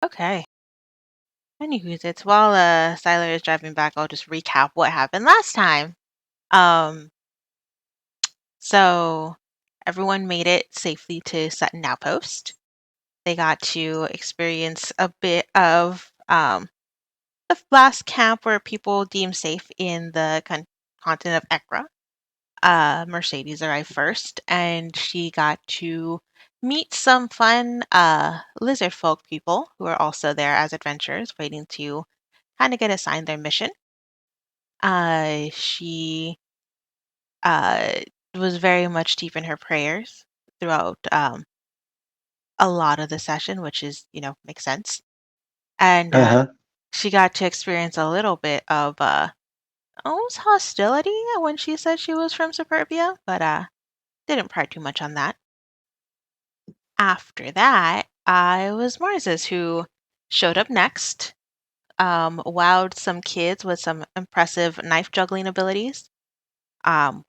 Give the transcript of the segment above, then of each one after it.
Okay. Anywho, it's while Siler is driving back, I'll just recap what happened last time. Um, so everyone made it safely to Sutton Outpost. They got to experience a bit of the last camp where people deemed safe in the continent of Ekra. Mercedes arrived first, and she got to meet some fun lizard folk people who are also there as adventurers, waiting to kind of get assigned their mission. She uh, was very much deep in her prayers throughout a lot of the session, which is, makes sense. And Uh-huh. she got to experience a little bit of almost hostility when she said she was from Superbia, but didn't pry too much on that. After that, I was Mars's who showed up next, wowed some kids with some impressive knife juggling abilities,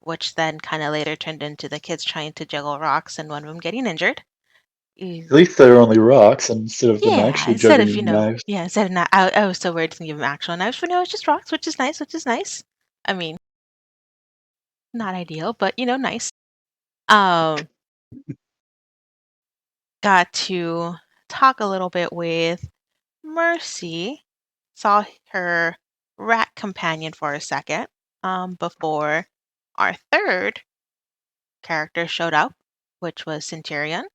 which then kind of later turned into the kids trying to juggle rocks and one of them getting injured. At least they're only rocks instead of them Yeah, actually instead of, juggling knives. yeah, instead of not, I was so worried to give them actual knives, but no, it's just rocks, which is nice, which is nice. I mean, not ideal, but, nice. Um, got to talk a little bit with Mercy, saw her rat companion for a second, before our third character showed up, which was Centurion.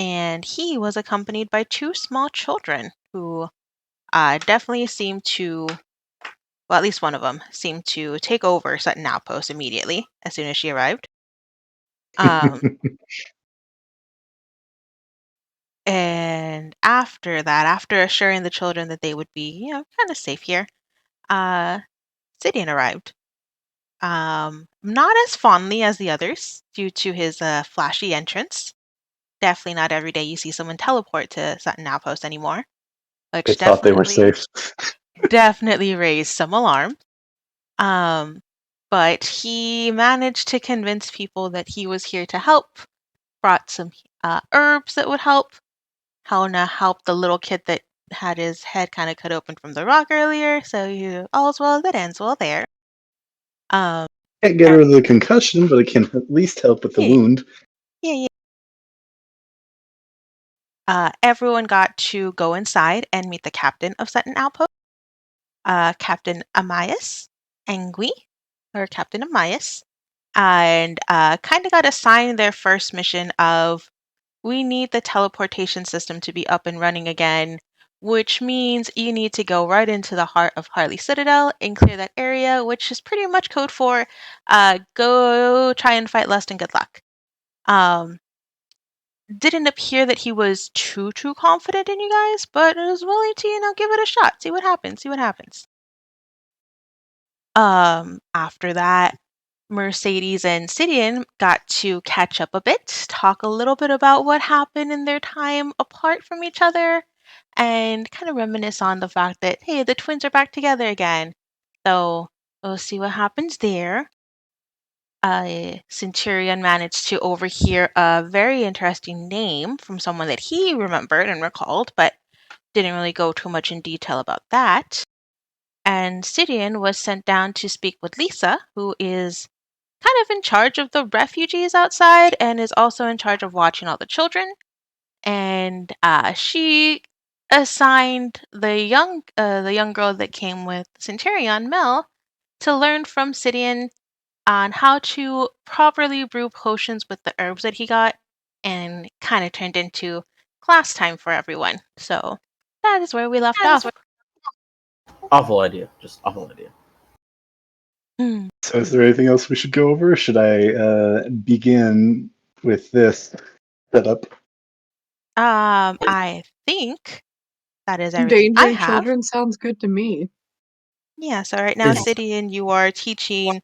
And he was accompanied by two small children who definitely seemed to, well, at least one of them seemed to take over Sutton Outpost immediately as soon as she arrived. Um, and after that, after assuring the children that they would be, kind of safe here, uh, Sidian arrived. Not as fondly as the others due to his flashy entrance. Definitely not every day you see someone teleport to Sutton Outpost anymore, They which thought they were safe. definitely raised some alarm. Um, but he managed to convince people that he was here to help. Brought some herbs that would help. Helena helped the little kid that had his head kind of cut open from the rock earlier. So all's well that ends well there. Um, Can't get rid of the concussion, but it can at least help with the yeah, wound. yeah. Everyone got to go inside and meet the captain of Sutton Outpost, Captain Amias Angui, or Captain Amias, and kind of got assigned their first mission of we need the teleportation system to be up and running again, which means you need to go right into the heart of Harley Citadel and clear that area, which is pretty much code for go try and fight Lust and good luck. Um, didn't appear that he was too confident in you guys, but was willing to, give it a shot, see what happens, see what happens. After that, Mercedes and Sidian got to catch up a bit, talk a little bit about what happened in their time apart from each other, and kind of reminisce on the fact that, hey, the twins are back together again. So we'll see what happens there. Centurion managed to overhear a very interesting name from someone that he remembered and recalled, but didn't really go too much in detail about that. And Sidian was sent down to speak with Lisa, who is kind of in charge of the refugees outside and is also in charge of watching all the children. And she assigned the young girl that came with Centurion, Mel, to learn from Sidian on how to properly brew potions with the herbs that he got, and kind of turned into class time for everyone. So that is where we left off. Awful idea. Just awful idea. Hmm. So is there anything else we should go over? Or should I begin with this setup? I think that is everything I Endangering have. children sounds good to me. Yeah, so right now, Is- Sidian, you are teaching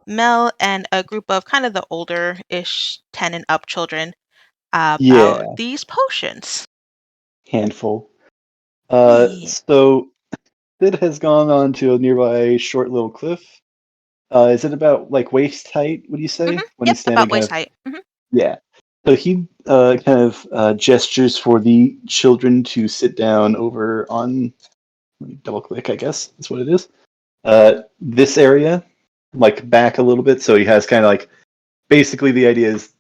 Mel and a group of kind of the older-ish 10 and up children Yeah, about these potions. handful. Yeah. So Sid has gone on to a nearby short little cliff. Is it about like waist height, would you say? When Yep, he's about standing kind waist of, height. yeah. So he kind of gestures for the children to sit down over on. Let me double click, I guess that's what it is. This area, like back a little bit, so he has kind of like basically the idea is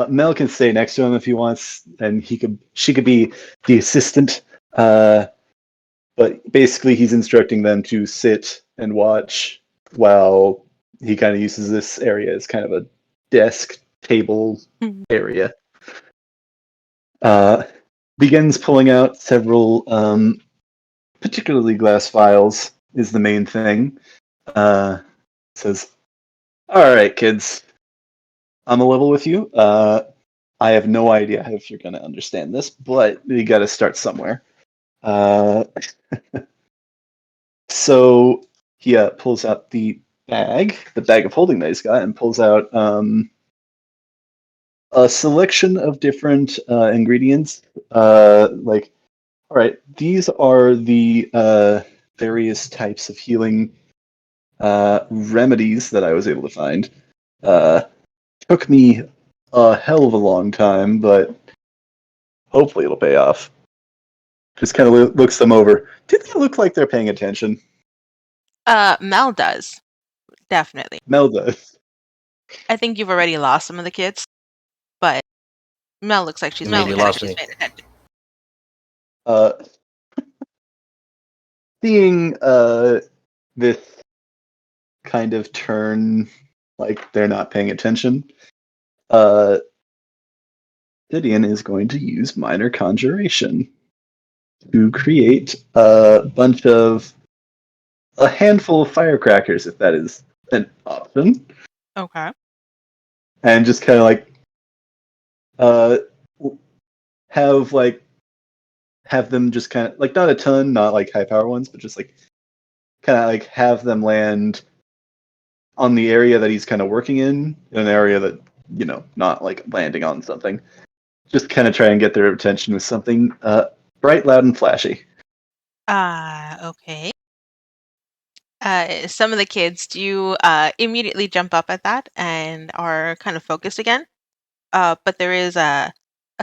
Mel can stay next to him if he wants, and she could be the assistant. But basically, he's instructing them to sit and watch while he kind of uses this area as kind of a desk table Mhm. area. Uh, Begins pulling out several, particularly glass vials, is the main thing. Says, "All right, kids, I'm a level with you. I have no idea if you're going to understand this, but you got to start somewhere." Uh, so he pulls out the bag of holding that he's got, and pulls out a selection of different ingredients. Like, all right, these are the various types of healing remedies that I was able to find. Uh, Took me a hell of a long time, but hopefully it'll pay off. Just kind of looks them over. Do they look like they're paying attention? Mel does, definitely. Mel does. I think you've already lost some of the kids, but Mel looks like she's You mean paying you attention. lost me? Uh, Seeing this kind of turn, like they're not paying attention, uh, Gideon is going to use minor conjuration to create a handful of firecrackers, if that is an option, Okay. and just kind of like uh, have like have them just kind of like not a ton, not like high power ones, but just like kind of like have them land on the area that he's kind of working in an area that not like landing on something. Just kind of try and get their attention with something bright, loud, and flashy. Okay. Some of the kids do immediately jump up at that and are kind of focused again. But there is a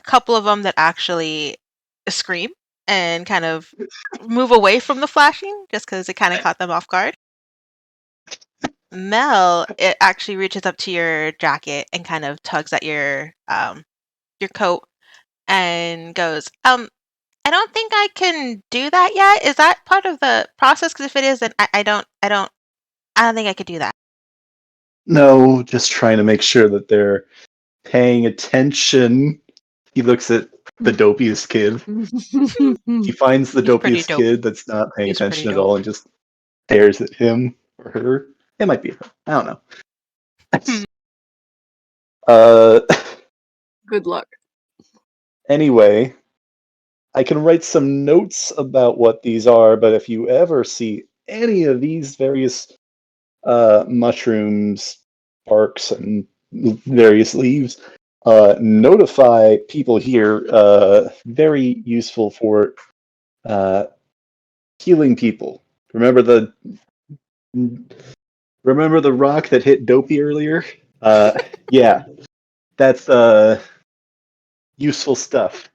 couple of them that actually scream and kind of move away from the flashing just because it kind of caught them off guard. Mel, it actually reaches up to your jacket and kind of tugs at your coat and goes, I don't think I can do that yet. Is that part of the process? Because if it is, then I don't think I could do that. No, just trying to make sure that they're paying attention. He looks at the dopiest kid. He finds the He's pretty dopiest dope. kid that's not paying He's pretty attention at dope. all and just stares at him or her. It might be her. I don't know. Hmm. uh, Good luck. anyway, I can write some notes about what these are, but if you ever see any of these various mushrooms, barks, and various leaves, notify people here. Very useful for uh, healing people. Remember the remember the rock that hit Dopey earlier? Yeah, that's useful stuff.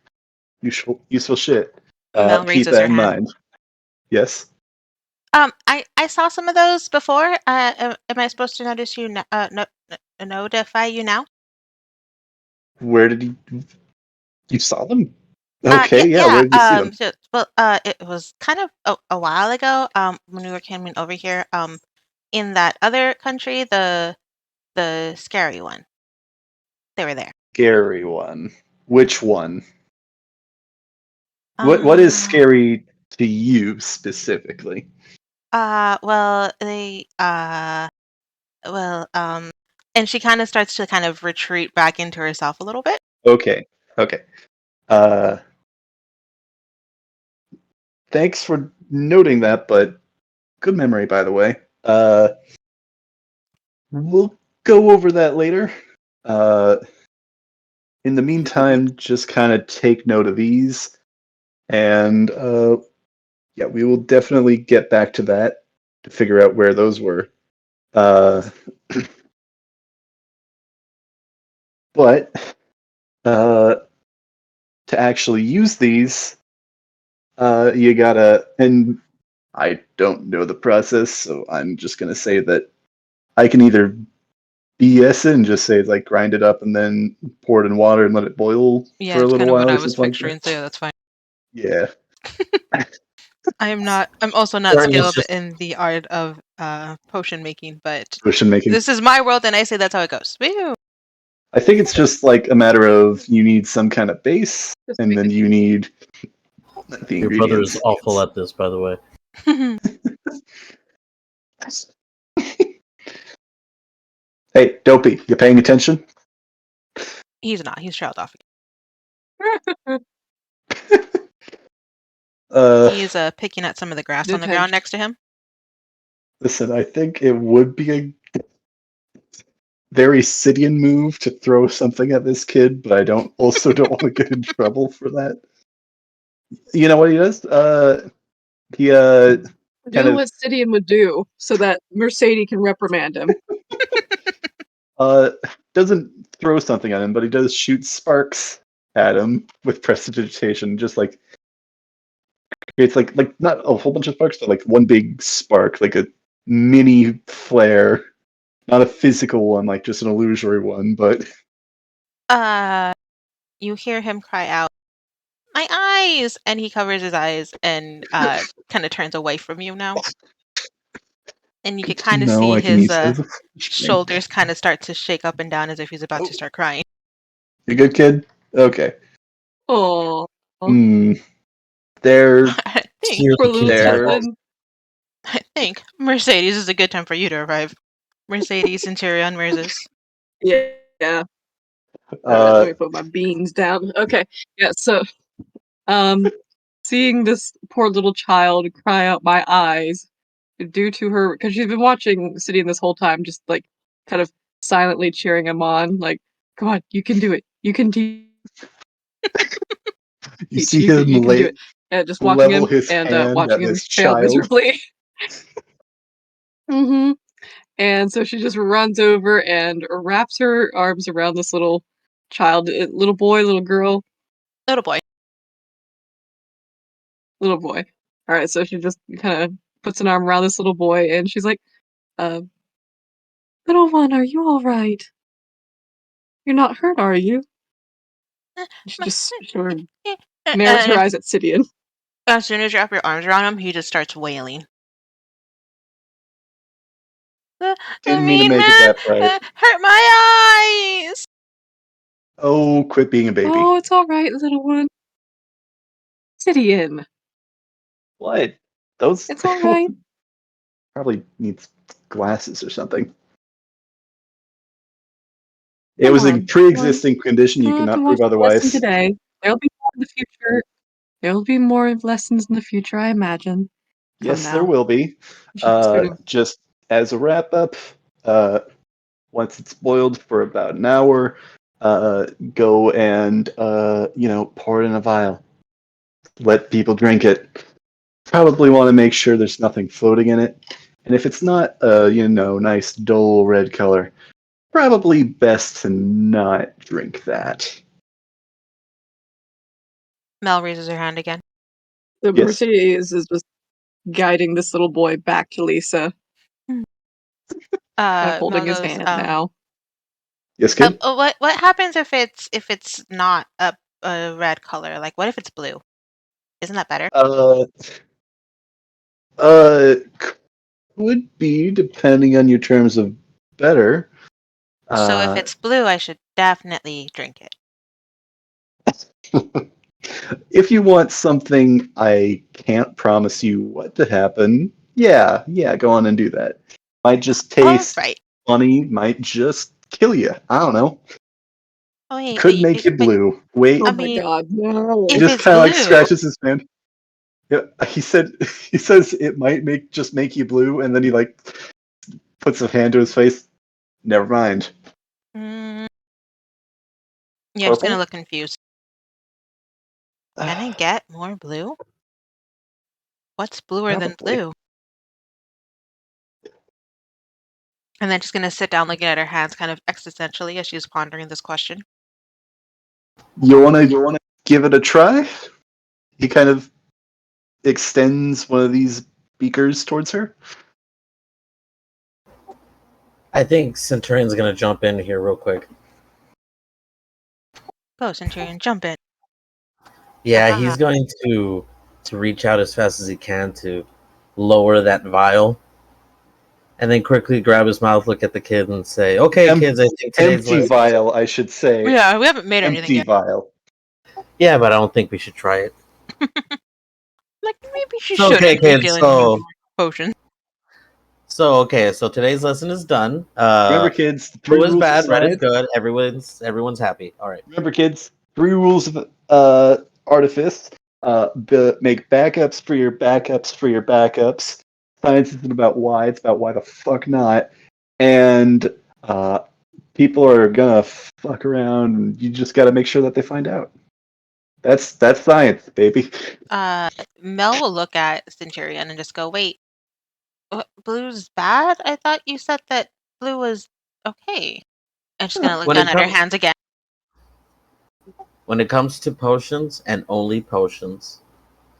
Useful shit. Mel Keep raises that her in hand. mind. Yes. I saw some of those before. Am I supposed to notice you notify you now? Where did you saw them? Yeah, Okay, yeah. yeah. Where did you see them? It was kind of a while ago. When we were coming over here. In that other country, the scary one. They were there. Scary one. Which one? What is Uh, scary to you specifically? well, and she kind of starts to kind of retreat back into herself a little bit. Okay, okay. Uh, Thanks for noting that, but good memory, by the way. We'll go over that later. Uh, in the meantime, just kind of take note of these, and yeah, we will definitely get back to that to figure out where those were. Uh, but to actually use these, you gotta, and I don't know the process, so I'm just gonna say that I can either BS it and just say like grind it up and then pour it in water and let it boil Yeah, for a it's little kind of what while I or was something like picturing, so that. yeah, that's fine. Yeah. I'm also not Or it's skilled just- in the art of potion making, but Potion making. this is my world and I say that's how it goes. Woo! I think it's just like a matter of you need some kind of base, Just and make then it- you need the Your brother is ingredients. awful at this, by the way. Hey, Dopey, you paying attention? He's not. He's trailed off. He's picking at some of the grass on the ground Detention. next to him. Listen, I think it would be a very Sidian move to throw something at this kid, but I don't want to get in trouble for that. You know what he does? He kind Do of what Sidian would do so that Mercedes can reprimand him. doesn't throw something at him, but he does shoot sparks at him with prestidigitation, just like it's like not a whole bunch of sparks, but like one big spark, like a mini flare, not a physical one, like just an illusory one, but You hear him cry out, "My eyes!" And he covers his eyes and kind of turns away from you now. And you can good to kind of know see I can his use that as a flashbang. shoulders kind of start to shake up and down as if he's about to start crying. You good, kid? Okay. Oh, They're I think, Steer poor the little kids There. out. Tiffin. Mercedes is a good time for you to arrive. Mercedes Centurion, where's this? Yeah. Let me put my beans down. Okay. Yeah. So, seeing this poor little child cry out my eyes due to her, because she's been watching Sidian this whole time, just like kind of silently cheering him on, like, "Come on, you can do it. You can teach. you see You him can do it." And just watching level him his and hand watching at him this fail child. miserably. hmm And so she just runs over and wraps her arms around this little child, little boy, little girl, Little boy. little boy. All right, so she just kind of puts an arm around this little boy, and she's like, "Little one, are you all right? You're not hurt, are you?" She just sort of narrows her And eyes at Sidian. as soon as you wrap your arms around him, he just starts wailing. The Didn't mean to mean make it man that bright. hurt my eyes! Oh, quit being a baby. Oh, it's all right, little one. Sidian, What? Those it's all right. probably needs glasses or something. It Come was a on, pre-existing condition. you You don't have to cannot watch prove the lesson otherwise. today. There'll be more in the future. There'll be more lessons in the future, I imagine. Come Yes, there now. will be. She just sort of Just as a wrap up, once it's boiled for about an hour, go and pour it in a vial. Let people drink it. Probably want to make sure there's nothing floating in it. And if it's not nice dull red color, probably best to not drink that. Mel raises her hand again. the Yes. Mercedes is just guiding this little boy back to Lisa. I'm holding Mel his goes, hand now. Yes, kid? what happens if it's not a red color? Like, what if it's blue? Isn't that better? Would be depending on your terms of better. So if it's blue, I should definitely drink it. If you want something I can't promise you what to happen, yeah, go on and do that. Might just All taste right. funny, might just kill you. I don't know. Oh wait, Could make you but blue. Wait, Oh I my mean, god, no. he if just it's kind of like blue, scratches his hand. Yeah, he says it might make you blue, and then he like puts a hand to his face. Never mind. yeah, he's gonna Purple. look confused. Can I get more blue? What's bluer than Probably. blue? And then she's gonna sit down looking at her hands kind of existentially as she's pondering this question. You wanna give it a try? He kind of extends one of these beakers towards her. I think Centurion's gonna jump in here real quick. Go, Centurion, jump in. Yeah, Ah, he's going to reach out as fast as he can to lower that vial, and then quickly grab his mouth, look at the kid, and say, "Okay, kids, I think today's Empty lesson." vial, I should say. yeah, we haven't made anything Empty yet. vial. Yeah, but I don't think we should try it. Like, maybe she So, okay, shouldn't be kids. dealing with potions. So today's lesson is done. Remember, kids, the 3 Blue is rules of bad, red is science. good. Everyone's happy. All right. Remember, kids, 3 rules of artifice. Make backups for your backups for your backups. Science isn't about why; it's about why the fuck not. And people are gonna fuck around. And you just got to make sure that they find out. That's science, baby. Mel will look at Centurion and just go, "Wait, blue's bad? I thought you said that blue was okay." And she's gonna look When down it at her comes hands again. when it comes to potions and only potions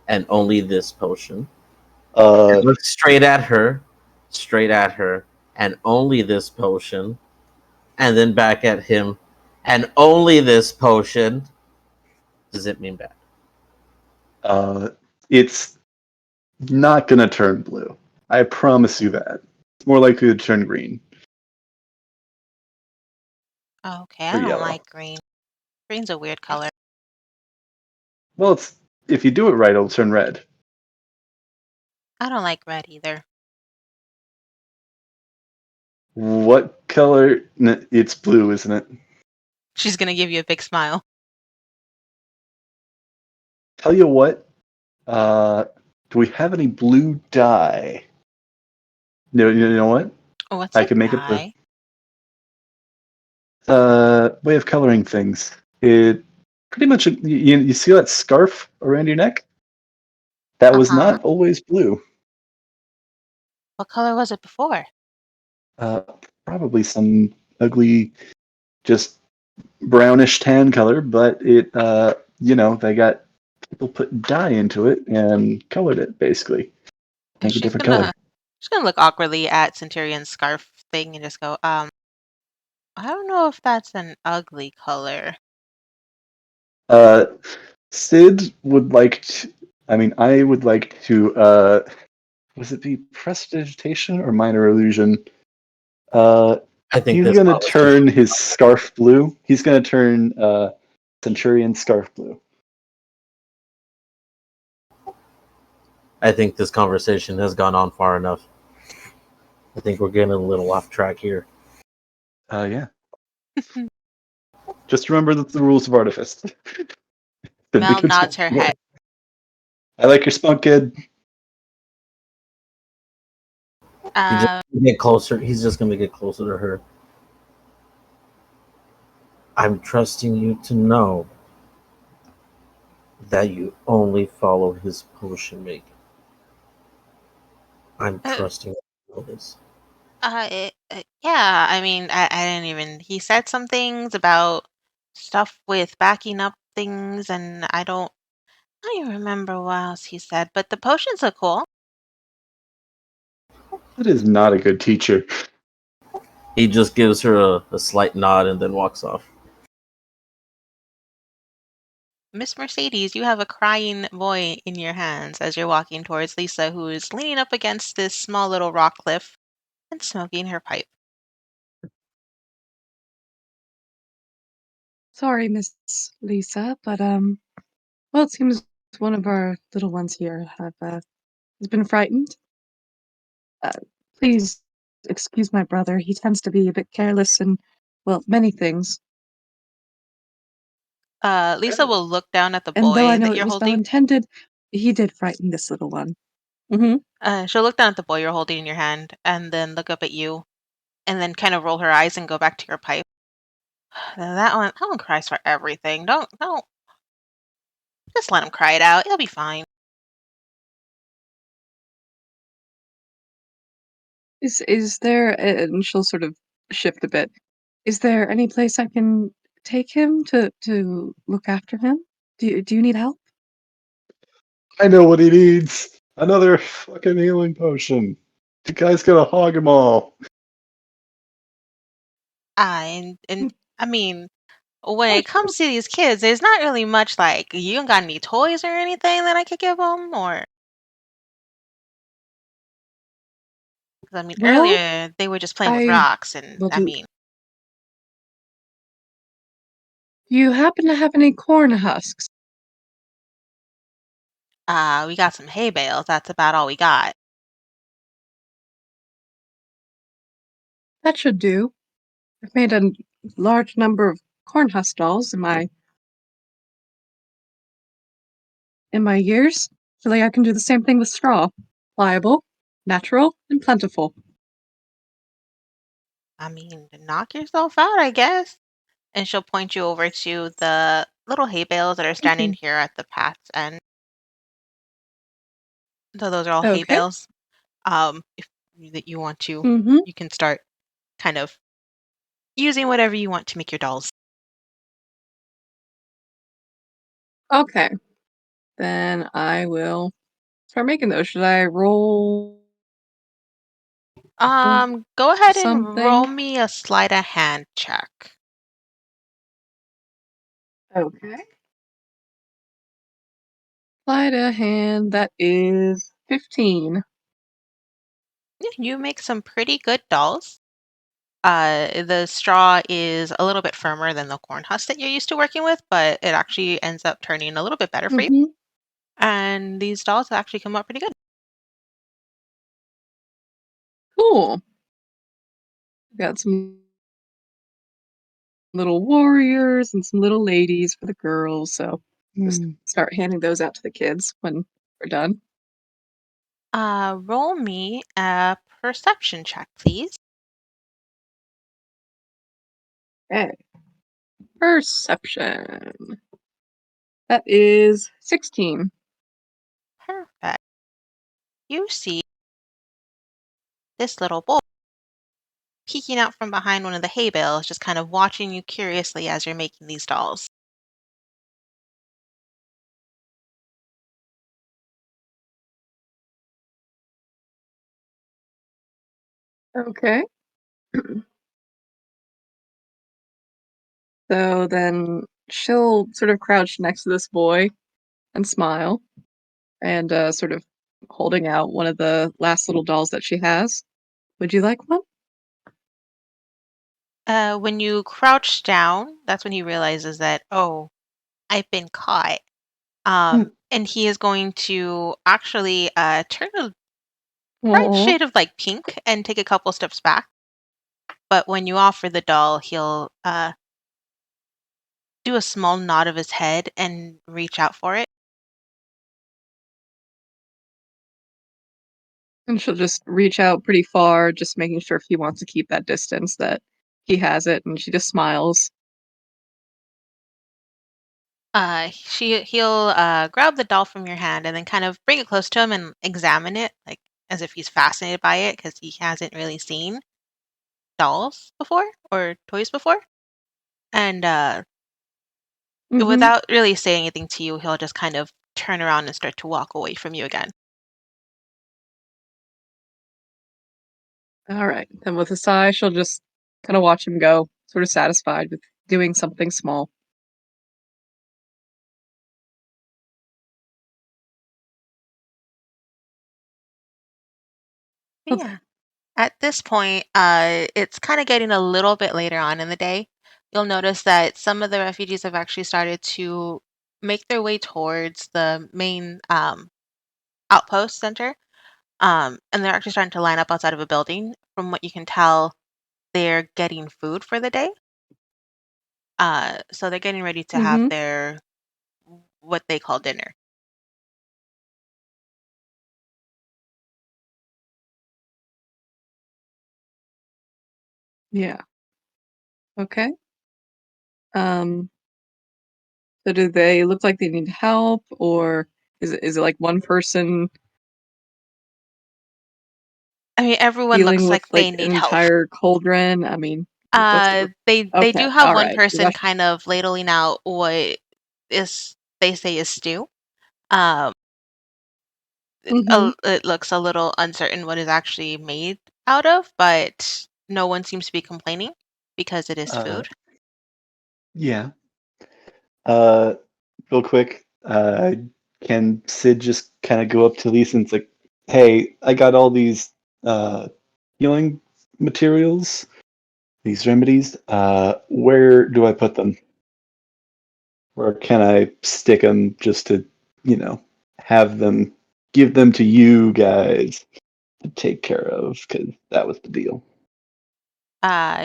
and only this potion, Uh, look straight at her, and only this potion, and then back at him, and only this potion. Does it mean bad? it's not gonna turn blue. I promise you that. It's more likely to turn green Okay, or I don't yellow. like green. Green's a weird color. Well, it's if you do it right, it'll turn red. I don't like red either. What color? It's blue, isn't it? She's gonna give you a big smile. Tell you what. Do we have any blue dye? No, you know what? What's I a can make it blue. dye? Way of coloring things. It pretty much you see that scarf around your neck? That was Uh-huh. not always blue. What color was it before? Uh, Probably some ugly, just brownish tan color, but it they got people put dye into it and colored it basically. And Make a different color. she's gonna look awkwardly at Centurion's scarf thing and just go, I don't know if that's an ugly color. Uh, Sid would like to. I mean, I would like to. Was it be prestidigitation or minor illusion? Uh, I think he's this gonna policy. turn his scarf blue. He's gonna turn Centurion scarf blue. I think this conversation has gone on far enough. I think we're getting a little off track here. Yeah. Just remember the rules of artifice. Mel nods her head. I like your spunk, kid. He's just Uh, gonna get closer. He's just gonna get closer to her. I'm trusting you to know that you only follow his potion making. I'm uh, trusting you to know this. yeah, I mean, I didn't even. He said some things about stuff with backing up things, and I don't even remember what else he said, but the potions are cool. That is not a good teacher. He just gives her a slight nod and then walks off. Miss Mercedes, you have a crying boy in your hands as you're walking towards Lisa, who is leaning up against this small little rock cliff and smoking her pipe. Sorry, Miss Lisa, but well, it seems one of our little ones here has been frightened. Uh, please excuse my brother. He tends to be a bit careless and, well, many things. Lisa will look down at the And though I boy know that it you're was well holding. intended, he did frighten this little one. Mm-hmm. She'll look down at the boy you're holding in your hand and then look up at you and then kind of roll her eyes and go back to your pipe. That one cries for everything. Don't, just let him cry it out. He'll be fine. Is there, and she'll sort of shift a bit. Is there any place I can take him to look after him? Do you need help? I know what he needs. Another fucking healing potion. You guys gotta hog them all. And I mean, when it comes to these kids, there's not really much like you don't got any toys or anything that I could give them, or 'cause, I mean, Well, earlier they were just playing with I rocks, and well, I mean, do you happen to have any corn husks? we got some hay bales. That's about all we got. That should do. I've made a large number of corn husk dolls in my years. Feel like I can do the same thing with straw. Pliable, natural, and plentiful. I mean, knock yourself out, I guess. And she'll point you over to the little hay bales that are Thank standing you. here at the path's end. So those are all hay Okay. bales. If that you want to, Mm-hmm. you can start kind of using whatever you want to make your dolls. Okay. Then I will start making those. Should I roll Go ahead and roll something? me a sleight of hand check. Okay. Sleight of hand, that is 15. Yeah, you make some pretty good dolls. The straw is a little bit firmer than the corn husk that you're used to working with, but it actually ends up turning a little bit better for you. Mm-hmm. And these dolls actually come out pretty good. Cool. Got some little warriors and some little ladies for the girls, so just Hmm. start handing those out to the kids when we're done. Roll me a perception check, please. Okay. Perception. That is 16. Perfect. You see this little boy peeking out from behind one of the hay bales, just kind of watching you curiously as you're making these dolls. Okay. So then she'll sort of crouch next to this boy and smile and sort of holding out one of the last little dolls that she has. Would you like one? When you crouch down, that's when he realizes that, oh, I've been caught. And he is going to actually turn a bright Oh, shade of like pink and take a couple steps back. But when you offer the doll, he'll do a small nod of his head and reach out for it. and she'll just reach out pretty far, just making sure if he wants to keep that distance that he has it, and she just smiles. He'll grab the doll from your hand and then kind of bring it close to him and examine it, like as if he's fascinated by it because he hasn't really seen dolls before or toys before. And Mm-hmm. without really saying anything to you, he'll just kind of turn around and start to walk away from you again. All right. Then with a sigh, she'll just kind of watch him go, sort of satisfied with doing something small. Yeah. At this point, it's kind of getting a little bit later on in the day. You'll notice that some of the refugees have actually started to make their way towards the main outpost center. And they're actually starting to line up outside of a building. From what you can tell, they're getting food for the day. So they're getting ready to have Mm-hmm. their what they call dinner. Yeah. Okay. Um, so do they look like they need help, or is it like one person I mean, everyone dealing looks with like they like an need help. entire cauldron? I mean, They Okay, do have one alright. person kind of ladling out what is they say is stew. Um, Mhm. it looks a little uncertain what is actually made out of, but no one seems to be complaining because it is Uh, food. yeah. Uh, real quick, can Sid just kind of go up to Lisa and it's like, "Hey, I got all these healing materials, these remedies. Where do I put them? Where can I stick them just to, you know, have them give them to you guys to take care of? Because that was the deal.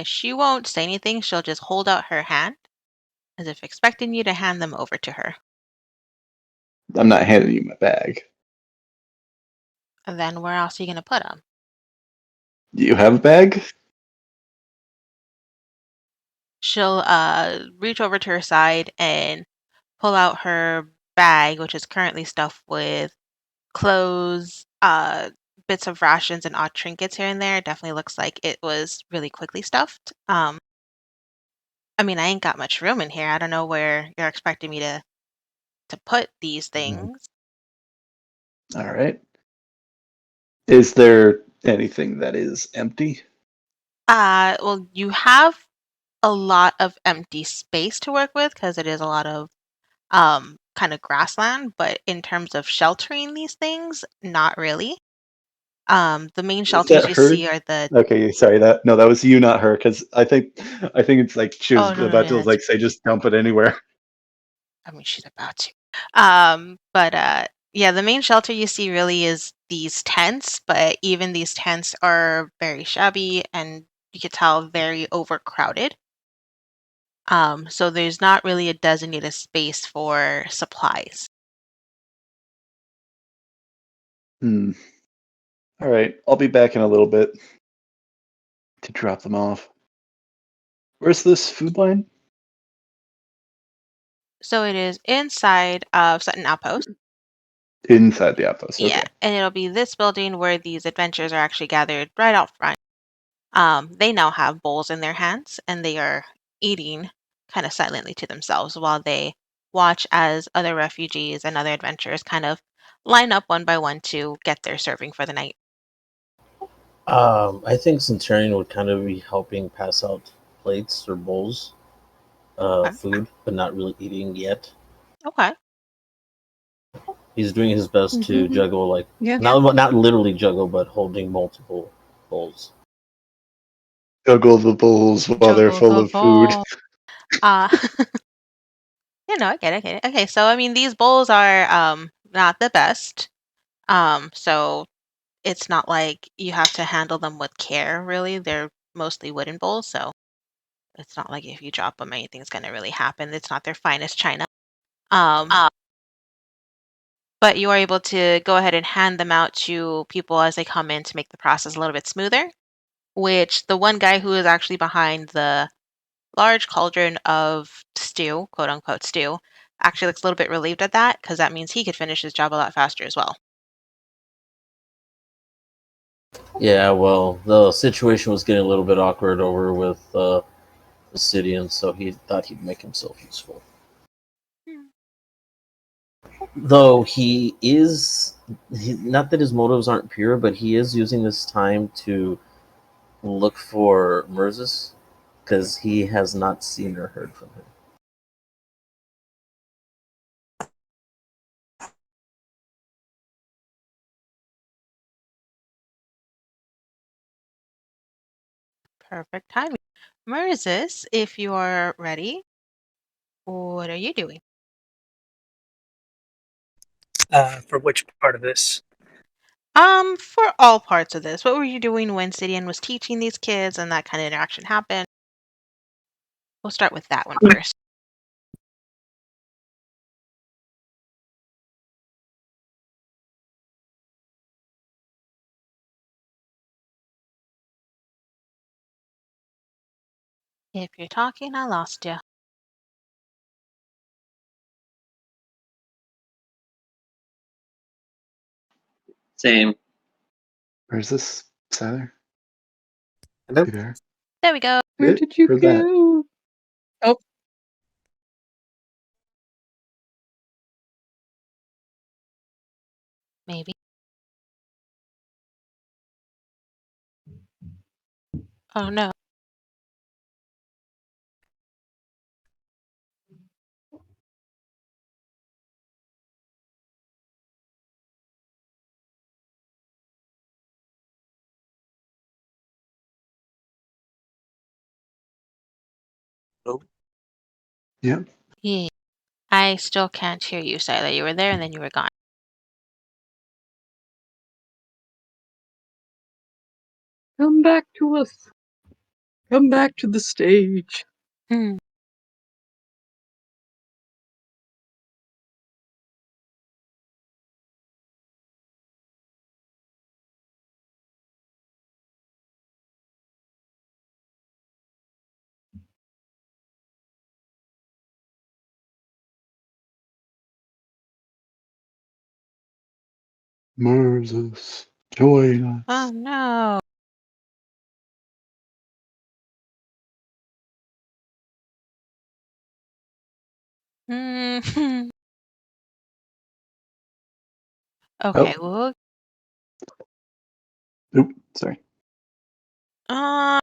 She won't say anything. She'll just hold out her hand as if expecting you to hand them over to her. I'm not handing you my bag. And then where else are you going to put them? Do you have a bag? She'll reach over to her side and pull out her bag, which is currently stuffed with clothes, bits of rations, and odd trinkets here and there. It definitely looks like it was really quickly stuffed. I mean, I ain't got much room in here. I don't know where you're expecting me to put these things. All right. Is there anything that is empty? Well, you have a lot of empty space to work with because it is a lot of kind of grassland, but in terms of sheltering these things, not really. The main Was that shelters you her? see are the Okay, sorry. That was you, not her. Because I think it's like she was oh no, about yeah, to that's like say just dump it anywhere. I mean she's about to. But yeah, the main shelter you see really is these tents, but even these tents are very shabby and you could tell very overcrowded. So there's not really a designated space for supplies. Hmm. All right, I'll be back in a little bit to drop them off. Where's this food line? So it is inside of Sutton Outpost. Inside the outpost. Yeah, Okay. and it'll be this building where these adventures are actually gathered right out front. They now have bowls in their hands and they are eating kind of silently to themselves while they watch as other refugees and other adventurers kind of line up one by one to get their serving for the night. I think Centurion would kind of be helping pass out plates or bowls, Okay. food, but not really eating yet. Okay. He's doing his best to Mhm. juggle, like Yeah. not literally juggle, but holding multiple bowls. Juggle the bowls while they're Juggle full the of food. ball. Uh, I get it, I get it. Okay, so I mean, these bowls are not the best. So it's not like you have to handle them with care, really. They're mostly wooden bowls, so it's not like if you drop them, anything's gonna really happen. It's not their finest china. Um, but you are able to go ahead and hand them out to people as they come in to make the process a little bit smoother. Which the one guy who is actually behind the large cauldron of stew, quote unquote stew, actually looks a little bit relieved at that because that means he could finish his job a lot faster as well. Yeah, well, the situation was getting a little bit awkward over with the city, and so he thought he'd make himself useful. Hmm. Though not that his motives aren't pure, but he is using this time to look for Merzus because he has not seen or heard from him. Perfect timing. Moses, if you are ready, what are you doing? For which part of this? For all parts of this, what were you doing when Sidian was teaching these kids and that kind of interaction happened? We'll start with that one first. If you're talking, I lost you. Same. Where's this, Tyler? Hello? You there? There we go. Where Good. did you Where's that? go? Oh, Maybe. Oh no. Yeah. Yeah. I still can't hear you, Sila. You were there and then you were gone. come back to us. Come back to the stage. Hmm. Moses, join Oh us. no. Hmm. Okay, Oh, well, oop, sorry. uh,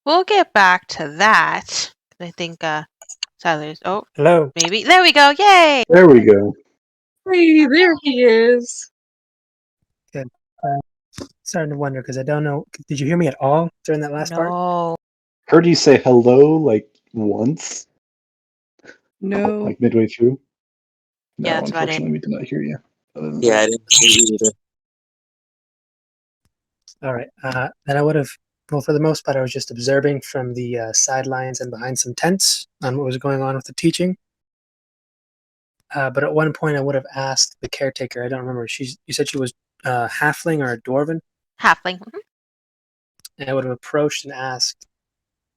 we'll get back to that. I think Sila's. Oh, Hello. maybe there we go. Yay! There we go. Hey, there he is. Good. Starting to wonder because I don't know. Did you hear me at all during that last part? No. Heard you say hello like once, No. like midway through. Yeah, No, that's about it. unfortunately, we did not hear you. Other than Yeah, that. I didn't hear you either. All right. Then I would have. Well, for the most part, I was just observing from the sidelines and behind some tents on what was going on with the teaching. But at one point, I would have asked the caretaker. I don't remember. You said she was halfling or a dwarven. Halfling. Mhm. And I would have approached and asked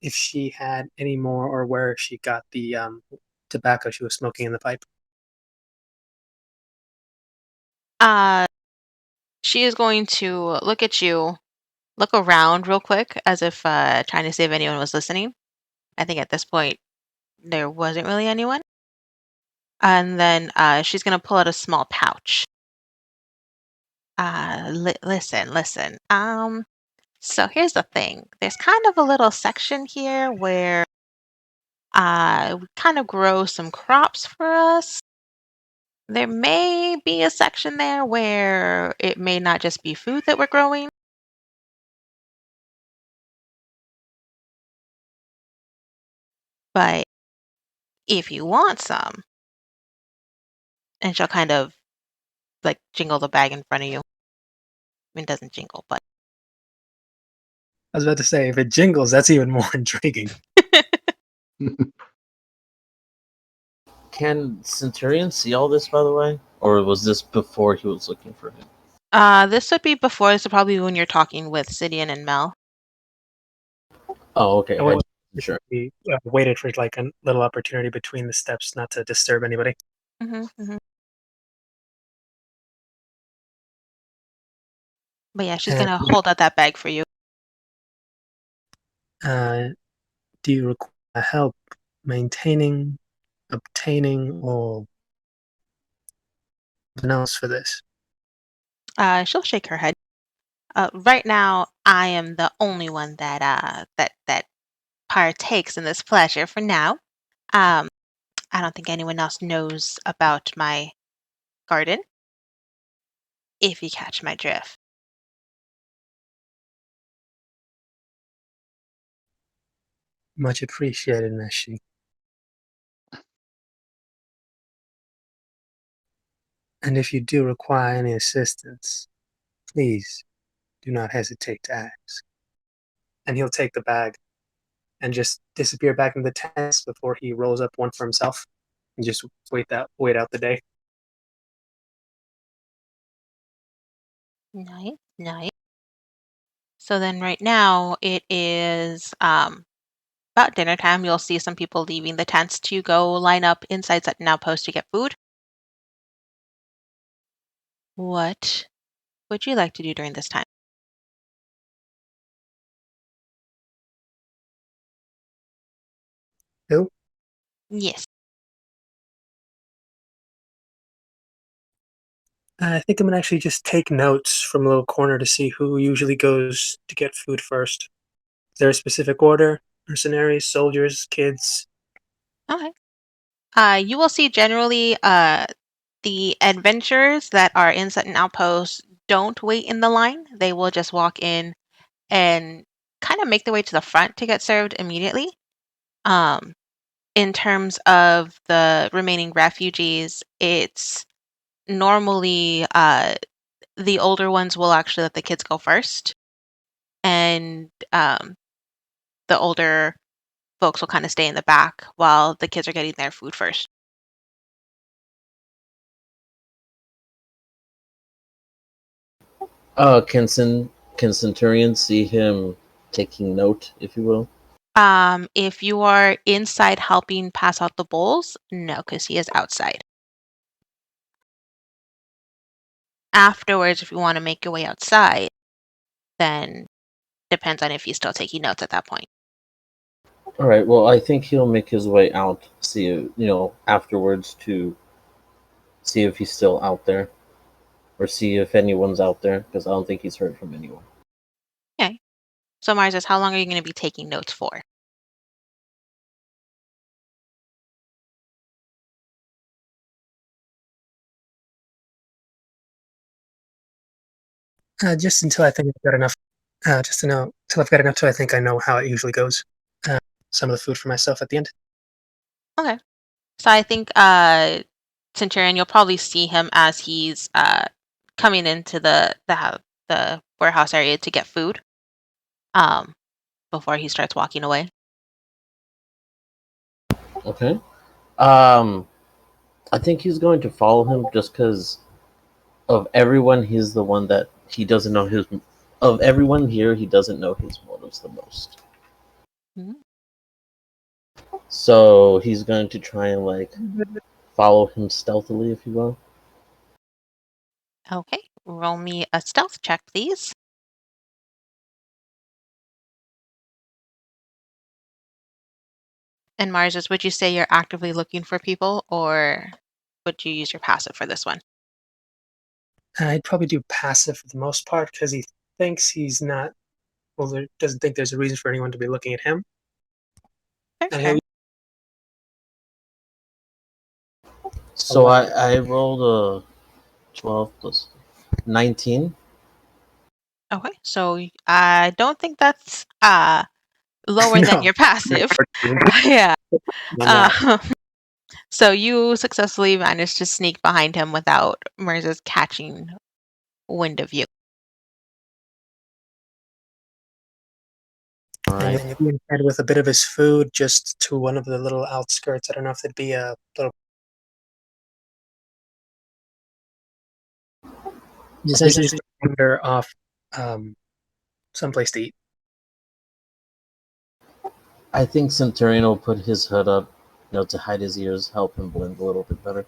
if she had any more or where she got the tobacco she was smoking in the pipe. Uh, she is going to look at you, look around real quick, as if trying to see if anyone was listening. I think at this point there wasn't really anyone. And then she's gonna pull out a small pouch. Listen. So here's the thing. There's kind of a little section here where we kind of grow some crops for us. There may be a section there where it may not just be food that we're growing, but if you want some, and she'll kind of like jingle the bag in front of you. I mean, it doesn't jingle, but I was about to say, if it jingles, that's even more intriguing. Can Centurion see all this, by the way? Or was this before he was looking for him? this would be before. This is probably when you're talking with Sidian and Mel. Oh, okay. I I would wasn't sure. we waited for like a little opportunity between the steps, not to disturb anybody. Hmm. But yeah, she's And gonna hold out that bag for you. uh, do you require help maintaining, obtaining, or something else for this? She'll shake her head. Right now, I am the only one that that partakes in this pleasure for now. Um, I don't think anyone else knows about my garden, if you catch my drift. Much appreciated, Meshi. And if you do require any assistance, please do not hesitate to ask. And he'll take the bag and just disappear back into the tents before he rolls up one for himself and just wait out the day. Nice, nice. So then, right now, it is about dinner time. You'll see some people leaving the tents to go line up inside Sutton Outpost to get food. What would you like to do during this time? Who? Yes. I think I'm gonna actually just take notes from a little corner to see who usually goes to get food first. Is there a specific order? Mercenaries, soldiers, kids? Okay. You will see generally the adventurers that are in certain outposts don't wait in the line. They will just walk in and kind of make their way to the front to get served immediately. Um, in terms of the remaining refugees, it's normally the older ones will actually let the kids go first, and the older folks will kind of stay in the back while the kids are getting their food first. Can Centurion see him taking note, if you will? If you are inside helping pass out the bowls, no, because he is outside. Afterwards, if you want to make your way outside, then depends on if he's still taking notes at that point. All right. Well, I think he'll make his way out. See, afterwards to see if he's still out there, or see if anyone's out there, because I don't think he's heard from anyone. Okay. So Mars says, how long are you going to be taking notes for? Just until I think I've got enough. Just to know till I've got enough till I think I know how it usually goes. Some of the food for myself at the end. Okay. So I think Centurion, you'll probably see him as he's coming into the warehouse area to get food um, before he starts walking away. Okay. Um, I think he's going to follow him just because of everyone. He's the one that he doesn't know his. Of everyone here, he doesn't know his motives the most. Mhm. So he's going to try and follow him stealthily, if you will. Okay. Roll me a stealth check, please. And Mars, would you say you're actively looking for people, or would you use your passive for this one? I'd probably do passive for the most part because he thinks he's not. Well, doesn't think there's a reason for anyone to be looking at him, Fair, and fair. he'll. So I rolled a 12 plus 19. Okay. So I don't think that's lower than No, your passive. Yeah. not. Uh, so you successfully managed to sneak behind him without Mirza's catching wind of you. All And right. you'll be in bed with a bit of his food just to one of the little outskirts. I don't know if there'd be a little. Essentially, just a wander off someplace to eat. I think Centurion will put his hood up, to hide his ears, help him blend a little bit better.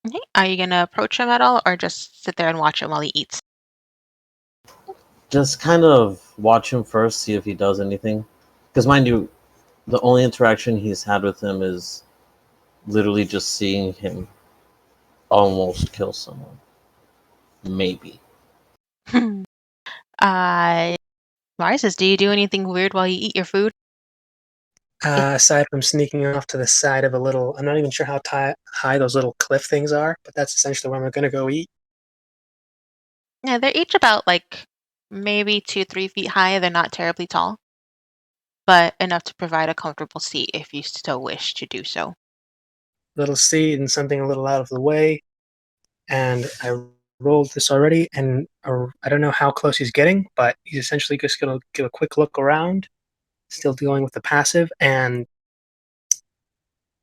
Okay. Are you gonna approach him at all, or just sit there and watch him while he eats? Just kind of watch him first, see if he does anything. Because mind you, the only interaction he's had with him is literally just seeing him almost kill someone. Maybe. uh, Mars says, do you do anything weird while you eat your food? Aside from sneaking off to the side of a little, I'm not even sure how high those little cliff things are, but that's essentially where I'm going to go eat. Yeah, they're each about like maybe 2, 3 feet high. They're not terribly tall, but enough to provide a comfortable seat if you still wish to do so. Little seat and something a little out of the way. And I rolled this already, and I don't know how close he's getting, but he's essentially just going to give a quick look around, still dealing with the passive, and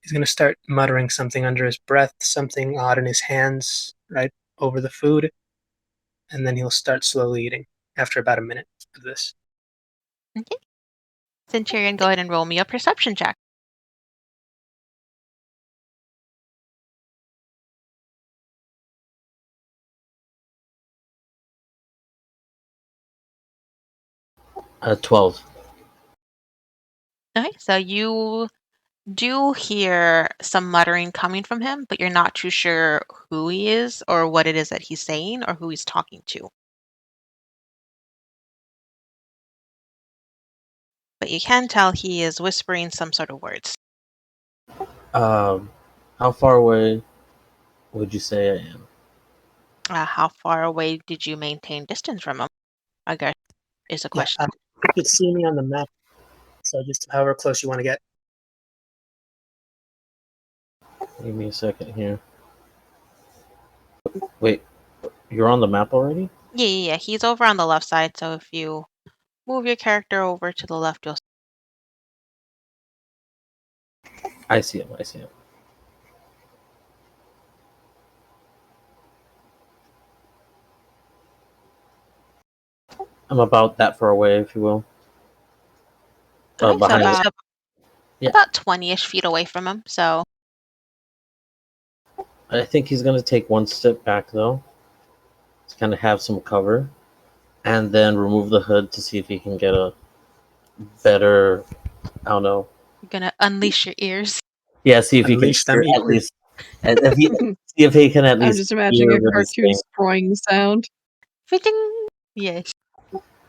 he's going to start muttering something under his breath, something odd in his hands, right over the food, and then he'll start slowly eating after about a minute of this. Okay. Centurion, go ahead and roll me a perception check. 12. Okay, so you do hear some muttering coming from him, but you're not too sure who he is or what it is that he's saying or who he's talking to. But you can tell he is whispering some sort of words. How far away would you say I am? How far away did you maintain distance from him? I guess is the Yeah, question. you could see me on the map, so just however close you want to get. Give me a second here. Wait, you're on the map already? Yeah. He's over on the left side, so if you move your character over to the left, you'll. I see him. I see him. I'm about that far away, if you will. Okay, so Behind about it. Yeah. about 20-ish feet away from him. So I think he's gonna take one step back though, to kind of have some cover, and then remove the hood to see if he can get a better. I don't know. you're gonna unleash your ears. Yeah, see if he can Unleash them hear at ears. least, and see if he can at I'm least just imagining hear a what he's cartoon saying. scrolling sound. Fitting. Yes.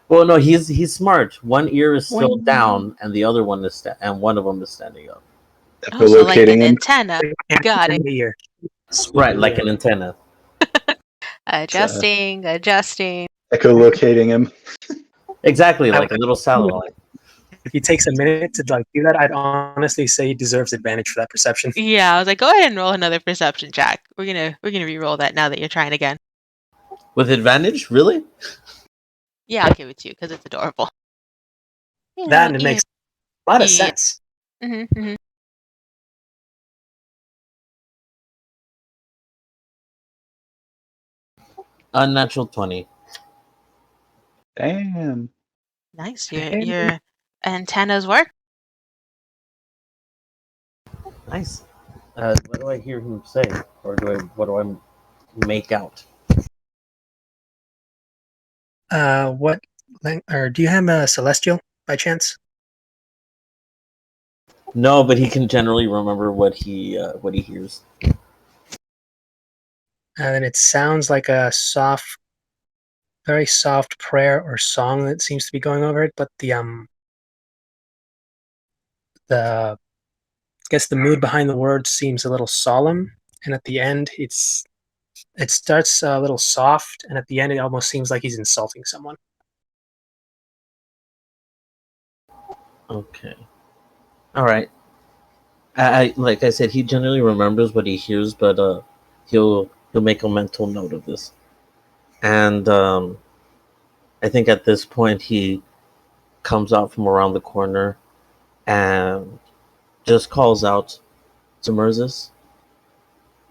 Well, no, he's smart. One ear is still Boing. down, and the other one is and one of them is standing up. Oh, so like Echolocating an him. antenna. And Got it. in the ear. Right, like an antenna. Adjusting. Echolocating him. Exactly, I like a little satellite. If he takes a minute to do that, I'd honestly say he deserves advantage for that perception. Yeah, I was like, go ahead and roll another perception check. We're gonna re-roll that now that you're trying again. With advantage, really? Yeah, I'll give it to you because it's adorable. That and it makes a lot of Yeah. sense. Mm-hmm. Unnatural 20. Damn. Nice. Your antennas work. Nice. What do I hear him say, or what do I make out? What, or do you have a celestial by chance? No, but he can generally remember what he hears. And it sounds like a soft, very soft prayer or song that seems to be going over it, but the I guess the mood behind the words seems a little solemn, and at the end it starts a little soft, and at the end it almost seems like he's insulting someone. Okay. All right. I like I said, he generally remembers what he hears, but he'll make a mental note of this, and I think at this point he comes out from around the corner and just calls out to Merzus,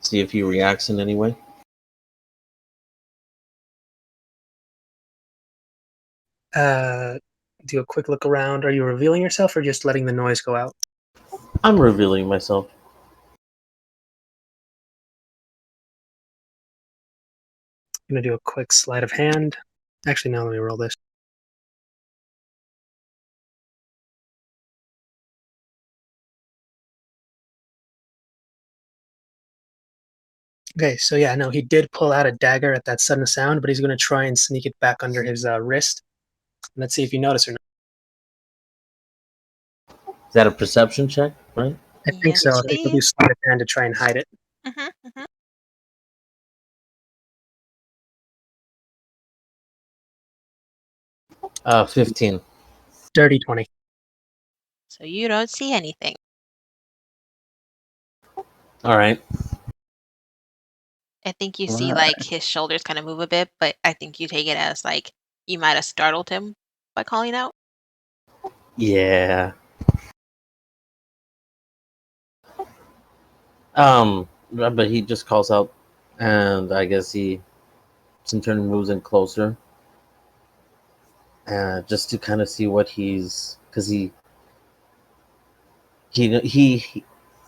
see if he reacts in any way. Do a quick look around. Are you revealing yourself or just letting the noise go out? I'm revealing myself. I'm gonna do a quick sleight of hand. Actually, no, let me roll this. Okay, so yeah, no, he did pull out a dagger at that sudden sound, but he's going to try and sneak it back under his wrist. Let's see if you notice or not. Is that a perception check, right? I think Yes, so. I think he'll do please. sleight of hand to try and hide it. Mm-hmm. 15. Dirty 20. So you don't see anything. All right. I think you see Right. like his shoulders kind of move a bit, but I think you take it as like you might have startled him by calling out. Yeah. But he just calls out, and I guess he, in turn, moves in closer, just to kind of see what because he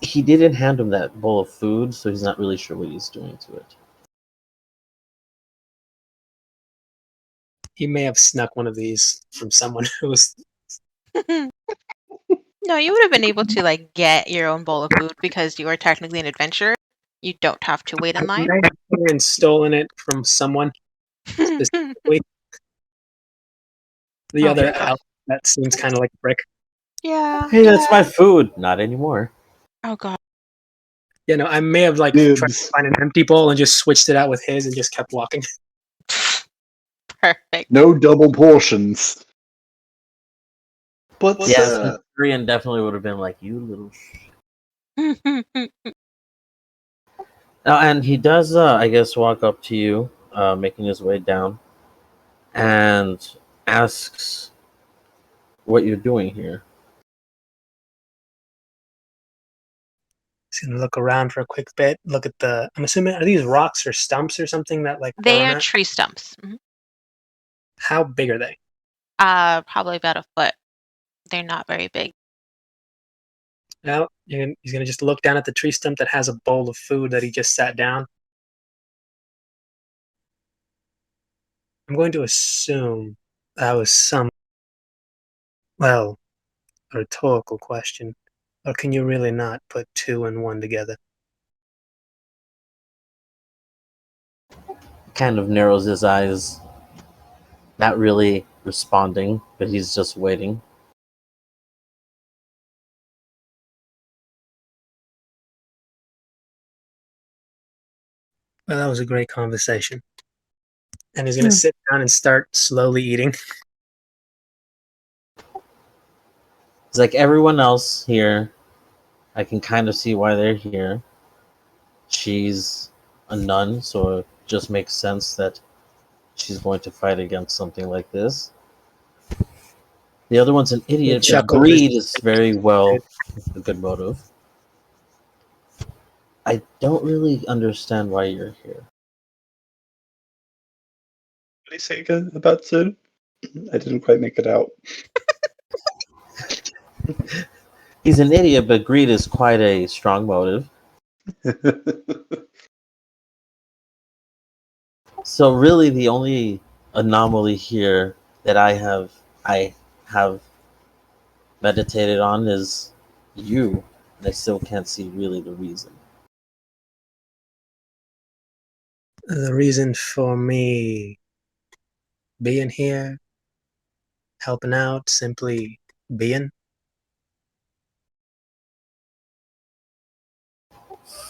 he didn't hand him that bowl of food, so he's not really sure what he's doing to it. He may have snuck one of these from someone who was. No, you would have been able to like get your own bowl of food because you are technically an adventurer. You don't have to wait I in line. may have even stolen it from someone specifically. The Oh other my god. elf that seems kind of like a brick. Yeah. Hey, that's my food. Not anymore. Oh god. You know, I may have like tried to Dibs. find an empty bowl and just switched it out with his and just kept walking. Perfect. No double portions. But Yeah, Korean definitely would have been like, you little and he does, I guess, walk up to you, making his way down, and asks what you're doing here. Just gonna look around for a quick bit. Look at the. I'm assuming are these rocks or stumps or something that like They grown are at? tree stumps. How big are they? Probably about a foot. They're not very big. Well, he's gonna just look down at the tree stump that has a bowl of food that he just sat down. I'm going to assume that was some, well, a rhetorical question. Or can you really not put two and one together? Kind of narrows his eyes, not really responding, but he's just waiting. Well, that was a great conversation. And he's gonna sit down and start slowly eating. It's like everyone else here. I can kind of see why they're here. She's a nun, so it just makes sense that she's going to fight against something like this. The other one's an idiot, but chuckle. greed is very well a good motive. I don't really understand why you're here. What did he say again about Sid? I didn't quite make it out. He's an idiot, but greed is quite a strong motive. So really, the only anomaly here that I have meditated on is you, and I still can't see really the reason. The reason for me being here, helping out, simply being.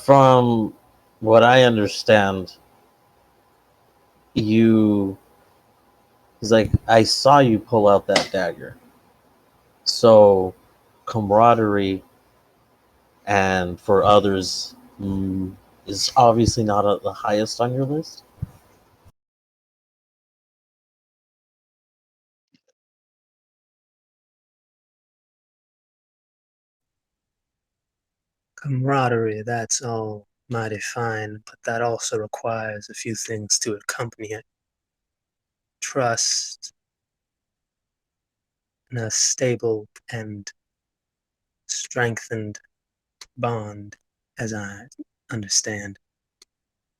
From what I understand, you it's like I saw you pull out that dagger. So camaraderie and for others is obviously not the highest on your list. Camaraderie, that's all mighty fine, but that also requires a few things to accompany it. Trust, and a stable and strengthened bond, as I understand.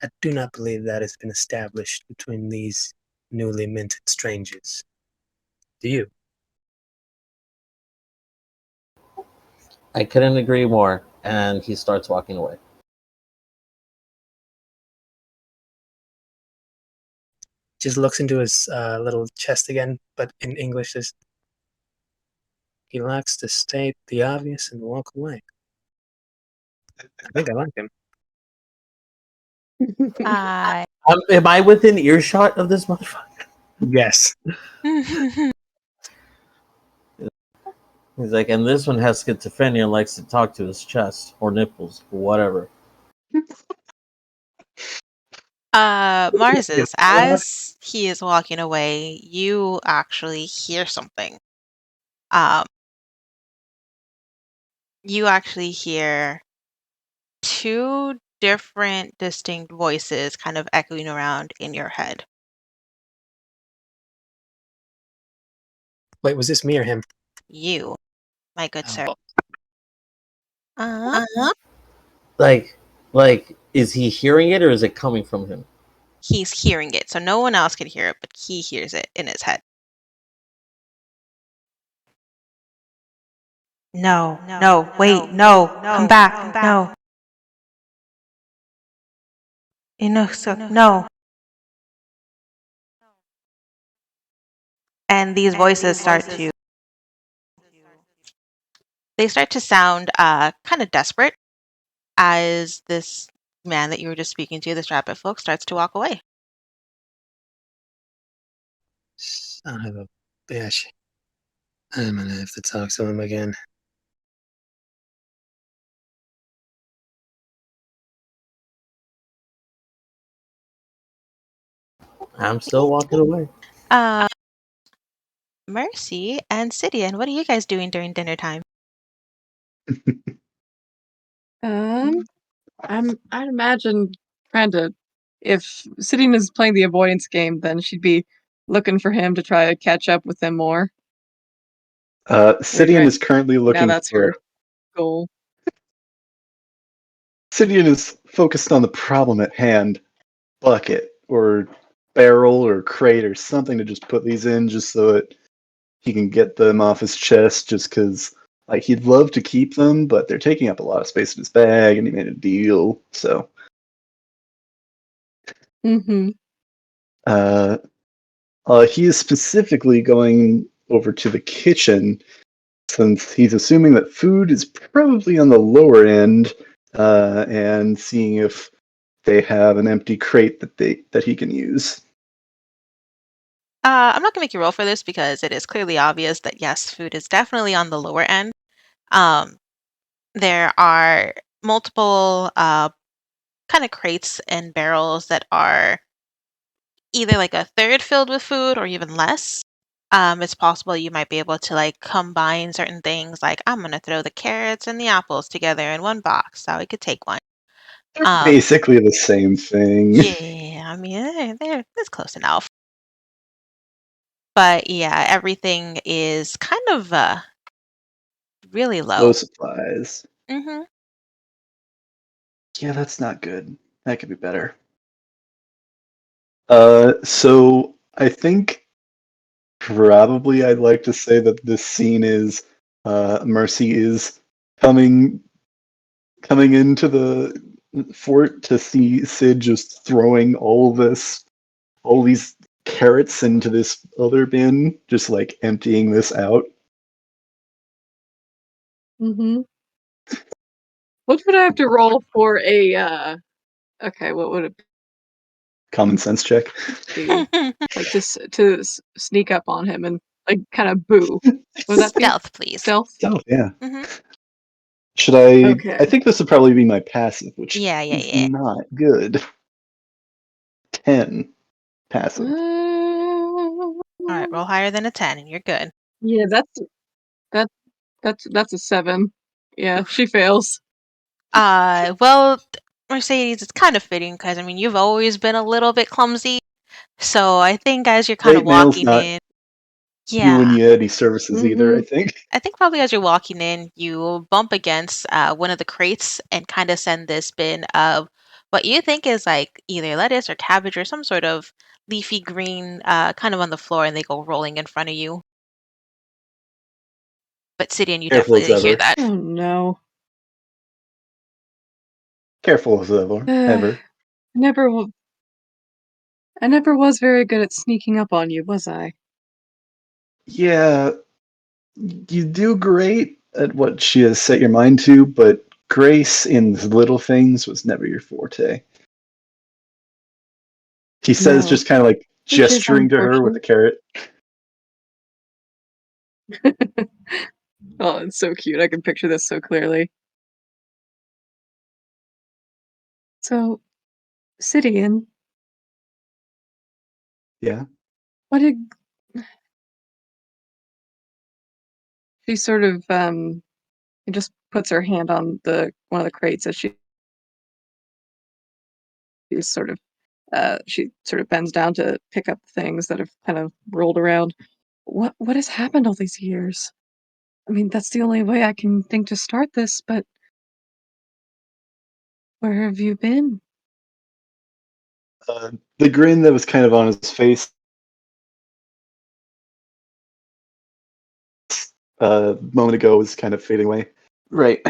I do not believe that has been established between these newly minted strangers. Do you? I couldn't agree more, and he starts walking away. Just looks into his little chest again, but in English, says, he likes to state the obvious and walk away. I think I like him. Uh, Am I within earshot of this motherfucker? Yes. He's like, and this one has schizophrenia and likes to talk to his chest or nipples or whatever. Marses, as he is walking away, you actually hear something. You actually hear two different distinct voices kind of echoing around in your head. Wait, was this me or him? You, my good sir. Oh. Like, is he hearing it or is it coming from him? He's hearing it, so no one else can hear it, but he hears it in his head. No, no, wait, no, come back, no. No. And these voices start to sound kind of desperate as this man that you were just speaking to, this rabbit folk, starts to walk away. Son of a bitch. I'm gonna have to talk to him again. I'm still walking away. Mercy and Sidian, what are you guys doing during dinner time? I'd imagine trying to, if Sidine is playing the avoidance game, then she'd be looking for him to try to catch up with them more. Sidian Right. is currently Now looking that's for. her goal. Sidian is focused on the problem at hand, bucket or barrel or crate or something to just put these in, just so that he can get them off his chest. Just because, like, he'd love to keep them, but they're taking up a lot of space in his bag, and he made a deal. So, Mm-hmm. he is specifically going over to the kitchen since he's assuming that food is probably on the lower end, and seeing if they have an empty crate that he can use. I'm not gonna make you roll for this because it is clearly obvious that yes, food is definitely on the lower end. Um, there are multiple kind of crates and barrels that are either like a third filled with food or even less. It's possible you might be able to like combine certain things, like I'm gonna throw the carrots and the apples together in one box, so we could take one. They're Um, basically the same thing. yeah, I mean it's close enough. But yeah, everything is kind of really Low low. supplies. Hmm. Yeah, that's not good. That could be better. So I think probably I'd like to say that this scene is Mercy is coming into the fort to see Sid just throwing all these carrots into this other bin, just like emptying this out. Mm-hmm. What would I have to roll for a okay, what would it Common sense check. be? Like to sneak up on him and like kind of boo. What would that be? Stealth, please. Stealth? Oh yeah. Hmm. Should I? Okay. I think this would probably be my passive, which Yeah, yeah, is yeah. not good. 10 Uh, passive. All right, roll higher than a 10 and you're good. yeah, that that's a 7. Yeah, Oof. she fails. Well, Mercedes, it's kind of fitting because I mean you've always been a little bit clumsy, so I think as you're kind of Plate mail's walking not in, doing yeah, you any services either, Mm-hmm. I think. I think probably as you're walking in, you bump against one of the crates and kind of send this bin of what you think is like either lettuce or cabbage or some sort of leafy green kind of on the floor, and they go rolling in front of you. But Sidian, you Careful as definitely hear ever. that. Oh no. Careful as ever. Ever. Never w- I never was very good at sneaking up on you, was I? Yeah, you do great at what she has set your mind to, but grace in the little things was never your forte. He says, No. just kind of like Which is gesturing to her with the unfortunate. carrot. Oh, it's so cute. I can picture this so clearly. So, Sidian, Yeah. what did she sort of just puts her hand on the one of the crates as she sort of bends down to pick up things that have kind of rolled around. What has happened all these years? I mean, that's the only way I can think to start this, but where have you been? The grin that was kind of on his face a moment ago was kind of fading away. Right.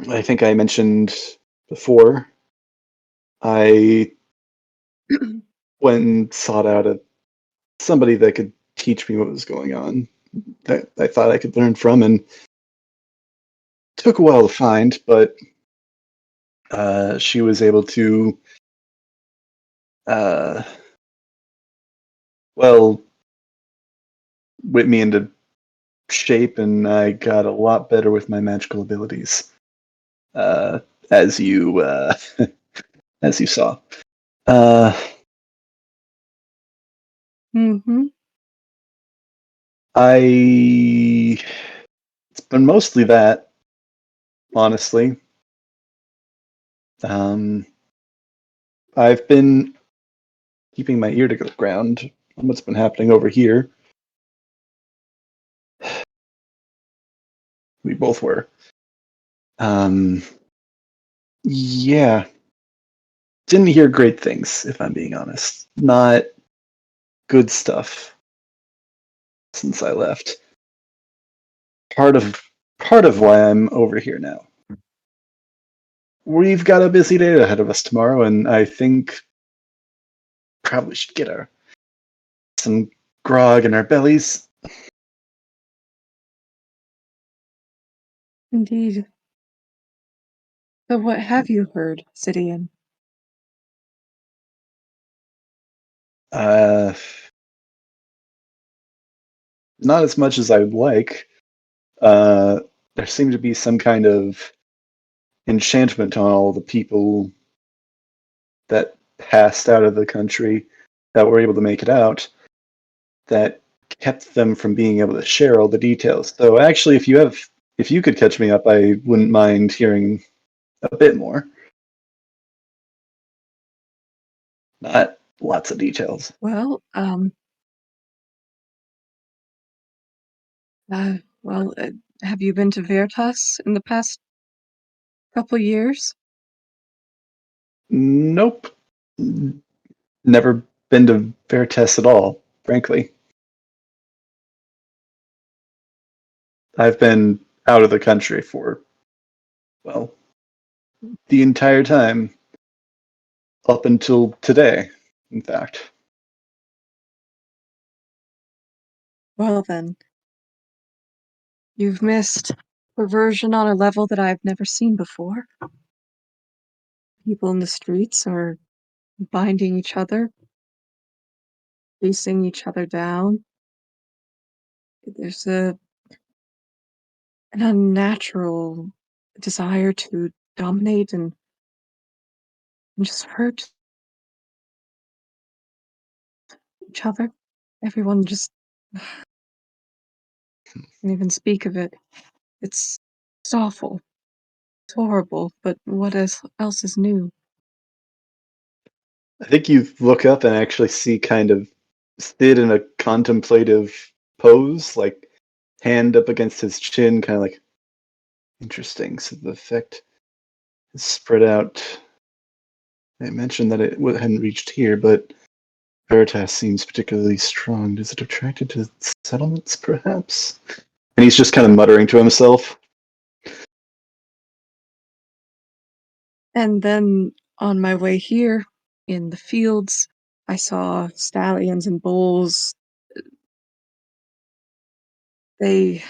I think I mentioned before, I went and sought out somebody that could teach me what was going on, that I thought I could learn from, and took a while to find, but she was able to, well, whip me into shape, and I got a lot better with my magical abilities, as you as you saw. Mm-hmm. It's been mostly that, honestly. I've been keeping my ear to the ground on what's been happening over here. We both were. Yeah. Didn't hear great things, if I'm being honest. Not good stuff since I left. Part of why I'm over here now. We've got a busy day ahead of us tomorrow, and I think probably should get some grog in our bellies. Indeed. So what have you heard, Sidian? Not as much as I would like. There seemed to be some kind of enchantment on all the people that passed out of the country that were able to make it out that kept them from being able to share all the details. So actually, if you could catch me up, I wouldn't mind hearing a bit more. Not lots of details. Well, have you been to Veritas in the past couple years? Nope. Never been to Veritas at all, frankly. I've been out of the country for, well, the entire time. Up until today, in fact. Well then, you've missed perversion on a level that I've never seen before. People in the streets are binding each other, chasing each other down. There's an unnatural desire to dominate and just hurt each other. Everyone just can't even speak of it. It's awful. It's horrible, but what else is new? I think you look up and actually see kind of Sid in a contemplative pose, like hand up against his chin, kind of like, interesting. So the effect is spread out. I mentioned that it hadn't reached here, but Veritas seems particularly strong. Is it attracted to settlements, perhaps? And he's just kind of muttering to himself. And then on my way here, in the fields, I saw stallions and bulls. They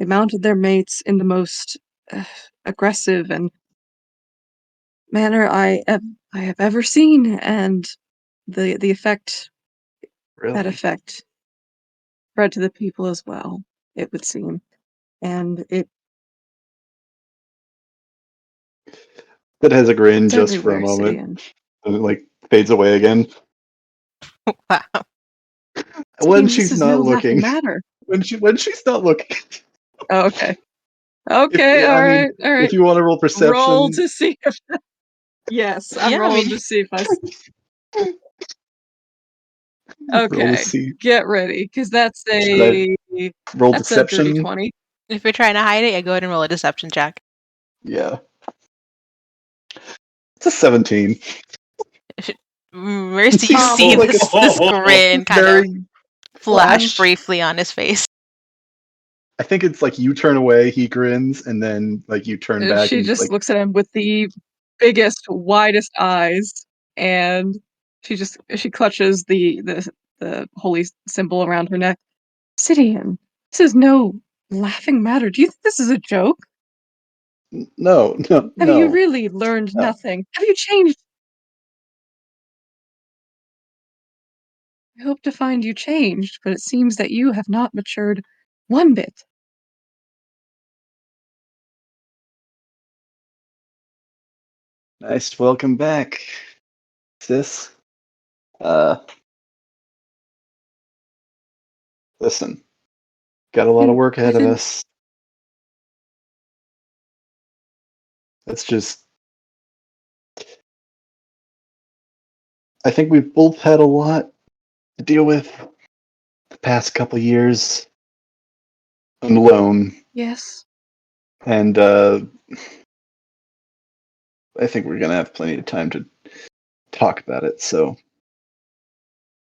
mounted their mates in the most aggressive and manner I have ever seen, and the effect that Really? effect spread to the people as well. It would seem, and it's That has a grin just for a everywhere, moment, Sidian. and it like fades away again. Wow. When Sidian, this she's is not no laughing looking. matter. When she's not looking. Oh, okay. Okay, I all mean, right. if you want to roll Roll perception, to see if. Yes, I'm Yeah, I rolling mean, to see if I. roll to Okay, see. get ready, because Should I roll that's a dirty deception? 20. if you're trying to hide it, yeah, go ahead and roll a deception check. Yeah. It's a 17. Mercy, you Seems see like this grin kind of very flash flash. briefly on his face. I think it's like you turn away, he grins, and then like you turn back She and just like looks at him with the biggest, widest eyes, and she clutches the holy symbol around her neck. Sidian, this is no laughing matter. Do you think this is a joke? no, no, Have you no, really learned no. nothing? Have you changed? I hope to find you changed, but it seems that you have not matured one bit. Nice, welcome back, sis. Uh, listen, got a lot of work ahead of Within us. It's just, I think we've both had a lot to deal with the past couple years alone, yes. and I think we're gonna have plenty of time to talk about it. So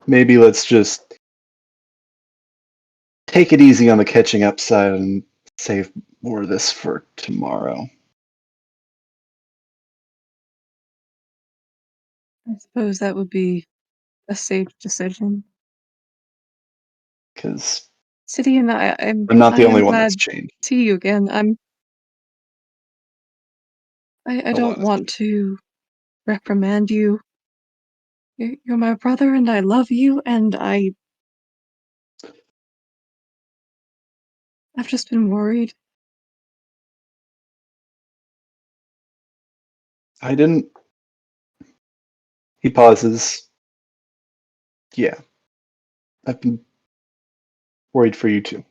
maybe let's just take it easy on the catching up side and save more of this for tomorrow. I suppose that would be a safe decision. Because Sidian, I'm not I the am only one that's glad changed. to see you again. I A don't lot of want to reprimand you. You're my brother and I love you and I've just been worried. I didn't. He pauses. Yeah, I've been worried for you too.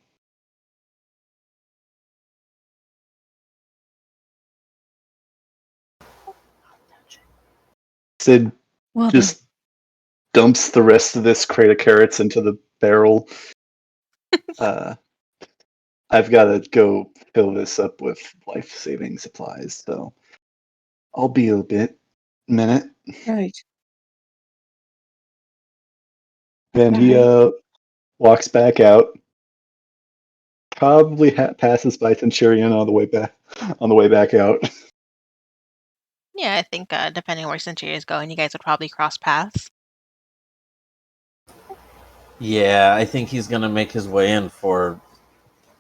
Sid Well then, just dumps the rest of this crate of carrots into the barrel. Uh, I've got to go fill this up with life-saving supplies, so I'll be a minute. right. Then he Alright. walks back out. Probably passes by Centurion on the way back. On the way back out. Yeah, I think depending on where Centuria is going, you guys would probably cross paths. Yeah, I think he's gonna make his way in for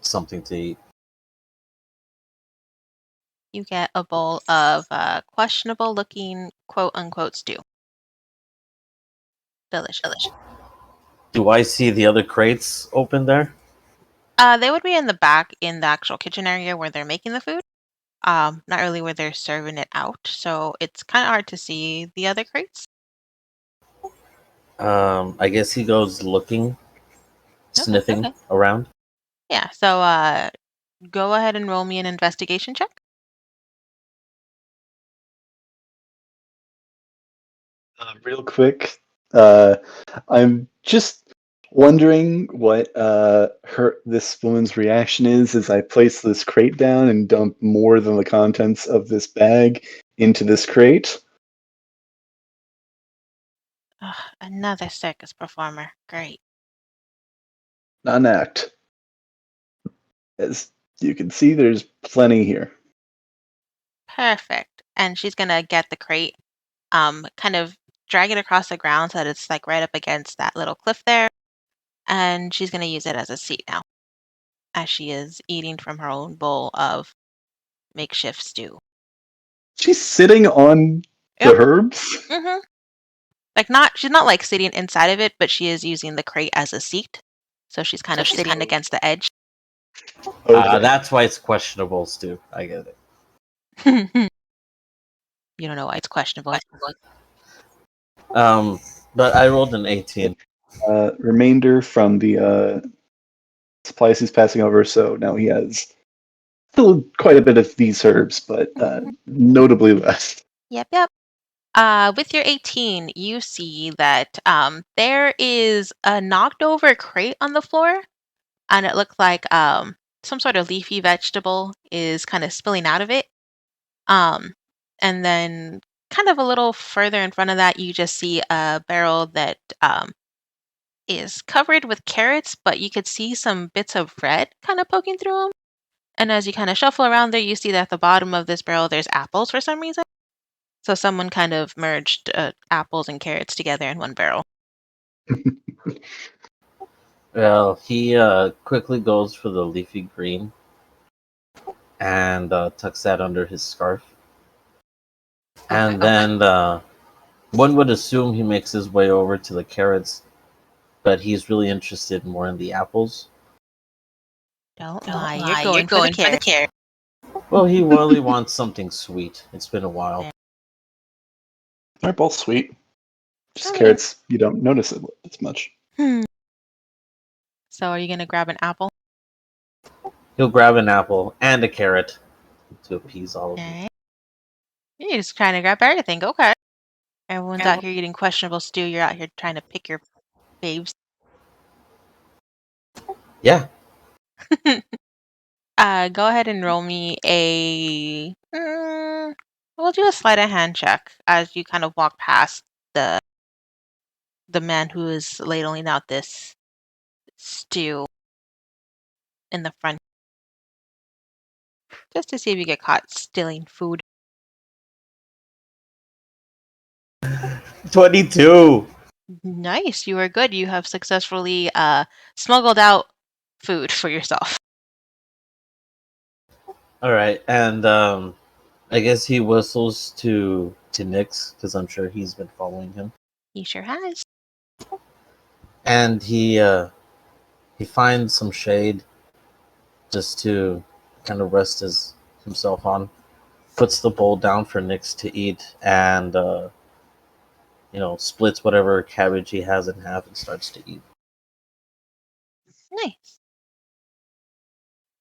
something to eat. You get a bowl of questionable looking quote unquote stew. Delicious. Do I see the other crates open there? They would be in the back in the actual kitchen area where they're making the food. Not really where they're serving it out. So it's kind of hard to see the other crates. I guess he goes looking, Okay. sniffing around. Yeah. So go ahead and roll me an investigation check. Real quick, uh, I'm just wondering what this woman's reaction is as I place this crate down and dump more than the contents of this bag into this crate. Ugh, another circus performer. Great. Not an act. As you can see, there's plenty here. Perfect. And she's gonna get the crate, kind of drag it across the ground so that it's like right up against that little cliff there. And she's gonna use it as a seat now, as she is eating from her own bowl of makeshift stew. She's sitting on the Yep. herbs. Mm-hmm. She's not like sitting inside of it, but she is using the crate as a seat. So she's kind of sitting against the edge. Okay. That's why it's questionable, Stu. I get it. You don't know why it's questionable. But I rolled an 18. Remainder from the supplies he's passing over, so now he has still quite a bit of these herbs, but notably less. Yep. With your 18, you see that there is a knocked over crate on the floor, and it looks like some sort of leafy vegetable is kind of spilling out of it. Um, and then kind of a little further in front of that, you just see a barrel that is covered with carrots, but you could see some bits of red kind of poking through them. And as you kind of shuffle around there, you see that at the bottom of this barrel, there's apples for some reason. So someone kind of merged apples and carrots together in one barrel. Well, he quickly goes for the leafy green and tucks that under his scarf. And then one would assume he makes his way over to the carrots, but he's really interested more in the apples. Don't lie, you're going for the carrot. Well, he really wants something sweet. It's been a while. Yeah. They're both sweet. Just Okay. carrots, you don't notice it as much. So are you going to grab an apple? He'll grab an apple and a carrot to appease all of them. Okay. You're just trying to grab everything. Okay. Everyone's out here eating questionable stew. You're out here trying to pick your faves. Yeah. Go ahead and roll me a. We'll do a sleight of hand check as you kind of walk past the man who is ladling out this stew in the front, just to see if you get caught stealing food. 22. Nice, you are good. You have successfully smuggled out food for yourself. All right, and I guess he whistles to Nyx because I'm sure he's been following him, He sure has. and he finds some shade just to kind of rest himself on. Puts the bowl down for Nyx to eat, and splits whatever cabbage he has in half and starts to eat. Nice.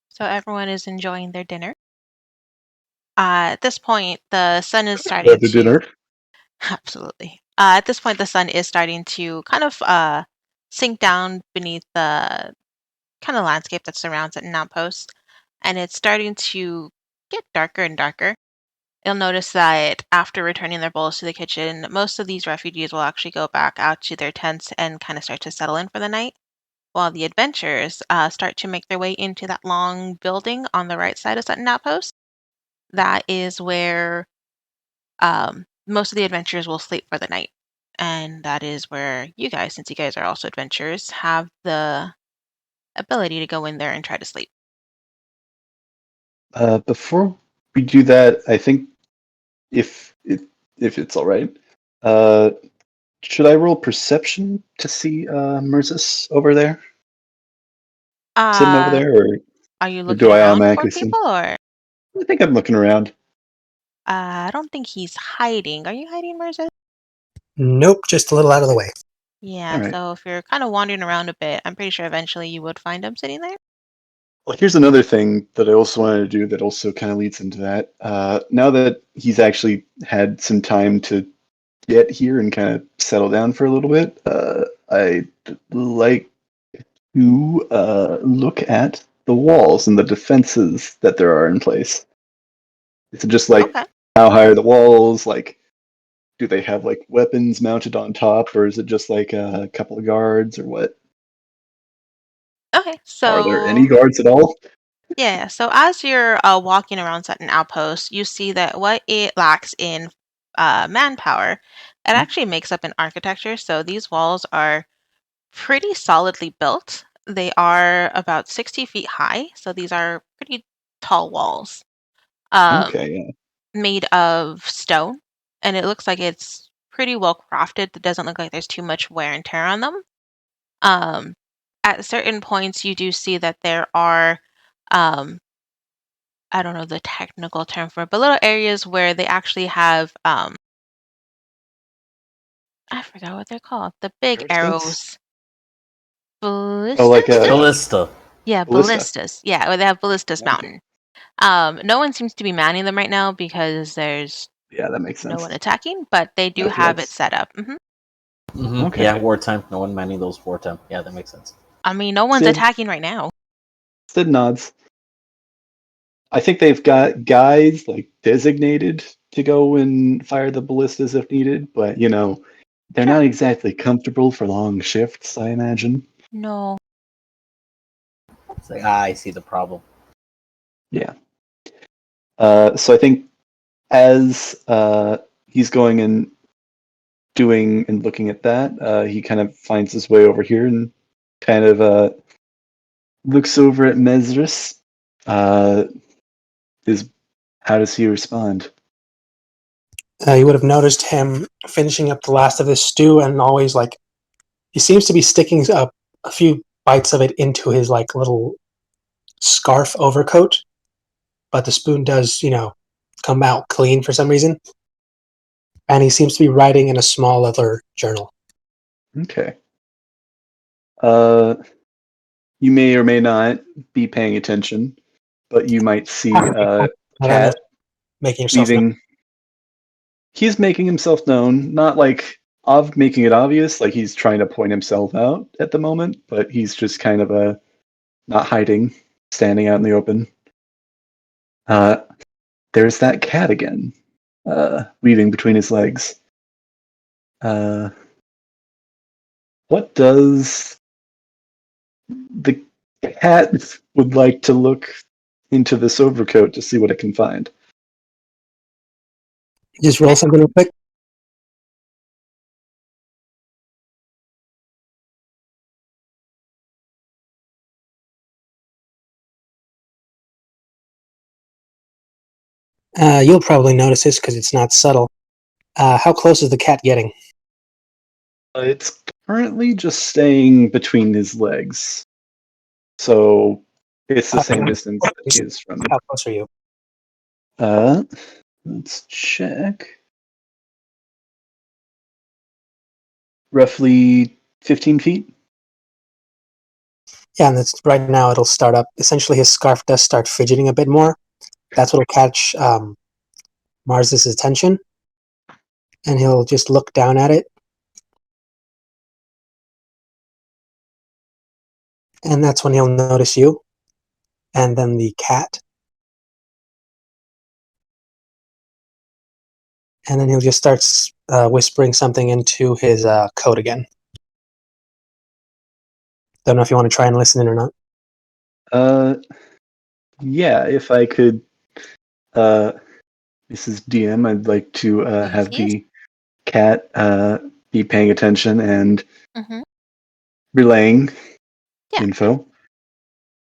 So everyone is enjoying their dinner. At this point, the sun is starting After to. dinner. Absolutely. At this point, the sun is starting to kind of sink down beneath the kind of landscape that surrounds it in Outpost, and it's starting to get darker and darker. You'll notice that after returning their bowls to the kitchen, most of these refugees will actually go back out to their tents and kind of start to settle in for the night, while the adventurers start to make their way into that long building on the right side of Sutton Outpost. That is where most of the adventurers will sleep for the night. And that is where you guys, since you guys are also adventurers, have the ability to go in there and try to sleep. Before we do that, I think if it's all right, should I roll perception to see Murzus over there, sitting over Uh, there, or are you do looking I around for automatically see? people, or I think I'm looking around. I don't think he's hiding. Are you hiding, Mirza? Nope, just a little out of the way. Yeah, All right. so if you're kind of wandering around a bit, I'm pretty sure eventually you would find him sitting there. Well, here's another thing that I also wanted to do that also kind of leads into that. Now that he's actually had some time to get here and kind of settle down for a little bit, I'd like to look at the walls and the defenses that there are in place. Is it just like Okay. how high are the walls? Like, do they have like weapons mounted on top, or is it just like a couple of guards, or what? Okay, Are there so any guards at all? yeah, so as you're walking around Sutton Outpost, you see that what it lacks in manpower, it actually makes up in architecture. So these walls are pretty solidly built. They are about 60 feet high, so these are pretty tall walls, Okay, yeah. made of stone, and it looks like it's pretty well crafted. It doesn't look like there's too much wear and tear on them. Um, at certain points, you do see that there are, um, I don't know the technical term for it, but little areas where they actually have, I forgot what they're called, the big Parasites? arrows. Oh, like Ballistas? a Ballista. Yeah, ballista. ballistas. Yeah, or they have ballistas Okay. mountain. No one seems to be manning them right now because there's Yeah, that makes no sense. one attacking, but they do Okay, have it that's set up. okay. Yeah, wartime. No one manning those wartime. Yeah, that makes sense. I mean, no one's Sid, attacking right now. Sid nods. I think they've got guys like designated to go and fire the ballistas if needed, but They're Sure. not exactly comfortable for long shifts, I imagine. No. It's like, I see the problem. Yeah. So I think as he's going and doing and looking at that, he kind of finds his way over here and kind of looks over at Mesris. Is how does he respond? You would have noticed him finishing up the last of this stew, and always like he seems to be sticking a few bites of it into his like little scarf overcoat, but the spoon does, come out clean for some reason. And he seems to be writing in a small leather journal. Okay. Uh, you may or may not be paying attention, but you might see Not Cat making yourself known. leaving. He's making himself known, not like of making it obvious, like he's trying to point himself out at the moment, but he's just kind of not hiding, standing out in the open. There's that cat again, weaving between his legs. What does the cat would like to look into this overcoat to see what it can find? Just roll something real quick. You'll probably notice this because it's not subtle. How close is the cat getting? It's currently just staying between his legs, so it's the same distance that he is from. How close are you? Uh, let's check. Roughly 15 feet. Yeah, and that's right now. It'll start up. Essentially, his scarf does start fidgeting a bit more. That's what'll catch Mars's attention, and he'll just look down at it. And that's when he'll notice you, and then the cat. And then he'll just start whispering something into his coat again. Don't know if you want to try and listen in or not. Yeah, if I could, Mrs. DM, I'd like to have Yes. the cat be paying attention and Mm-hmm. relaying Yeah. info.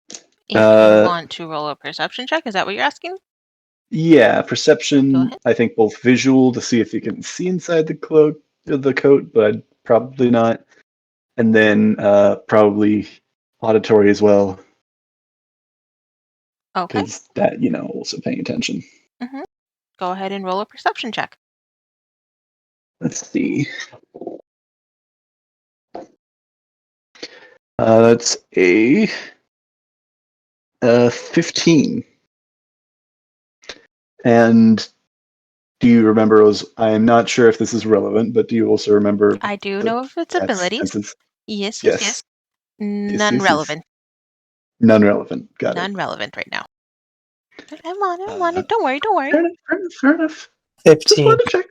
If you want to roll a perception check, is that what you're asking? Yeah, Go perception. ahead. I think both visual to see if you can see inside the coat, but probably not. And then probably auditory as well, Okay. because that also paying attention. Mm-hmm. Go ahead and roll a perception check. Let's see. That's a 15. And do you remember? I'm not sure if this is relevant, but do you also remember I do the know of its cat's abilities. senses? Yes. Yes. None relevant. None relevant. Got None it. relevant right now. I'm on it. Don't worry. Fair enough. Fair enough. Just 15. wanted to check.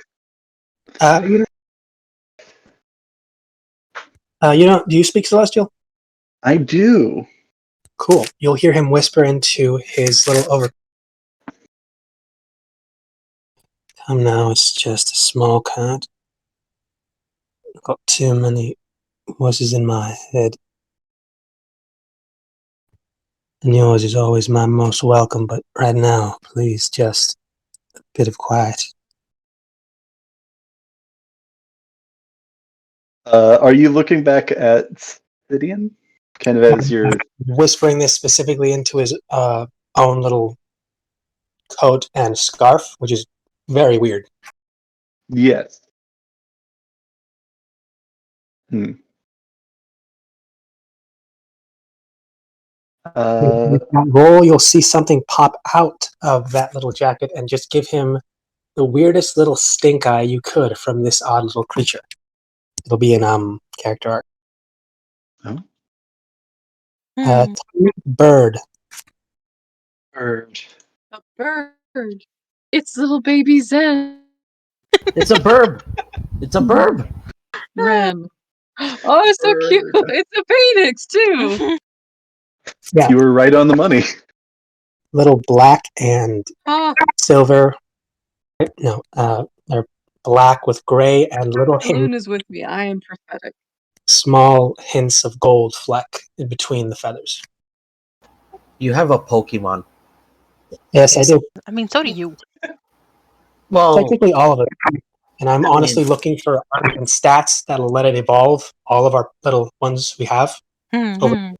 Do you speak Celestial? I do. Cool. You'll hear him whisper into his little over. Come now, it's just a small cat. I've got too many voices in my head. And yours is always my most welcome, but right now, please, just a bit of quiet. Are you looking back at Sidian? Kind of as your. Whispering this specifically into his own little coat and scarf, which is very weird. Yes. Hmm. Roll, you'll see something pop out of that little jacket and just give him the weirdest little stink eye you could from this odd little creature. It'll be in character art. Oh. Tiny bird. Bird. A bird. It's little baby Zen. It's a burb. It's a burb. Ren. Oh, it's so cute. Bird. It's a phoenix too. Yeah, You were right on the money. little black and Ah, silver. No, they're black with gray and little Loon is with me. I am prophetic. small hints of gold fleck in between the feathers. You have a Pokemon. Yes, I do. I mean, so do you. Well, Technically, all of it. And I'm I honestly mean- looking for art and stats that'll let it evolve all of our little ones we have. Over.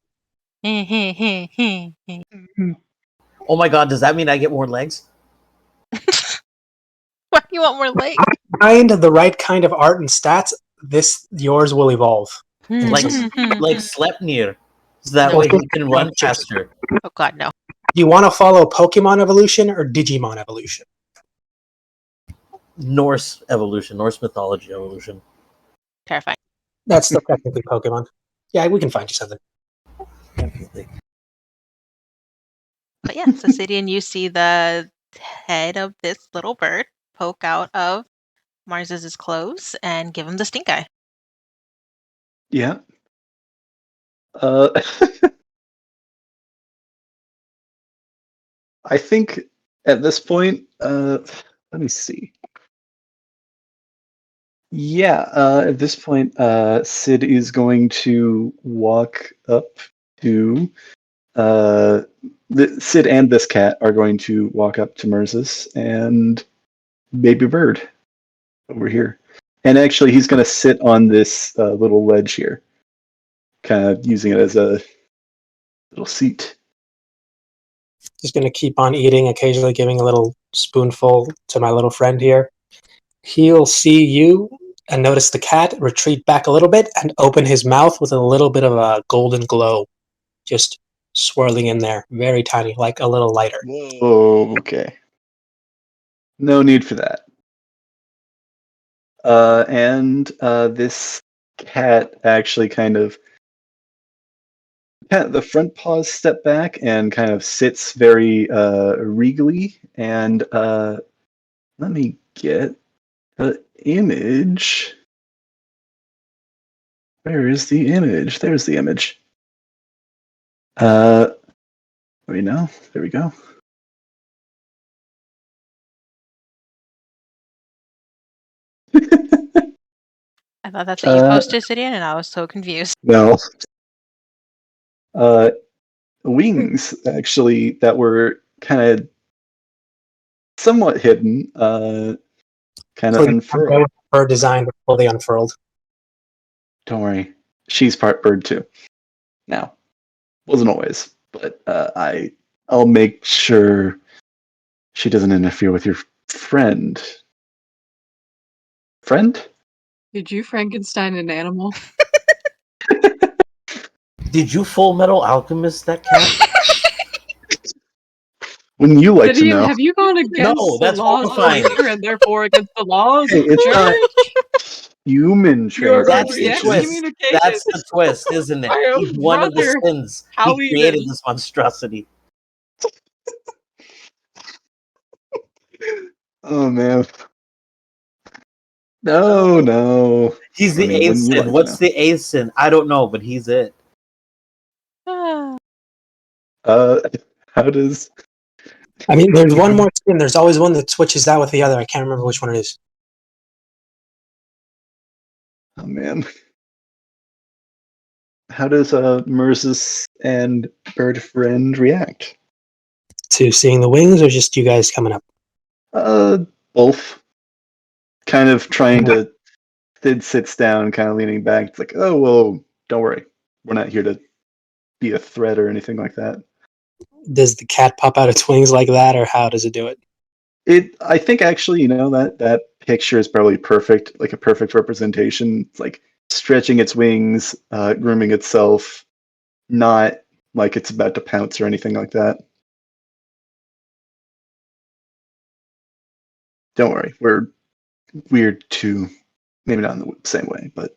oh my god, does that mean I get more legs? Why do you want more legs? Find the right kind of art and stats, yours will evolve. Like like Sleipnir. So that No. way he can run faster. Oh God, no. Do you want to follow Pokemon evolution or Digimon evolution? Norse evolution, Norse mythology evolution. Terrifying. That's still technically Pokemon. Yeah, we can find you something. Definitely. But yeah, so Sidian, you see the head of this little bird poke out of Mars's clothes and give him the stink eye. Yeah. Uh, I think at this point, let me see. Yeah, at this point, Sid is going to walk up to Sid and this cat are going to walk up to Merzus and baby bird over here. And actually, he's going to sit on this little ledge here, kind of using it as a little seat. Just going to keep on eating, occasionally giving a little spoonful to my little friend here. He'll see you and notice the cat, retreat back a little bit, and open his mouth with a little bit of a golden glow just swirling in there. Very tiny, like a little lighter. Whoa, okay. No need for that. And this cat actually the front paws step back and kind of sits very regally. And let me get the image. Where is the image? There's the image. Wait, no, there we go. I thought that's what you posted, Sidian, and I was so confused. No. Wings actually that were kind of somewhat hidden, kind of unfurled. Bird design, but fully unfurled. Don't worry, she's part bird too. Now, wasn't always, but I'll make sure she doesn't interfere with your friend. Friend? did you Frankenstein an animal? Did you Full Metal Alchemist that cat? Wouldn't you like to Gideon, know? have you gone against No, the that's laws of horrifying. nature and therefore against the laws Hey, of the it's not church? human You're That's the transmutation. twist. excommunicated. That's the twist, isn't it? My own He's one of the brother. sins. How He even? created this monstrosity. Oh man. No. He's I the mean, eighth wouldn't you sin. like to What's know? the eighth sin? I don't know, but he's it. Ah. Uh, how does? I mean, there's one more skin. There's always one that switches out with the other. I can't remember which one it is. Oh man. How does Merzus and Bird Friend react? To seeing the wings, or just you guys coming up? Both. Kind of trying to. Sid sits down, kind of leaning back. It's like, oh well, don't worry, we're not here to be a threat or anything like that. Does the cat pop out its wings like that, or how does it do it? I think actually, that picture is probably perfect, like a perfect representation. It's like stretching its wings, grooming itself, not like it's about to pounce or anything like that. Don't worry, we're weird too. Maybe not in the same way, but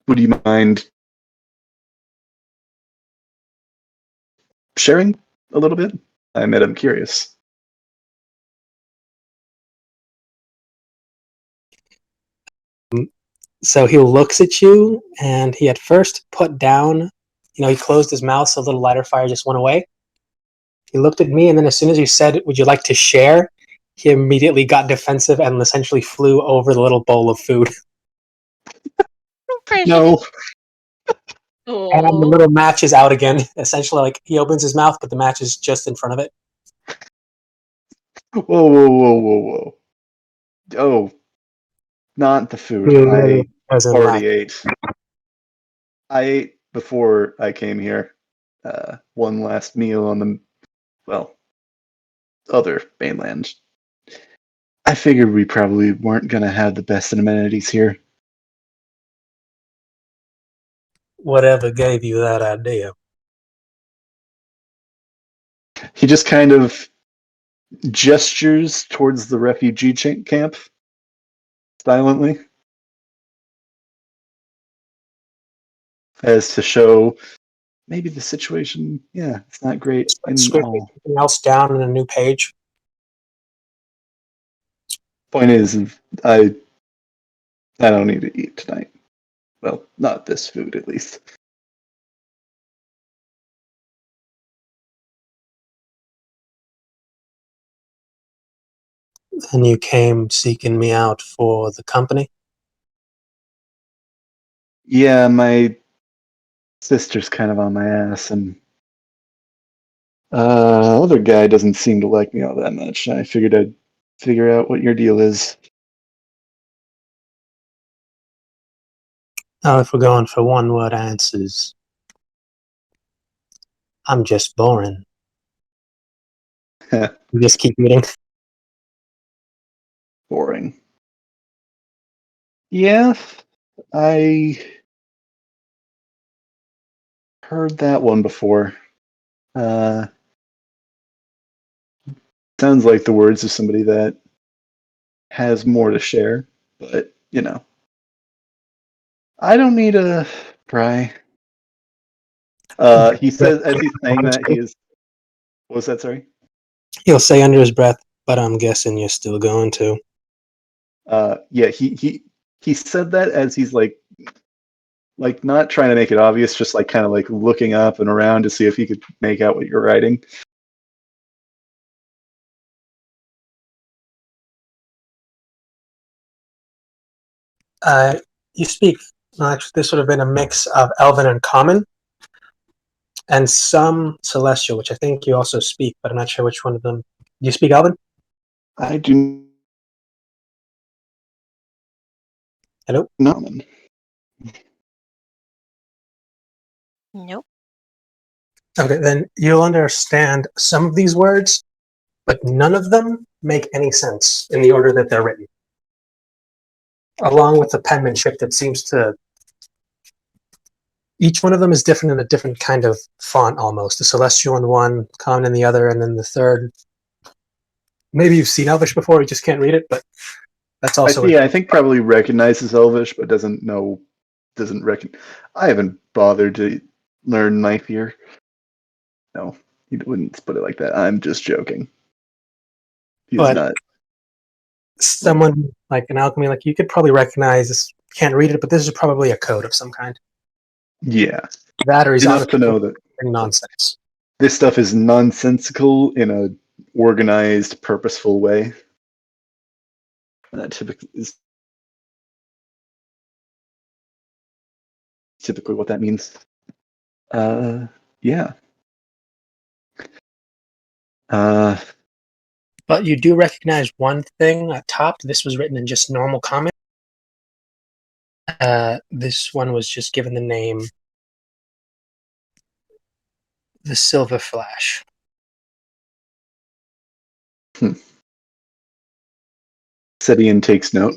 would you mind sharing a little bit? I'm curious. So he looks at you, and he at first put down, he closed his mouth so a little lighter fire just went away. He looked at me, and then as soon as you said, "Would you like to share?" he immediately got defensive and essentially flew over the little bowl of food. Precious. No. And the Oh, little match is out again. Essentially, like, he opens his mouth, but the match is just in front of it. Whoa, whoa, whoa, whoa, whoa. Oh, not the food. Really I doesn't like already ate. I ate before I came here. One last meal on the, well, other mainland. I figured we probably weren't going to have the best amenities here. whatever gave you that idea. He just kind of gestures towards the refugee camp silently, as to show maybe the situation, yeah, it's not great in Scribbling all. something else down on a new page. Point is, I don't need to eat tonight. Well, not this food, at least. And you came seeking me out for the company. Yeah, my sister's kind of on my ass, and other guy doesn't seem to like me all that much. I figured I'd figure out what your deal is. Now, if we're going for one-word answers, I'm just boring. You just keep eating. Boring. Yeah, I heard that one before. Uh, Sounds like the words of somebody that has more to share, but I don't need a pry. He says as he's saying that he is. What was that? Sorry. He'll say under his breath, but I'm guessing you're still going to. Yeah. He said that as he's like not trying to make it obvious, just like kind of like looking up and around to see if he could make out what you're writing. You speak, well, actually, this would have been a mix of Elven and Common, and some Celestial, which I think you also speak, but I'm not sure which one of them. Do you speak Elven? I do Hello? not. Nope. Okay, then you'll understand some of these words, but none of them make any sense in the order that they're written. Along with the penmanship that seems to, each one of them is different in a different kind of font almost. The Celestial in one, Common in the other, and then the third. Maybe you've seen Elvish before, you just can't read it, but that's also I think probably recognizes Elvish, but doesn't reckon. I haven't bothered to learn knife here. No, he wouldn't put it like that. I'm just joking. He's but not. someone like an alchemy, like you could probably recognize this. Can't read it, but this is probably a code of some kind. Yeah, That or he's enough honestly to know that nonsense. this stuff is nonsensical in a organized, purposeful way. That typically what that means. Yeah. But you do recognize one thing at top. This was written in just normal Common. This one was just given the name the Silver Flash. Setian takes note.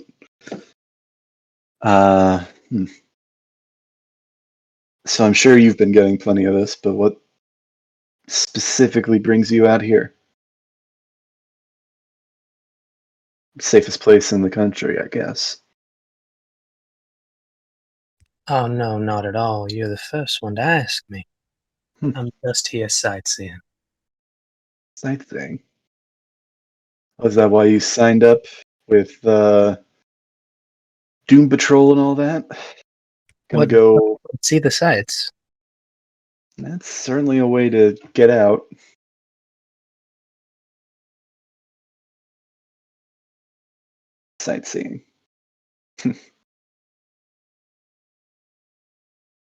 So I'm sure you've been getting plenty of this, but what specifically brings you out here? Safest place in the country, I guess. Oh no, not at all. You're the first one to ask me. Hmm. I'm just here sightseeing. Sightseeing. Was that why you signed up with Doom Patrol and all that. Gonna What? go. See the sights. That's certainly a way to get out. Sightseeing.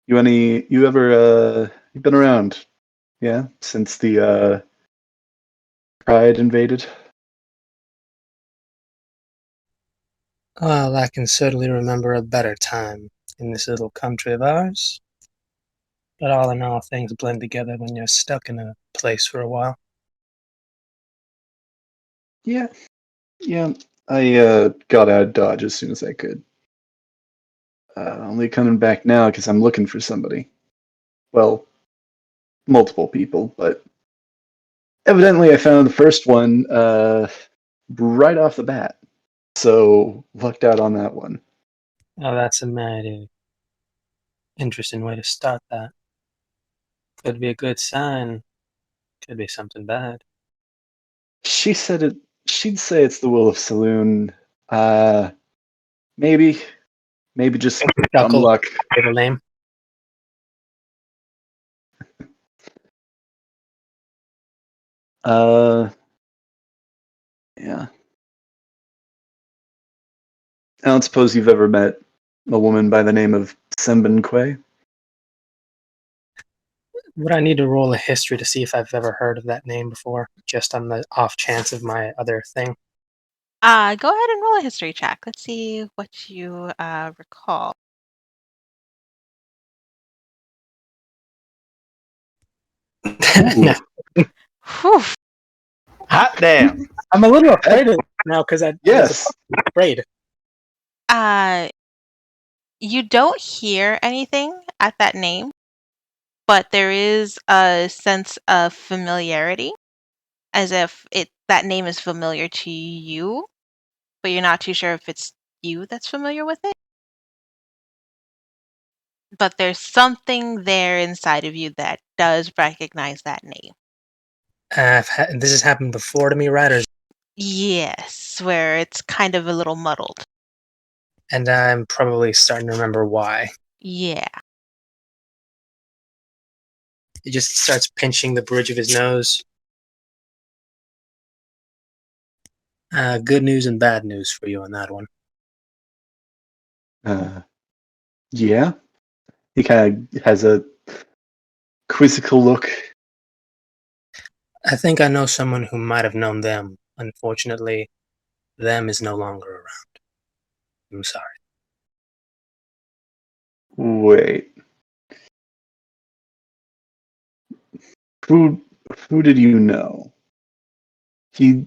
You've been around, yeah, since the Pride invaded? Well, I can certainly remember a better time in this little country of ours. But all in all, things blend together when you're stuck in a place for a while. Yeah, yeah. I got out of Dodge as soon as I could. Only coming back now because I'm looking for somebody. Well, multiple people, but evidently I found the first one right off the bat. So lucked out on that one. Oh, that's a mighty interesting way to start that. Could be a good sign, could be something bad. She said it. She'd say it's the will of Saloon. Uh, maybe, maybe just dumb Chuckle, luck. little name. Uh, yeah. I don't suppose you've ever met a woman by the name of Sembin Quay? Would I need to roll a history to see if I've ever heard of that name before, just on the off chance of my other thing? Go ahead and roll a history check. Let's see what you recall. No, Whew. Hot damn! I'm a little afraid of it now because I was Yes. afraid. Uh, you don't hear anything at that name, but there is a sense of familiarity, as if that name is familiar to you, but you're not too sure if it's you that's familiar with it. But there's something there inside of you that does recognize that name. This has happened before to me, right? Yes, where it's kind of a little muddled. And I'm probably starting to remember why. Yeah. He just starts pinching the bridge of his nose. Good news and bad news for you on that one. Yeah. He kind of has a quizzical look. I think I know someone who might have known them. Unfortunately, them is no longer around. I'm sorry. Wait. Who who did you know? He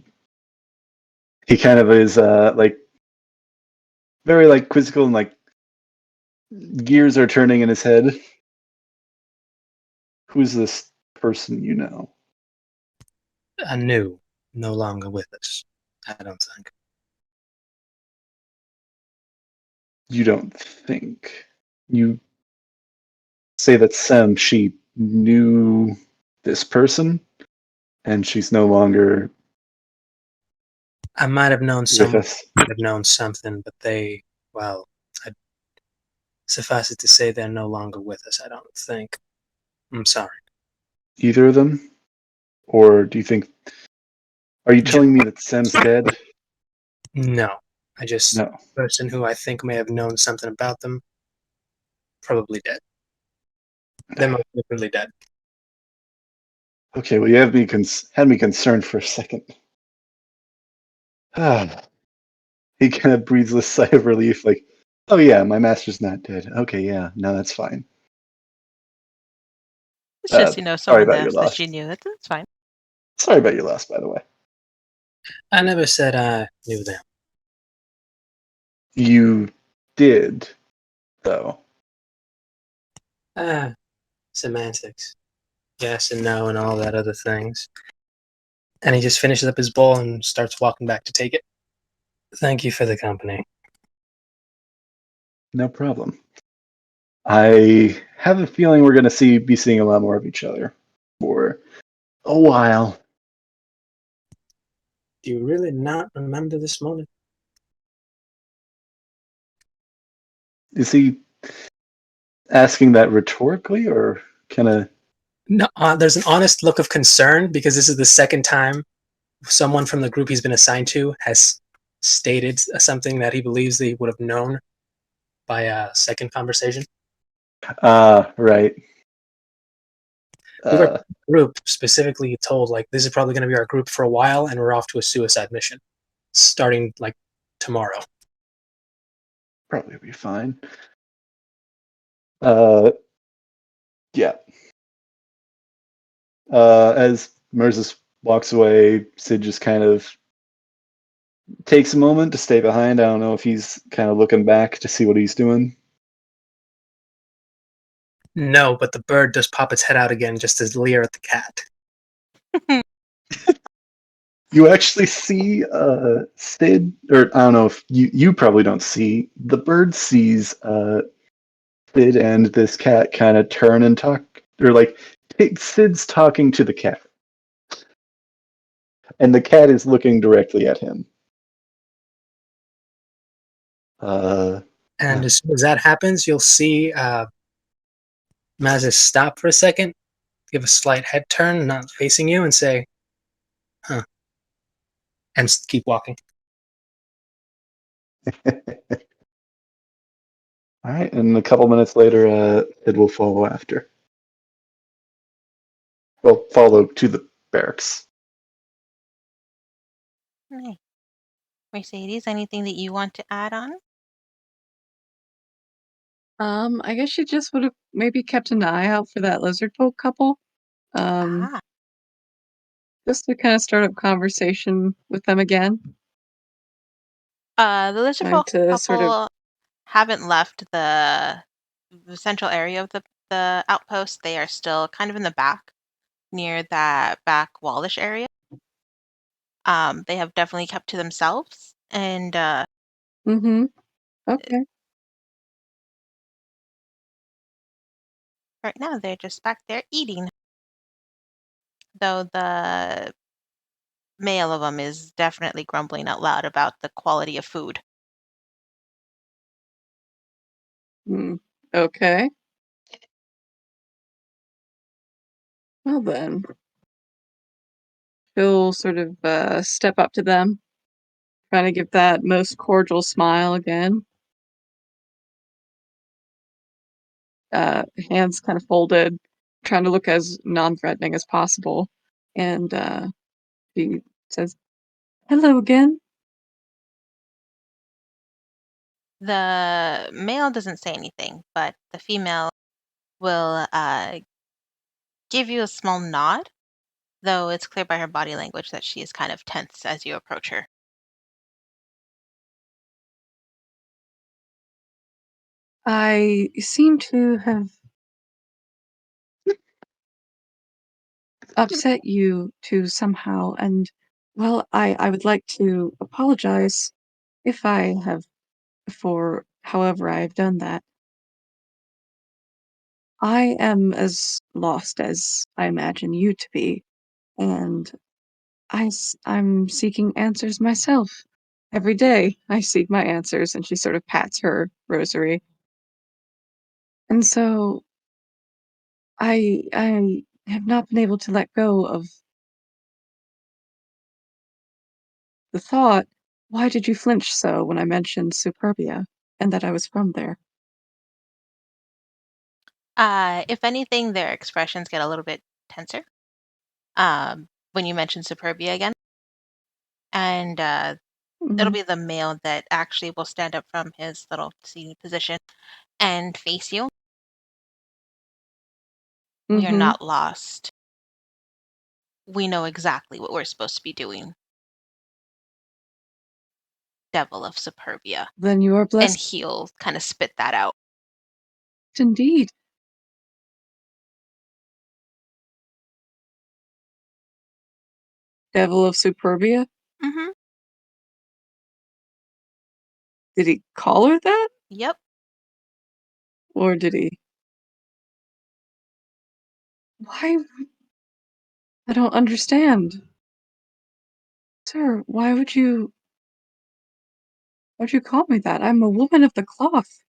kind of is like very like quizzical and like gears are turning in his head. Who's this person you know? I knew, no longer with us. I don't think. You don't think. You say that Sem, she knew this person and she's no longer I might have known with someone, us. might have known something, but they, well, I'd suffice it to say they're no longer with us, I don't think. I'm sorry. Either of them? Or do you think are you Just, telling me that Sem's dead? no. I just, No. person who I think may have known something about them, probably dead. They're most definitely dead. Okay, well you have me had me concerned for a second. Ah. He kind of breathes a sigh of relief, like, oh yeah, my master's not dead. Okay, yeah, no, that's fine. It's just, Sorry someone about your that loss. you knew. That's fine. Sorry about your loss, by the way. I never said I knew them. You did, though. Semantics. Yes and no and all that other things. And he just finishes up his bowl and starts walking back to take it. Thank you for the company. No problem. I have a feeling we're going to be seeing a lot more of each other for a while. Do you really not remember this moment? Is he asking that rhetorically or kind of? No, there's an honest look of concern because this is the second time someone from the group he's been assigned to has stated something that he believes they would have known by a second conversation. Right. We were group specifically told like this is probably going to be our group for a while, and we're off to a suicide mission starting like tomorrow. Probably be fine. Yeah. As Murzus walks away, Sid just kind of takes a moment to stay behind. I don't know if he's kind of looking back to see what he's doing. No, but the bird does pop its head out again just to leer at the cat. You actually see Sid, or I don't know if you probably don't see, the bird sees Sid and this cat kind of turn and talk, or like Sid's talking to the cat, and the cat is looking directly at him. And as soon as that happens, you'll see Mazis stop for a second, give a slight head turn, not facing you, and say, huh, and keep walking. All right, and a couple minutes later, Sid will follow after. Well, follow to the barracks. Nice. Mercedes, anything that you want to add on? I guess she just would have maybe kept an eye out for that lizard folk couple. Um, Ah, just to kind of start up conversation with them again. the lizard Trying folk to sort of. couple haven't left the central area of the outpost. They are still kind of in the back, near that back wallish area. They have definitely kept to themselves, and Mm-hmm. Okay. right now they're just back there eating. Though the male of them is definitely grumbling out loud about the quality of food. Okay. Well then, she'll sort of step up to them, trying to give that most cordial smile again. Hands kind of folded, trying to look as non-threatening as possible. And she says, "Hello again." The male doesn't say anything, but the female will give you a small nod, though it's clear by her body language that she is kind of tense as you approach her. I seem to have upset you two somehow, and well, I would like to apologize if I have for however I have done that. I am as lost as I imagine you to be, and I'm seeking answers myself. Every day I seek my answers, and she sort of pats her rosary. And so I have not been able to let go of the thought, why did you flinch so when I mentioned Superbia and that I was from there? If anything, their expressions get a little bit tenser when you mention Superbia again. And it'll Mhm, be the male that actually will stand up from his little seated position and face you. We are mhm. not lost. We know exactly what we're supposed to be doing. Devil of Superbia. Then you are And blessed he'll kind of spit that out. indeed. Devil of Superbia? Mm-hmm. Did he call her that? Yep. Or did he? Why? I don't understand. Sir, why'd you call me that? I'm a woman of the cloth.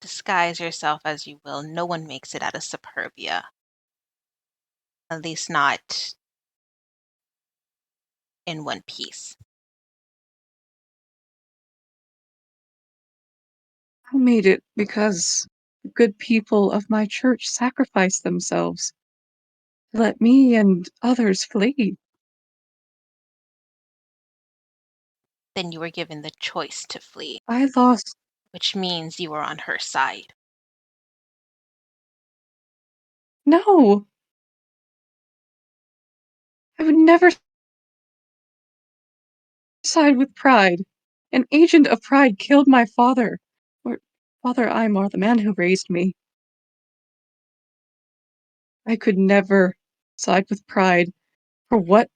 disguise yourself as you will, no one makes it out of Superbia. At least not in one piece. I made it because the good people of my church sacrificed themselves to let me and others flee. Then you were given the choice to flee, I lost. which means you were on her side. No! I would never side with pride. An agent of pride killed my father. Or Father Aymar, the man who raised me. I could never side with pride for what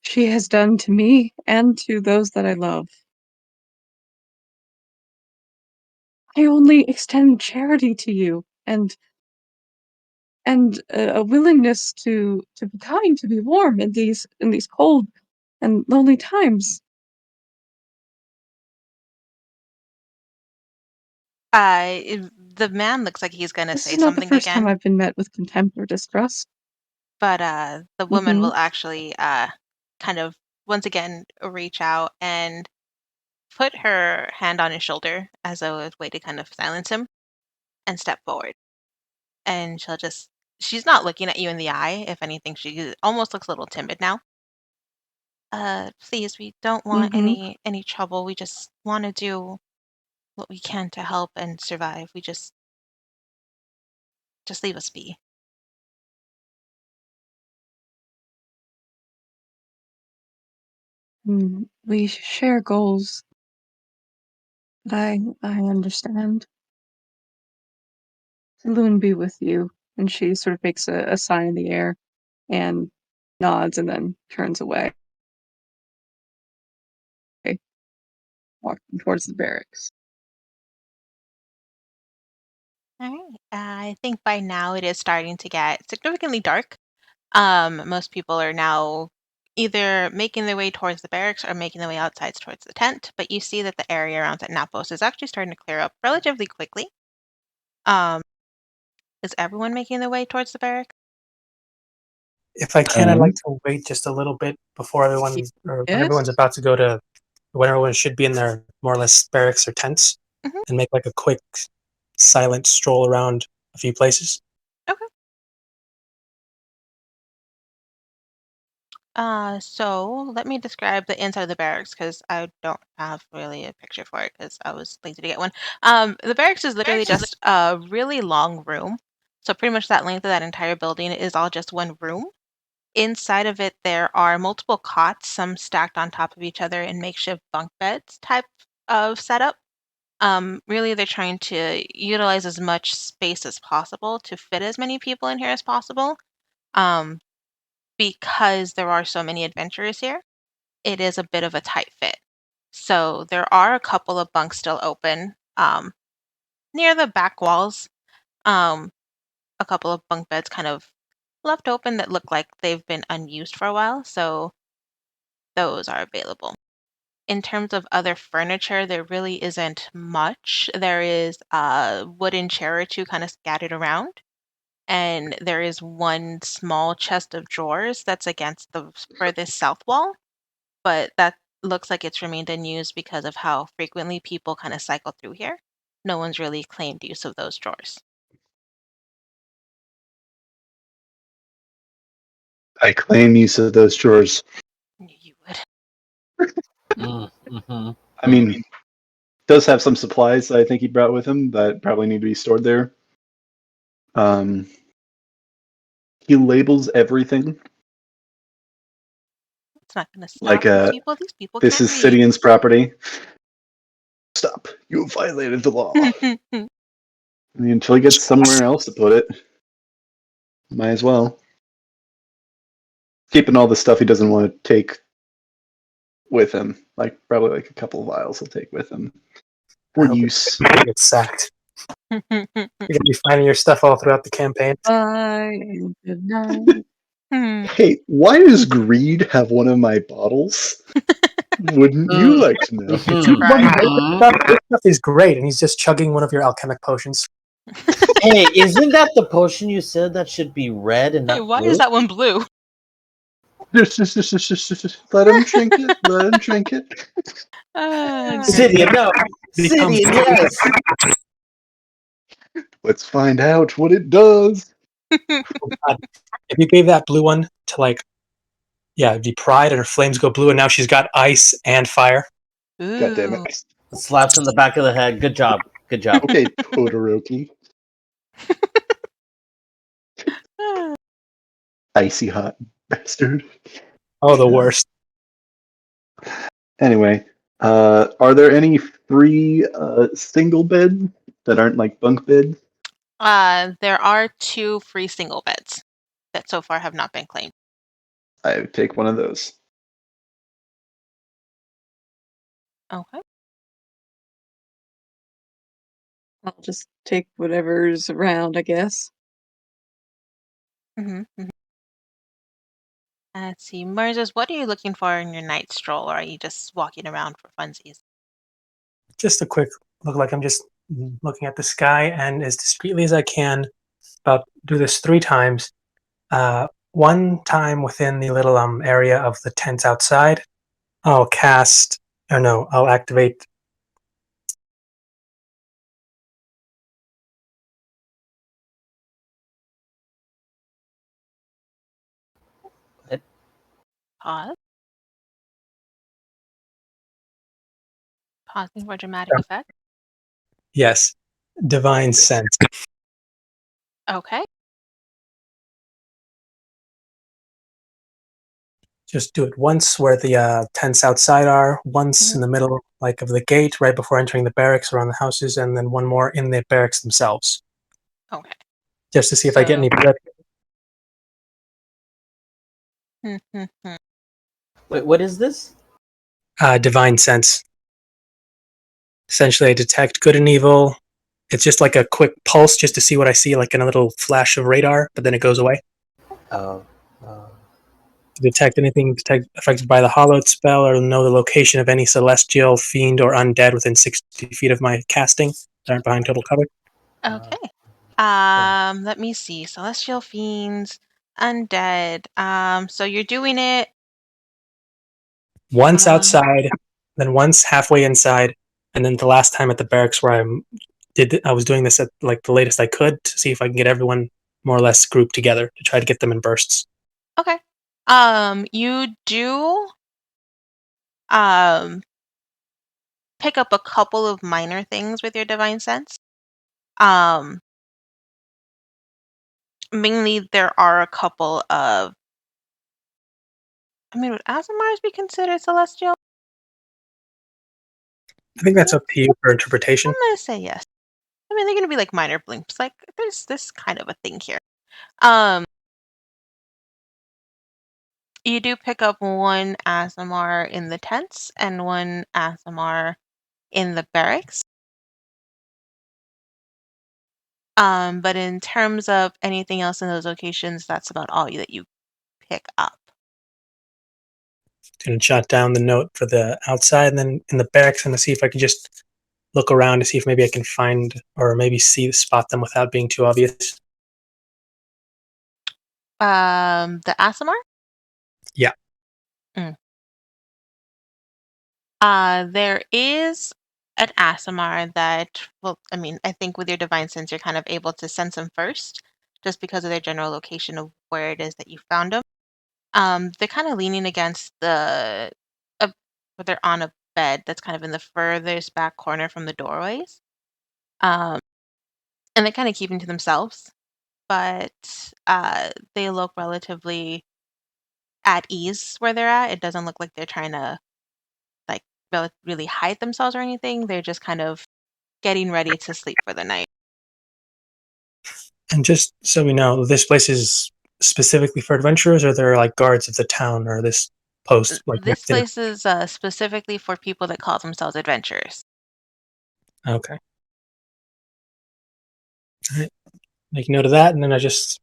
she has done to me and to those that I love. I only extend charity to you and a willingness to be kind, to be warm in these cold and lonely times. The man looks like he's gonna This say is not the something first time again, I've been met with contempt or distrust. but the woman Mm-hmm. will actually kind of once again reach out and put her hand on his shoulder as a way to kind of silence him and step forward. And she's not looking at you in the eye. If anything, she almost looks a little timid now. Please, we don't want Mm-hmm. any trouble. We just want to do what we can to help and survive. We just leave us be. We share goals, but I understand. The loon be with you. And she sort of makes a sign in the air and nods and then turns away, walking towards the barracks. All right. I think by now it is starting to get significantly dark. Most people are now either making their way towards the barracks or making their way outside towards the tent, but you see that the area around that Napos is actually starting to clear up relatively quickly. Um, is everyone making their way towards the barracks? If I can, I'd Um, like to wait just a little bit before everyone, or when Yes? everyone's about to go to, when everyone should be in their more or less barracks or tents, Mhm. and make like a quick, silent stroll around a few places. Okay. So let me describe the inside of the barracks because I don't have really a picture for it because I was lazy to get one. The barracks is literally just a really long room. So pretty much that length of that entire building is all just one room. Inside of it, there are multiple cots, some stacked on top of each other in makeshift bunk beds type of setup. Really, they're trying to utilize as much space as possible to fit as many people in here as possible. Um, because there are so many adventurers here, it is a bit of a tight fit. So there are a couple of bunks still open near the back walls. Um, a couple of bunk beds kind of left open that look like they've been unused for a while. So those are available. In terms of other furniture, there really isn't much. There is a wooden chair or two kind of scattered around, and there is one small chest of drawers that's against the furthest south wall, but that looks like it's remained unused because of how frequently people kind of cycle through here. No one's really claimed use of those drawers. I claim use of those drawers. Knew you would. Mm-hmm. I mean, does have some supplies that I think he brought with him that probably need to be stored there. Um, he labels everything It's not going to stop like these people. These people this can't is read. Sidian's property. Stop! You have violated the law. I mean, until he gets somewhere else to put it, might as well. Keeping all the stuff he doesn't want to take with him, like probably like a couple of vials he'll take with him I for hope use. it gets sacked. You're gonna be finding your stuff all throughout the campaign. Bye and good night. Hey, why does Greed have one of my bottles? Wouldn't you like to know? If you want Right. this stuff is great, and he's just chugging one of your alchemic potions. Hey, isn't that the potion you said that should be red and Hey, not why blue? is that one blue? Let him drink it. Let him drink it. Sidian, no. Becomes- Sidian, yes. Let's find out what it does. If you gave that blue one to it'd be Pride, and her flames go blue, and now she's got ice and fire. God damn Ooh. it. Slaps in the back of the head. Good job. Good job. Okay, Todoroki. Icy hot bastard. Oh, the worst. Anyway, are there any free single beds that aren't like bunk beds? There are 2 free single beds that so far have not been claimed. I would take one of those. Okay. I'll just take whatever's around, I guess. Let's see. Moses, what are you looking for in your night stroll, or are you just walking around for funsies? Just a quick look, like I'm just looking at the sky, and as discreetly as I can, do this 3 times. One time within the little area of the tents outside, I'll activate. Pause. Pausing for dramatic effect. Yes, divine sense. Okay. Just do it once where the tents outside are, once in the middle, like of the gate, right before entering the barracks around the houses, and then one more in the barracks themselves, Okay. just to see if I get So- any blood. Wait, what is this? Divine sense. Essentially, I detect good and evil. It's just like a quick pulse, just to see what I see, like in a little flash of radar, but then it goes away. Uh, To detect anything affected by the hallowed spell, or know the location of any celestial, fiend, or undead within 60 feet of my casting that aren't behind total cover. Okay. Let me see. Celestial fiends, undead. So you're doing it. Once Um, outside, then once halfway inside, and then the last time at the barracks where I was doing this at like the latest I could to see if I can get everyone more or less grouped together to try to get them in bursts. Okay. You do um pick up a couple of minor things with your divine sense. Um, Mainly there are a couple of. I mean, would Asimars be considered celestial? I think that's up to you for interpretation. I'm gonna say yes. I mean, they're gonna be like minor blimps. Like there's this kind of a thing here. Um, you do pick up one Asimar in the tents and one Asimar in the barracks. But in terms of anything else in those locations, that's about all that you pick up. Going to jot down the note for the outside, and then in the barracks, I'm going to see if I can just look around to see if maybe I can find or maybe spot them without being too obvious. The Asimar? Yeah. Mm. There is an Asimar that, well, I mean, I think with your divine sense, you're kind of able to sense them first, just because of their general location of where it is that you found them. They're kind of leaning against uh, but they're on a bed that's kind of in the furthest back corner from the doorways. Um, and they're kind of keeping to themselves, but they look relatively at ease where they're at. It doesn't look like they're trying to like really hide themselves or anything. They're just kind of getting ready to sleep for the night. And just so we know, this place is specifically for adventurers, or there are like guards of the town or this post like This within. place is specifically for people that call themselves adventurers. Okay. All right. Make note of that, and then I just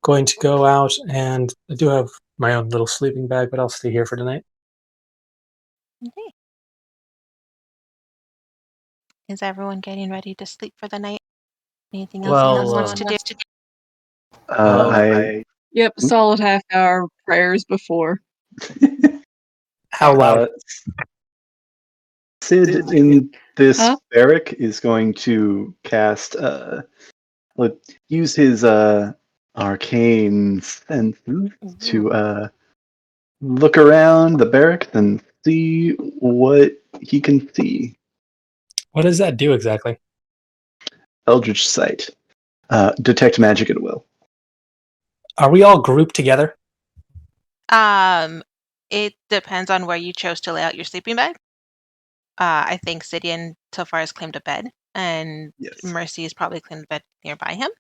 going to go out, and I do have my own little sleeping bag, but I'll stay here for tonight. Okay. Is everyone getting ready to sleep for the night? Anything else anyone Well, wants to do? I Yep, solid half hour prayers before. How loud? Sid in this Huh? barrack is going to cast use his arcane senses to look around the barrack and see what he can see. What does that do exactly? Eldritch sight. Detect magic at will. Are we all grouped together? It depends on where you chose to lay out your sleeping bag. I think Sidian so far has claimed a bed, and Yes. Mercy has probably claimed a bed nearby him.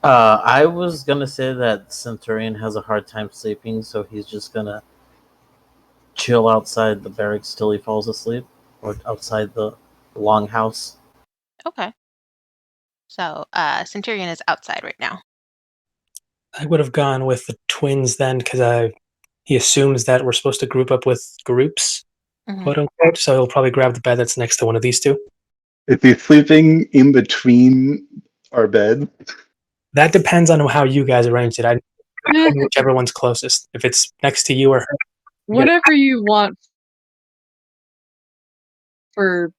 I was gonna say that Centurion has a hard time sleeping, so he's just gonna chill outside the barracks till he falls asleep, or outside the longhouse. Okay. So, Centurion is outside right now. I would have gone with the twins then, because he assumes that we're supposed to group up with groups, quote unquote. So he'll probably grab the bed that's next to one of these two. If he's sleeping in between our beds, That depends on how you guys arranged it. I whichever one's closest. If it's next to you or her. Whatever you want for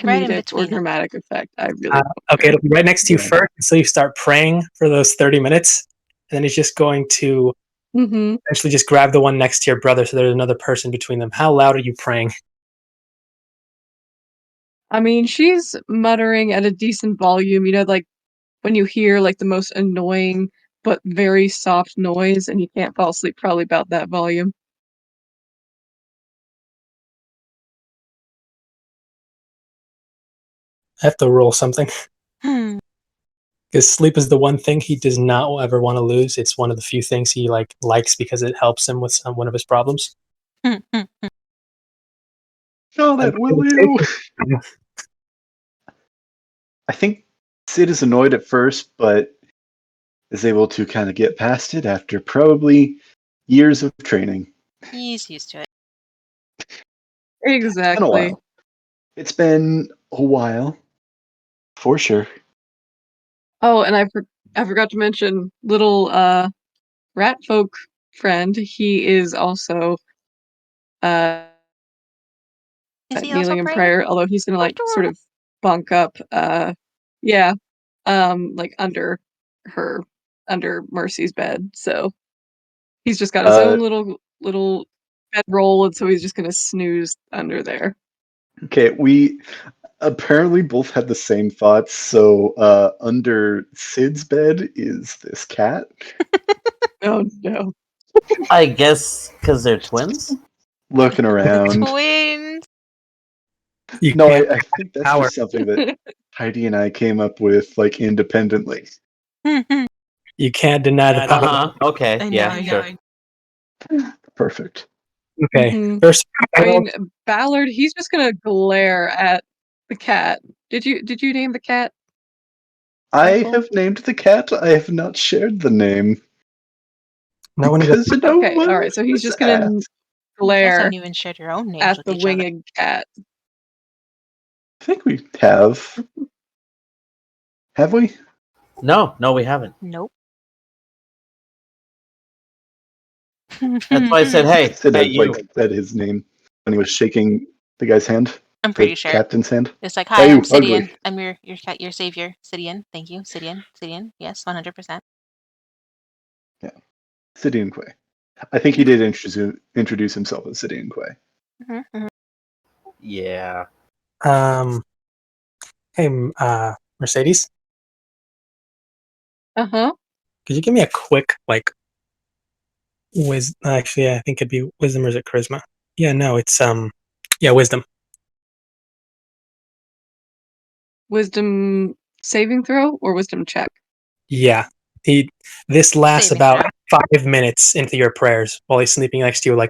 Right in comedic or between. dramatic effect. I really don't Okay, care. it'll be right next to you first, so you start praying for those 30 minutes, and then he's just going to Mm-hmm. eventually just grab the one next to your brother, so there's another person between them. How loud are you praying? I mean, she's muttering at a decent volume, like when you hear like the most annoying but very soft noise and you can't fall asleep, probably about that volume. I have to roll something. Hmm. Because sleep is the one thing he does not ever want to lose. It's one of the few things he likes because it helps him with one of his problems. oh, that will you. I think Sid is annoyed at first, but is able to kind of get past it after probably years of training. He's used to it. It's been a Exactly. while. It's been a while, for sure. Oh, and I forgot to mention little rat folk friend. He is also Is he also kneeling in praying? prayer, although he's gonna like sort Adorable. of bunk up yeah, like under Mercy's bed. So he's just got his own little bedroll, and so he's just gonna snooze under there. Okay, we apparently both had the same thoughts. So under Sid's bed is this cat. Oh no. I guess because they're twins. Looking around. Twins. You No, can't I think that's power. just something that Heidi and I came up with, like, independently. You can't deny the power. Uh huh. Okay. I know, Yeah. I know. Sure. Perfect. Okay. Mhm. First, I mean, Ballard, he's just gonna glare at the cat. Did you name the cat? I Michael? have named the cat. I have not shared the name. no one Because no Okay, one alright, so he's was just gonna asked. You guys glare haven't even shared your own names at with the each other. winged cat. I think we have. Have we? No, we haven't. Nope. That's why I said, "Hey, Sid hey, had, you." said his name when he was shaking the guy's hand. I'm The pretty sure. captain's hand. It's like, Hey, hi, I'm you ugly. Sidian. I'm your savior, Sidian. Thank you, Sidian. Sidian. Yes, 100%. Sidian Quay. I think he did introduce himself as Sidian Quay. Mm-hmm. Yeah. Hey, Mercedes, Uh-huh. could you give me a quick Actually, I think it'd be wisdom, or is it charisma? Yeah, no, it's wisdom. Wisdom saving throw or wisdom check? Yeah, this lasts Saving about throw. 5 minutes into your prayers while he's sleeping next to you,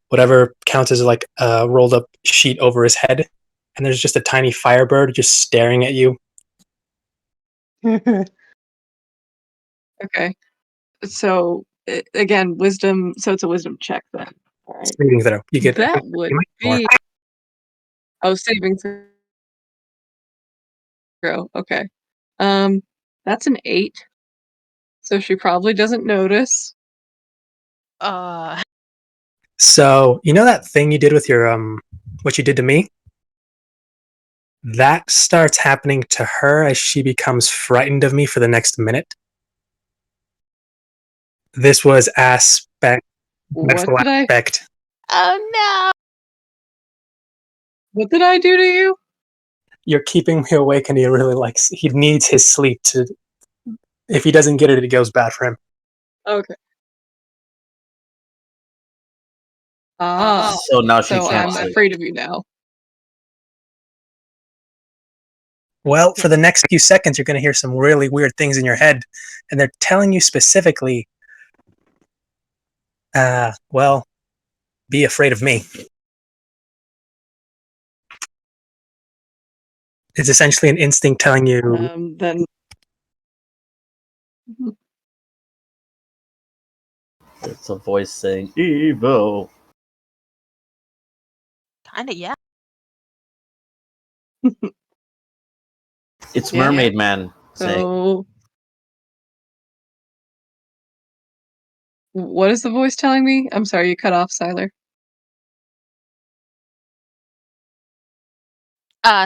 whatever counts as a rolled up sheet over his head, and there's just a tiny firebird just staring at you. Okay. So again, wisdom. So it's a wisdom check then. All right. Saving throw. You get That would you might more. be. Oh, saving throw. Okay. That's an 8. So she probably doesn't notice. Uh, So you know that thing you did with your what you did to me? That starts happening to her as she becomes frightened of me for the next minute. This was What dreadful did I? aspect. oh no! What did I do to you? You're keeping me awake, and he really likes. He needs his sleep to. If he doesn't get it, it goes bad for him. Okay. Ah. So now she So can't I'm sleep. afraid of you now. Well, for the next few seconds, you're going to hear some really weird things in your head, and they're telling you specifically, well, be afraid of me. It's essentially an instinct telling you, Then. It's a voice saying evil. Kinda, yeah. It's Yeah. Mermaid Man saying. So. What is the voice telling me? I'm sorry, you cut off, Siler.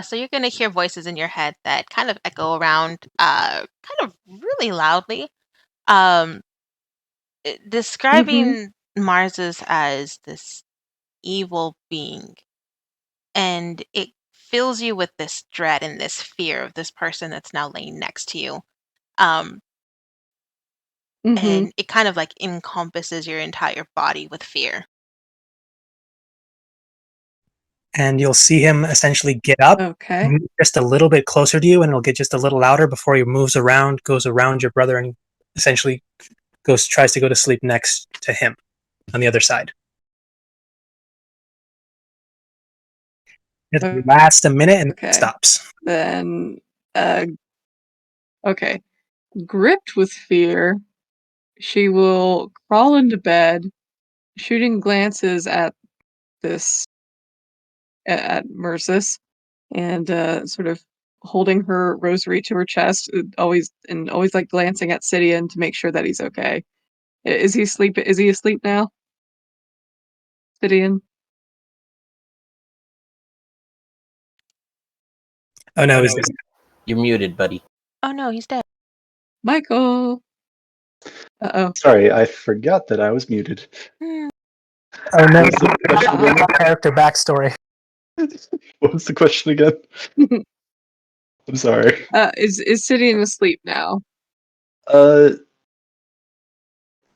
So you're gonna hear voices in your head that kind of echo around, kind of really loudly. Um, describing Mars's as this evil being, and it fills you with this dread and this fear of this person that's now laying next to you. Um, Mm-hmm. and it kind of like encompasses your entire body with fear. and you'll see him essentially get up Okay. just a little bit closer to you, and it'll get just a little louder before he moves around, goes around your brother, and essentially tries to go to sleep next to him on the other side. It lasts a minute and Okay. stops. Then, okay. Gripped with fear, she will crawl into bed, shooting glances at this at Mercis, and sort of holding her rosary to her chest, always like glancing at Sidian to make sure that he's okay. Is he asleep? Is he asleep now, Sidian? Oh no, he's You're muted, buddy. Oh no, he's dead. Michael. Uh-oh. Sorry, I forgot that I was muted. Hmm. oh no, What was the question again? character backstory. What was the question again? I'm sorry. Is Sidian asleep now? Uh,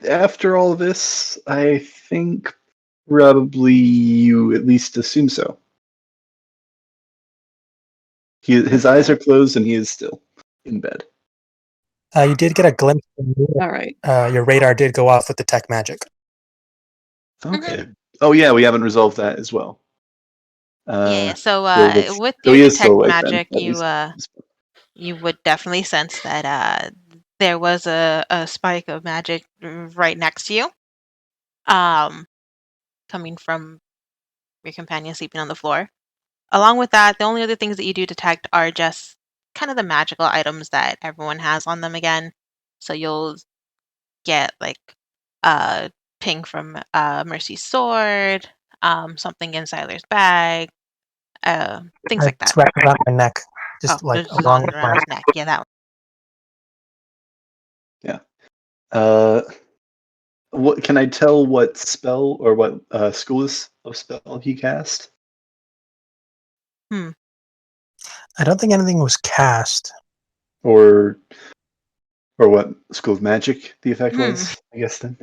after all this, I think probably you at least assume so. His eyes are closed and he is still in bed. You did get a glimpse. All right. Your radar did go off with the tech magic. Okay. Oh yeah, we haven't resolved that as well. Yeah. So That's, with so your he is detect still awake then, magic, at least. you would definitely sense that there was a spike of magic right next to you, um, coming from your companion sleeping on the floor. Along with that, the only other things that you do detect are just kind of the magical items that everyone has on them again. So you'll get like a ping from Mercy's sword, something in Siler's bag, things like that. It's wrapped around my neck, Oh, just like there's along on with around my. his neck. Yeah, that one. Yeah. What can I tell? What spell or what school of spell he cast? Hmm. I don't think anything was cast. Or what school of magic the effect Hmm. was? I guess then.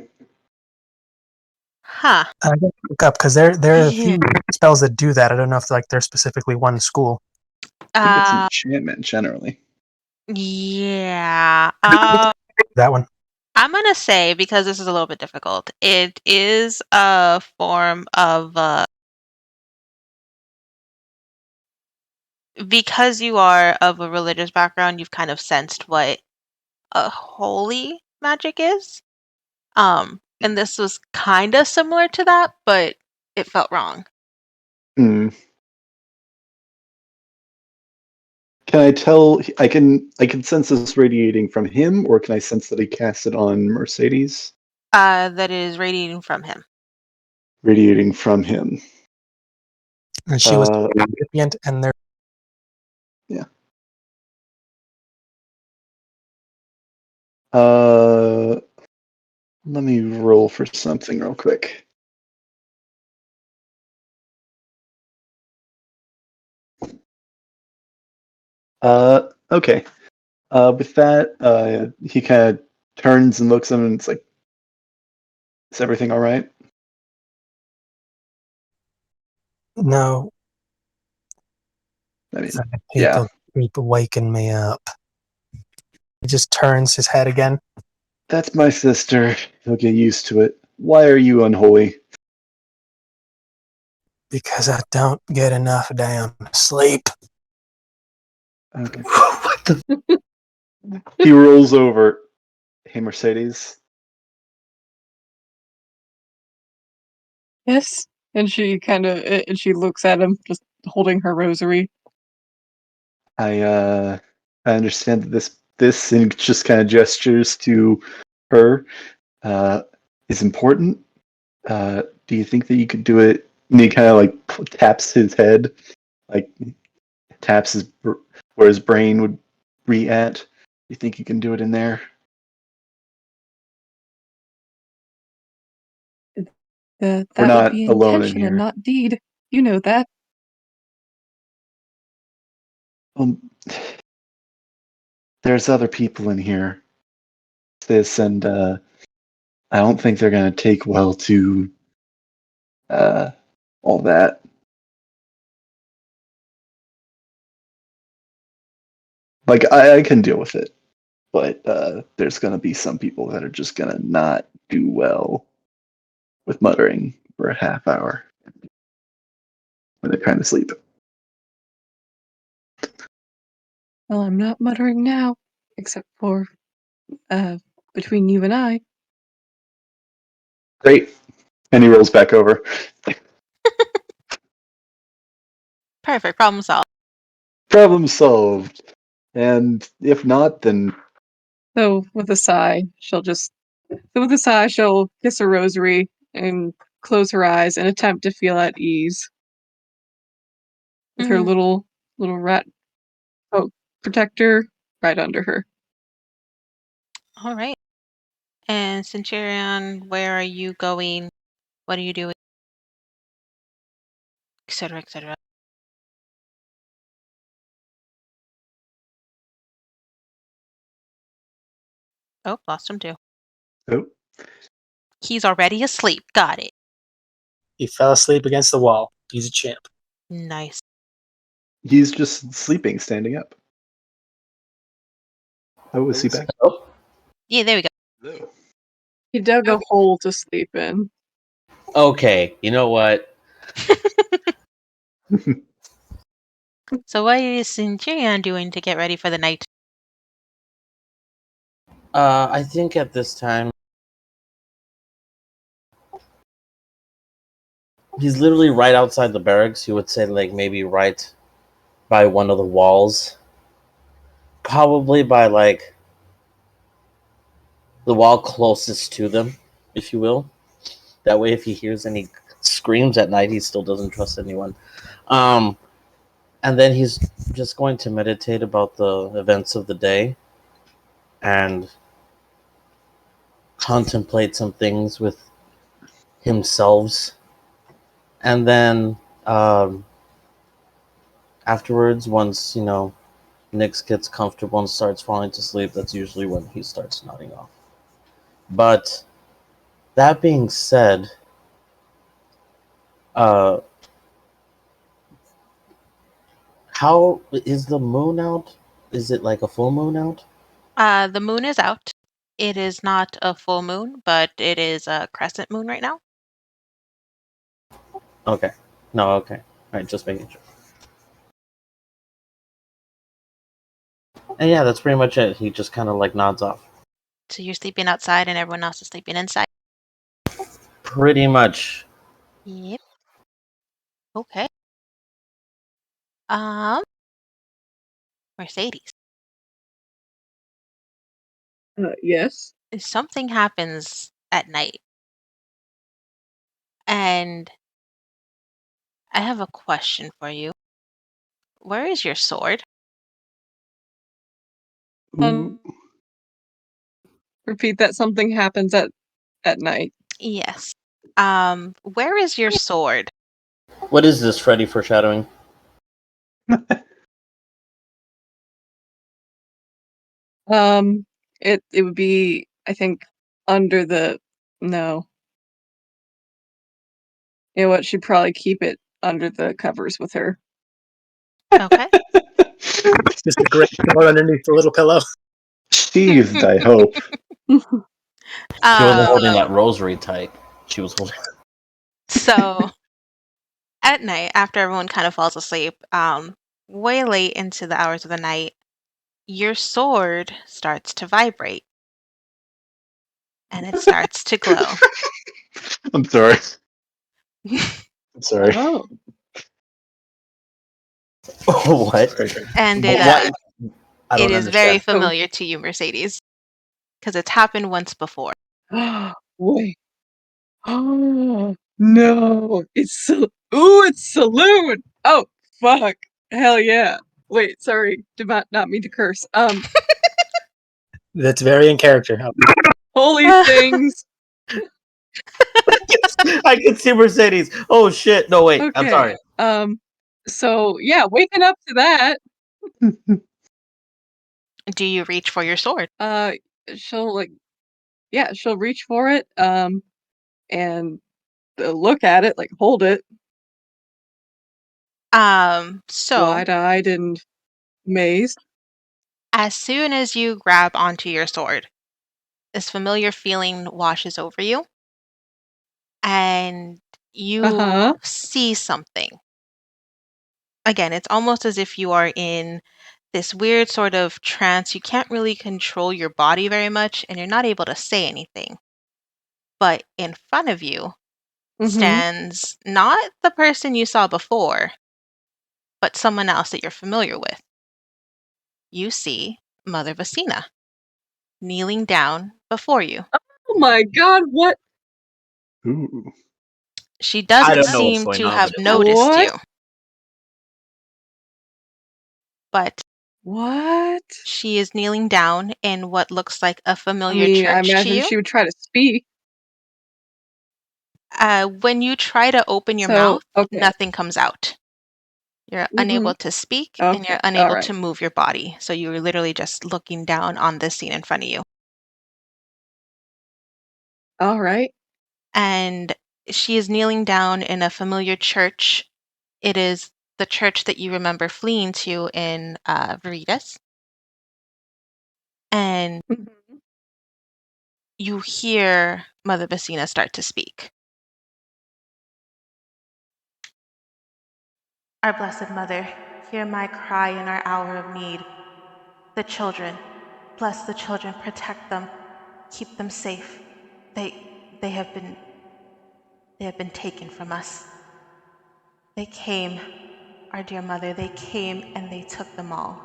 Huh. I gotta look up because there are a few spells that do that. I don't know if like they're specifically one school. I think it's Uh, enchantment generally. yeah. That one. I'm gonna say because this is a little bit difficult. It is a form of because you are of a religious background, you've kind of sensed what a holy magic is. And this was kind of similar to that, but it felt wrong. Hmm. Can I tell? I can sense this radiating from him, or can I sense that he cast it on Mercedes? That is radiating from him. Radiating from him. And she was the recipient, and there. Yeah. Let me roll for something real quick. Okay. With that, he kind of turns and looks at him, and it's like, "Is everything all right?" No, I mean, people keep waking me up. He just turns his head again. That's my sister. He'll get used to it. Why are you unholy? Because I don't get enough damn sleep. Okay. What the? He rolls over. Hey, Mercedes. Yes. And she looks at him, just holding her rosary. I understand that this and just kind of gestures to her is important. Do you think that you could do it? And he kind of like taps his head, like taps where his brain would be at. You think you can do it in there? We're That would not be alone in intention and here. not deed. You know that. There's other people in here. And I don't think they're gonna take well to all that. Like I can deal with it, but there's gonna be some people that are just gonna not do well with muttering for a half hour when they're trying to sleep. Well, I'm not muttering now, except for between you and I. Great. And he rolls back over. Perfect. Problem solved. Problem solved. And if not, then So with a sigh, she'll kiss her rosary and close her eyes and attempt to feel at ease with her Mm, little rat protector right under her. all right. And Centurion, where are you going? What are you doing? Etc. Etc. Oh, lost him too. oh, He's already asleep. Got it. He fell asleep against the wall. He's a champ. Nice. he's just sleeping, standing up. Oh, is he back? Oh, Yeah, there we go. No. He dug a hole to sleep in. okay. You know what? So what is Centurion doing to get ready for the night? I think at this time he's literally right outside the barracks. You would say like maybe right by one of the walls, probably by like the wall closest to them, if you will. That way, if he hears any screams at night, he still doesn't trust anyone. Um, and then he's just going to meditate about the events of the day and contemplate some things with himself. And then afterwards, once Nix gets comfortable and starts falling to sleep, that's usually when he starts nodding off. But that being said, uh, how is the moon out? Is it like a full moon out? The moon is out. It is not a full moon, but it is a crescent moon right now. Okay. No, okay. All right, just making sure. And yeah, that's pretty much it. He just kind of like nods off. So you're sleeping outside and everyone else is sleeping inside? Pretty much. Yep. Okay. Um, Mercedes, Yes. something happens at night, and I have a question for you. Where is your sword? Ooh. Repeat that. Something happens at night. Yes. Where is your sword? What is this, Freddy foreshadowing? It would be, I think, under the no. You know what? She'd probably keep it under the covers with her. Okay. Just a great pillow underneath the little pillow. Sheathed, I hope. She wasn't holding Um, that rosary tight. She was holding. so at night, after everyone kind of falls asleep, way late into the hours of the night, your sword starts to vibrate and it starts to glow. I'm sorry. I'm sorry. Oh. What? Sorry. And What? I it don't is very understand. familiar to you, Mercedes, because it's happened once before. Wait. Oh no! It's saloon. Oh fuck! Hell yeah! Wait, sorry, did not mean to curse. That's very in character. Holy things. I can see Mercedes. Oh shit! No wait. I'm Okay. sorry. So yeah, waking up to that. Do you reach for your sword? She'll she'll reach for it. And look at it, like hold it, So wide-eyed and amazed. as soon as you grab onto your sword, this familiar feeling washes over you and you Uh-huh. see something. Again, it's almost as if you are in this weird sort of trance. You can't really control your body very much and you're not able to say anything. But in front of you Mm-hmm. stands not the person you saw before, but someone else that you're familiar with. You see Mother Vecina kneeling down before you. Oh my god, what? Ooh. She I doesn't don't know what's seem going to on, have but it's noticed What? you, but What? she is kneeling down in what looks like a I familiar mean, I church to imagine you. she would try to speak. When you try to open your So, mouth, okay. nothing comes out. You're Mm-hmm. unable to speak and Okay. you're All unable to right. move your body. So you're literally just looking down on this scene in front of you. All right. And she is kneeling down in a familiar church. It is the church that you remember fleeing to in Veritas. And Mm-hmm. you hear Mother Vecina start to speak. Our Blessed Mother, hear my cry in our hour of need. The children, bless the children, protect them, keep them safe. They have been taken from us. They came, our dear mother, they came and they took them all.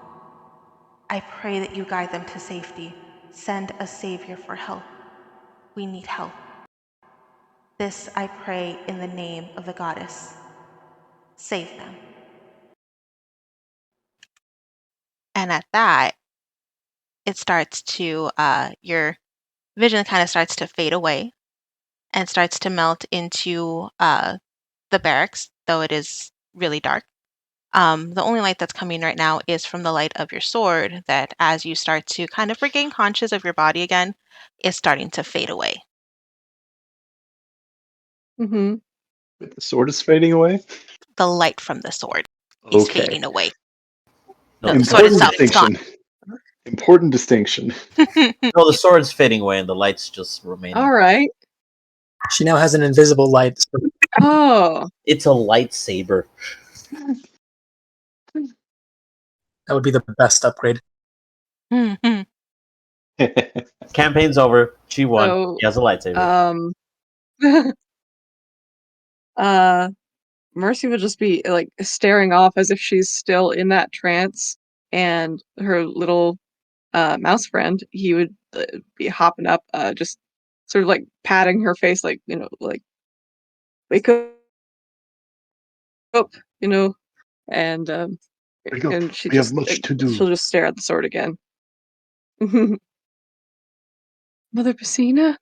I pray that you guide them to safety. Send a savior for help. We need help. This I pray in the name of the goddess. Save them. And at that, it starts to, your vision kind of starts to fade away and starts to melt into the barracks, though it is really dark. The only light that's coming right now is from the light of your sword, that as you start to kind of regain conscious of your body again, is starting to fade away. Mm-hmm. But the sword is fading away? The light from the sword is Okay. fading away. No, No, the the sword sword's Important itself is gone. distinction. Important distinction. No, the sword's fading away and the light's just remaining. All right. She now has an invisible light. So Oh. It's a lightsaber. that would be the best upgrade. Mhm. Campaign's over. She won. So, He has a lightsaber. Mercy would just be like staring off as if she's still in that trance, and her little mouse friend, he would be hopping up, just sort of like patting her face, like, like, wake up, you know, and Wake up. and she We have just much to do. she'll just stare at the sword again. Mother Pacina?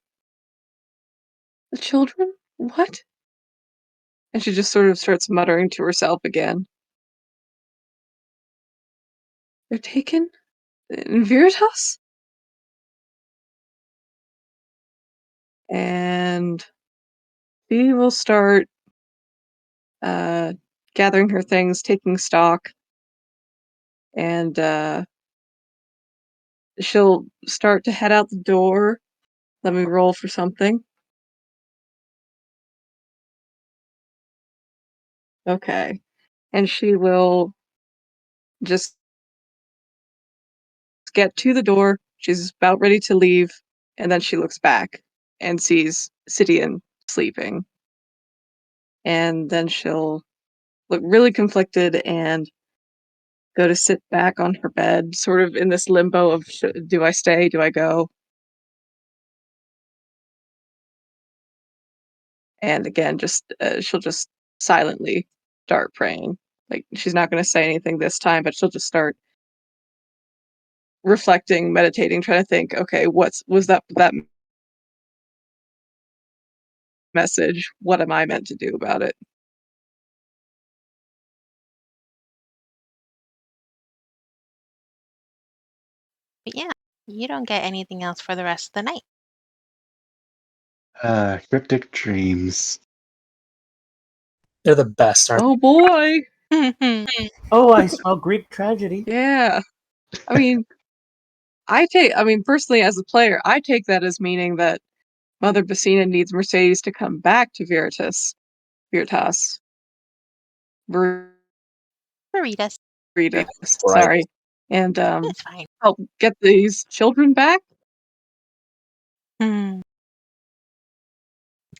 The children? What? And she just sort of starts muttering to herself again. They're taken? In Veritas? And she will start gathering her things, taking stock, and she'll start to head out the door. Let me roll for something. Okay. And she will just get to the door. She's about ready to leave, and then she looks back and sees Sidian sleeping. And then she'll look really conflicted and go to sit back on her bed, sort of in this limbo of do I stay? Do I go? And again, just she'll just silently start praying. Like, she's not going to say anything this time, but she'll just start reflecting, meditating, trying to think, okay, was that message? What am I meant to do about it? But yeah, you don't get anything else for the rest of the night. Cryptic dreams. They're the best, aren't Oh boy. Oh, I smell Greek tragedy. Yeah. I mean, personally, as a player, I take that as meaning that Mother Basina needs Mercedes to come back to Veritas. Veritas. Veritas. Veritas. Right. Sorry. And That's fine. help get these children back. Hmm.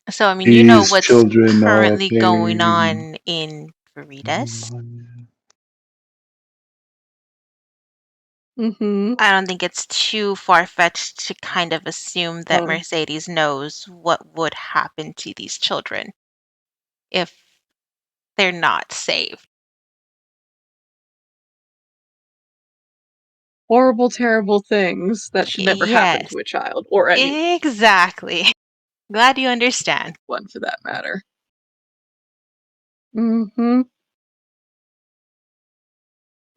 So, I mean, you know These what's children are currently going pain. on in Veritas. Mm-hmm. I don't think it's too far-fetched to kind of assume that Oh. Mercedes knows what would happen to these children if they're not saved. Horrible, terrible things that should never happen Yes, to a child, or anyone exactly. Glad you understand. for that matter. Mm-hmm.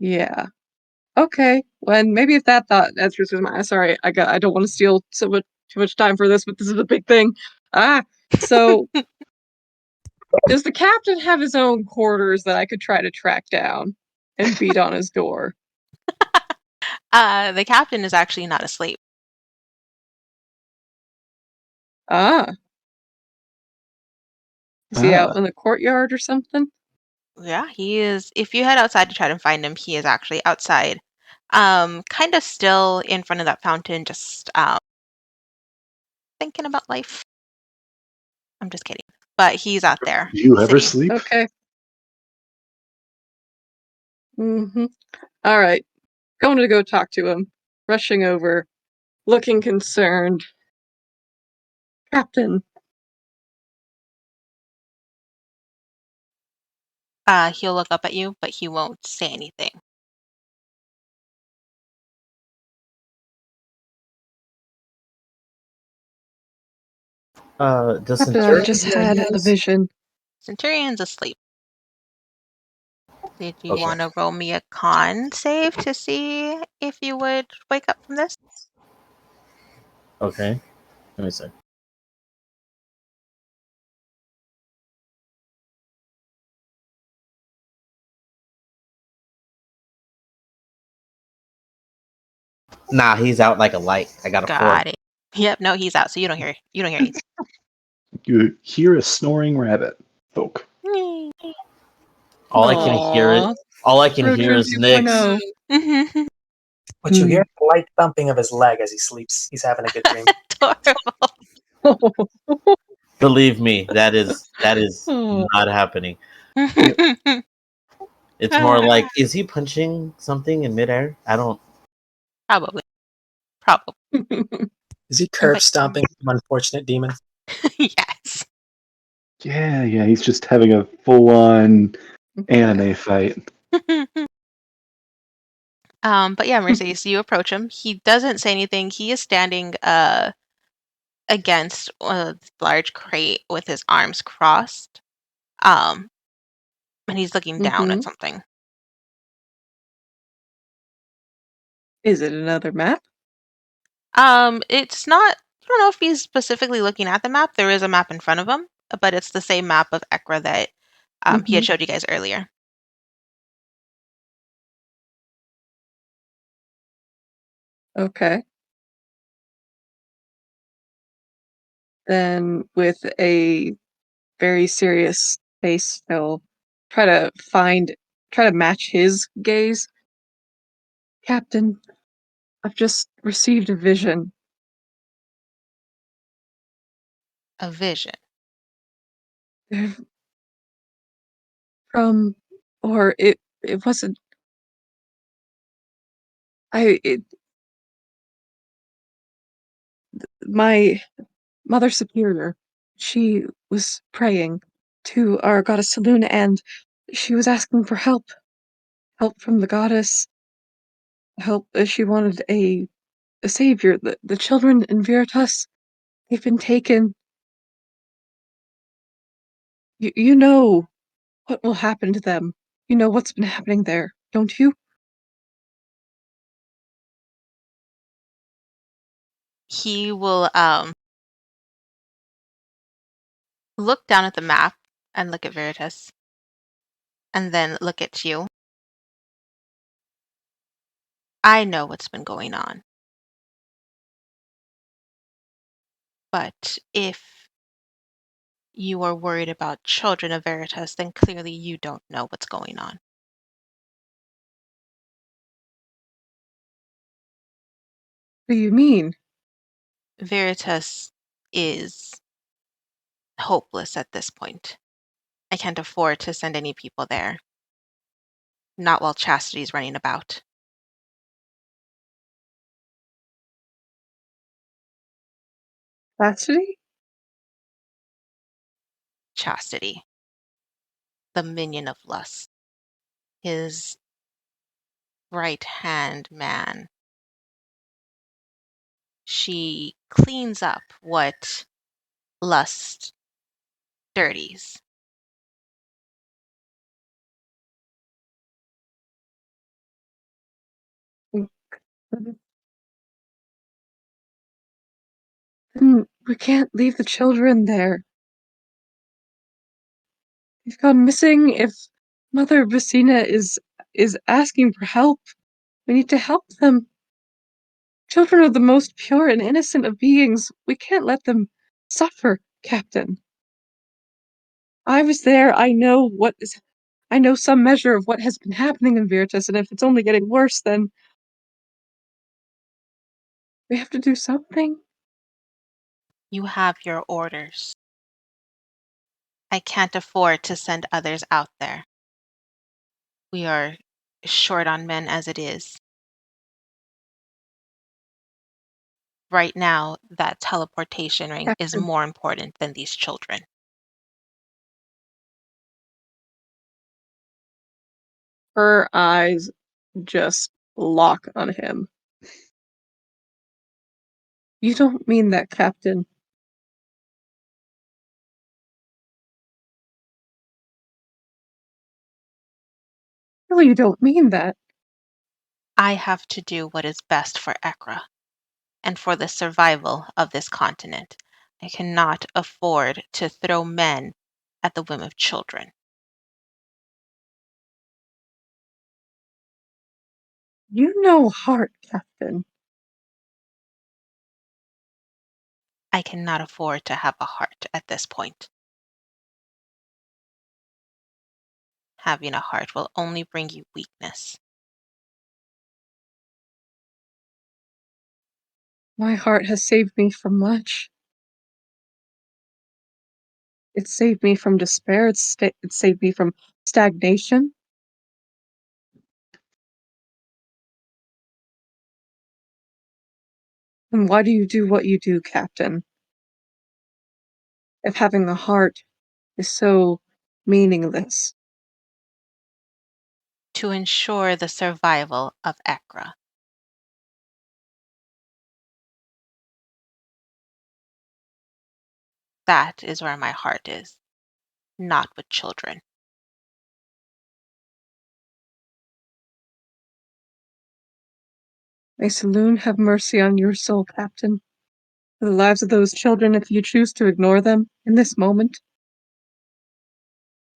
Yeah. Okay. Well, maybe if that thought answers my sorry, I don't want to steal too much time for this, but this is a big thing. So does the captain have his own quarters that I could try to track down and beat on his door? The captain is actually not asleep. Ah. Is he out Ah, in the courtyard or something? Yeah, he is. If you head outside to try to find him, he is actually outside. Kind of still in front of that fountain, just thinking about life. I'm just kidding. But he's out there do you ever sitting. sleep? Okay. Mm-hmm. All right. Going to go talk to him. Rushing over, looking concerned. Captain. He'll look up at you, but he won't say anything. Does Captain, I've Centurion just hear had any of a this? vision. Centurion's asleep. Did you Okay. want to roll me a con save to see if you would wake up from this? Okay. Let me see. Nah, he's out like a light. I got a 4. Got it. Yep, no, he's out, so you don't hear anything. You hear a snoring rabbit, folk. All I can hear Aww. all I can hear Rotrin is Nyx. 2.0. But you hear the light thumping of his leg as he sleeps. He's having a good dream. Adorable. Believe me, that is Oh. not happening. It's Ah. more like, is he punching something in midair? I don't. Probably. Probably. Is he curb stomping some unfortunate demon? Yes. Yeah, he's just having a full-on anime fight. But yeah, Mercedes, you approach him. He doesn't say anything. He is standing against a large crate with his arms crossed. And he's looking down at something. Is it another map? It's not. I don't know if he's specifically looking at the map. There is a map in front of him, but it's the same map of Ekra that he had showed you guys earlier. Okay. Then, with a very serious face, he'll try to match his gaze. Captain, I've just received a vision. A vision. They're from, or it wasn't. My Mother Superior, she was praying to our goddess Selûne, and she was asking for help from the goddess. Help, she wanted a savior. The children in Veritas, they've been taken. You know what will happen to them. You know what's been happening there, don't you? He will look down at the map and look at Veritas, and then look at you. I know what's been going on. But if you are worried about children of Veritas, then clearly you don't know what's going on. What do you mean? Veritas is hopeless at this point. I can't afford to send any people there. Not while Chastity's running about. Chastity? Chastity, the minion of lust, his right-hand man. She cleans up what lust dirties. We can't leave the children there. They've gone missing. If Mother Vecina is asking for help, we need to help them. Children are the most pure and innocent of beings. We can't let them suffer, Captain. I was there. I know some measure of what has been happening in Veritas, and if it's only getting worse, then we have to do something. You have your orders. I can't afford to send others out there. We are short on men as it is. Right now, that teleportation ring is Captain. more important than these children. Her eyes just lock on him. You don't mean that, Captain. No, you don't mean that. I have to do what is best for Ekra and for the survival of this continent. I cannot afford to throw men at the whim of children. You know heart, Captain. I cannot afford to have a heart at this point. Having a heart will only bring you weakness. My heart has saved me from much. It saved me from despair. It saved me from stagnation. And why do you do what you do, Captain? If having a heart is so meaningless. To ensure the survival of Ekra. That is where my heart is, not with children. May Saloon have mercy on your soul, Captain. For the lives of those children, if you choose to ignore them in this moment,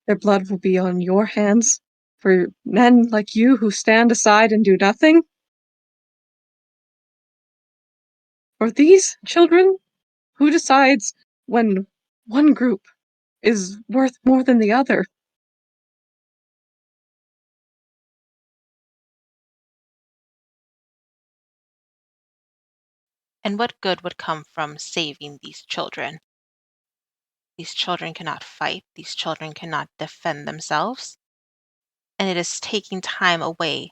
their blood will be on your hands. For men like you who stand aside and do nothing? For these children, who decides when one group is worth more than the other? And what good would come from saving these children? These children cannot fight, these children cannot defend themselves, and it is taking time away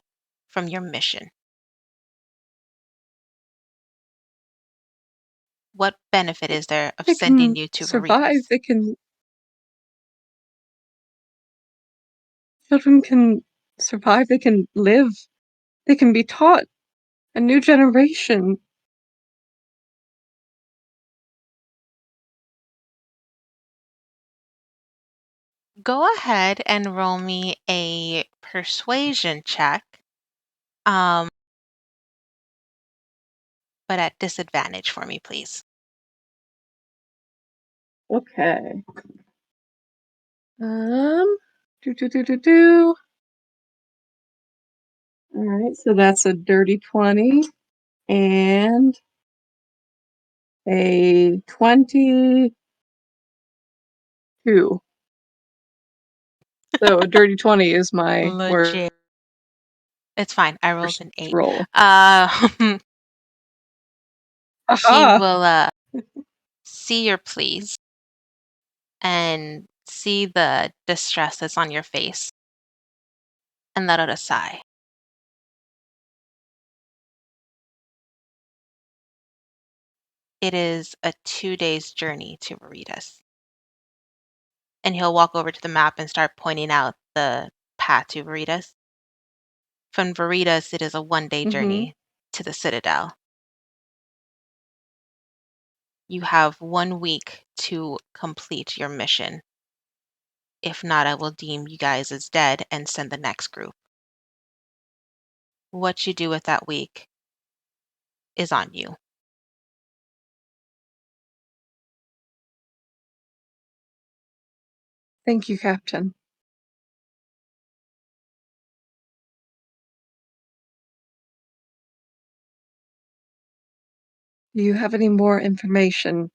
from your mission. What benefit is there of They sending can you to survive. Veritas? Children can survive. They can live. They can be taught. A new generation. Go ahead and roll me a persuasion check, um, but at disadvantage for me, please. Okay. Do. All right, so that's a dirty 20 and a 22. So a dirty 20 is my worst Legit. It's fine. I rolled an 8. roll. He Aha! will see your pleas and see the distress that's on your face and let out a sigh. It is a 2 days journey to Veritas. And he'll walk over to the map and start pointing out the path to Veritas. From Veritas, it is a 1 day Mm-hmm. journey to the Citadel. You have 1 week to complete your mission. If not, I will deem you guys as dead and send the next group. What you do with that week is on you. Thank you, Captain. Do you have any more information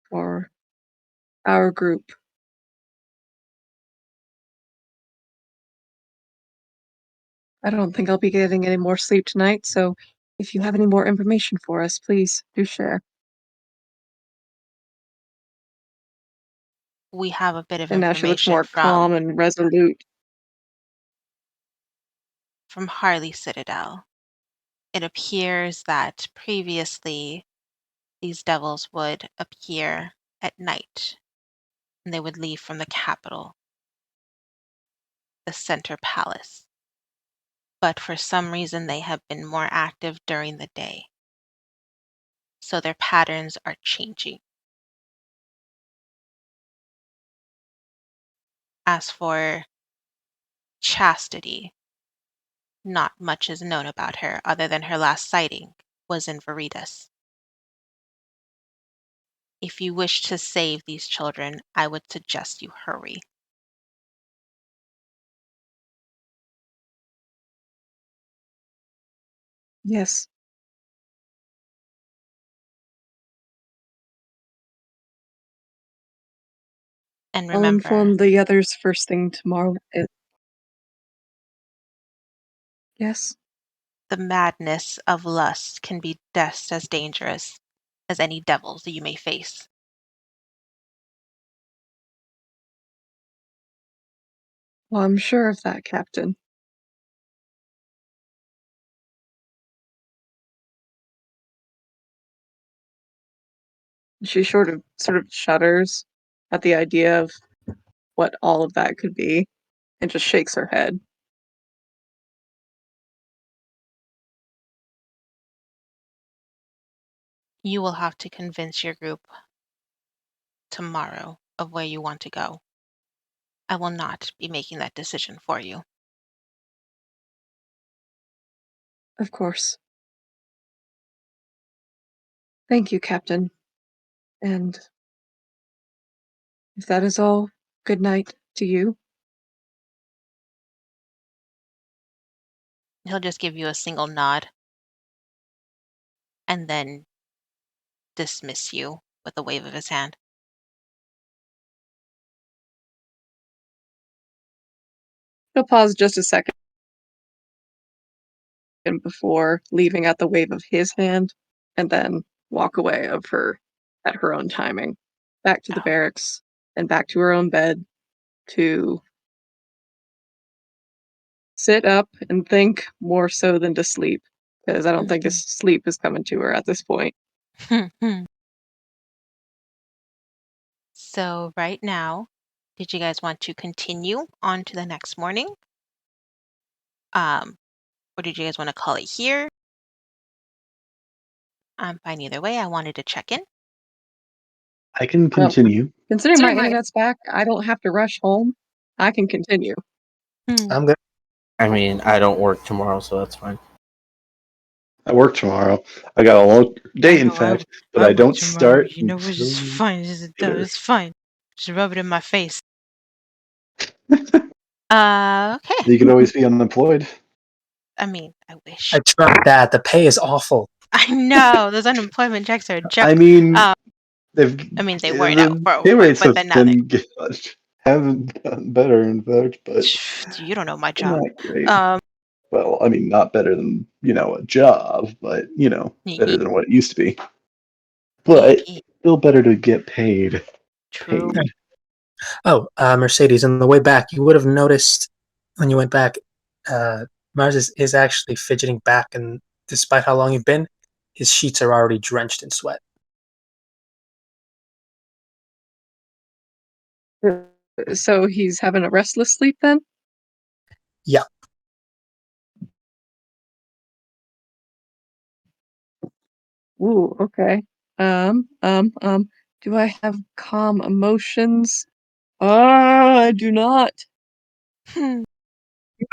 for our group? I don't think I'll be getting any more sleep tonight, so if you have any more information for us, please do share. We have a bit of And now she looks information more calm and resolute. from Harley Citadel. It appears that previously these devils would appear at night and they would leave from the capital, the center palace. But for some reason, they have been more active during the day. So their patterns are changing. As for Chastity, not much is known about her other than her last sighting was in Veritas. If you wish to save these children, I would suggest you hurry. Yes, And I'll remember, inform the others first thing tomorrow. Yes? the madness of lust can be just as dangerous as any devils that you may face. Well, I'm sure of that, Captain. She sort of shudders at the idea of what all of that could be and just shakes her head. You will have to convince your group tomorrow of where you want to go. I will not be making that decision for you. Of course. Thank you, Captain. And if that is all, good night to you. He'll just give you a single nod and then dismiss you with a wave of his hand. He'll pause just a second before leaving at the wave of his hand and then walk away of her at her own timing. Back to the Oh. barracks and back to her own bed to sit up and think more so than to sleep, because I don't think his sleep is coming to her at this point. So right now, did you guys want to continue on to the next morning? Or did you guys want to call it here? I'm fine either way. I wanted to check in. I can continue. Considering my internet's back, I don't have to rush home. I can continue. I'm good. I mean, I don't work tomorrow, so that's fine. I work tomorrow. I got a long day, in fact, but I don't start You know, it's until just fine. later. It's fine. Just rub it in my face. Okay. You can always be unemployed. I mean, I wish. I tried that. The pay is awful. I know those unemployment checks are a joke. I mean, They weren't out the for a pay while, rates but then now haven't gotten better, in fact, but you don't know my they're job. not great. Well, I mean, not better than a job, but better than what it used to be. But still better to get paid. True. Paid. Oh, Mercedes, on the way back, you would have noticed when you went back, Mars is actually fidgeting back, and despite how long you've been, his sheets are already drenched in sweat. So he's having a restless sleep then? Yeah. Ooh, okay. Do I have calm emotions? I do not.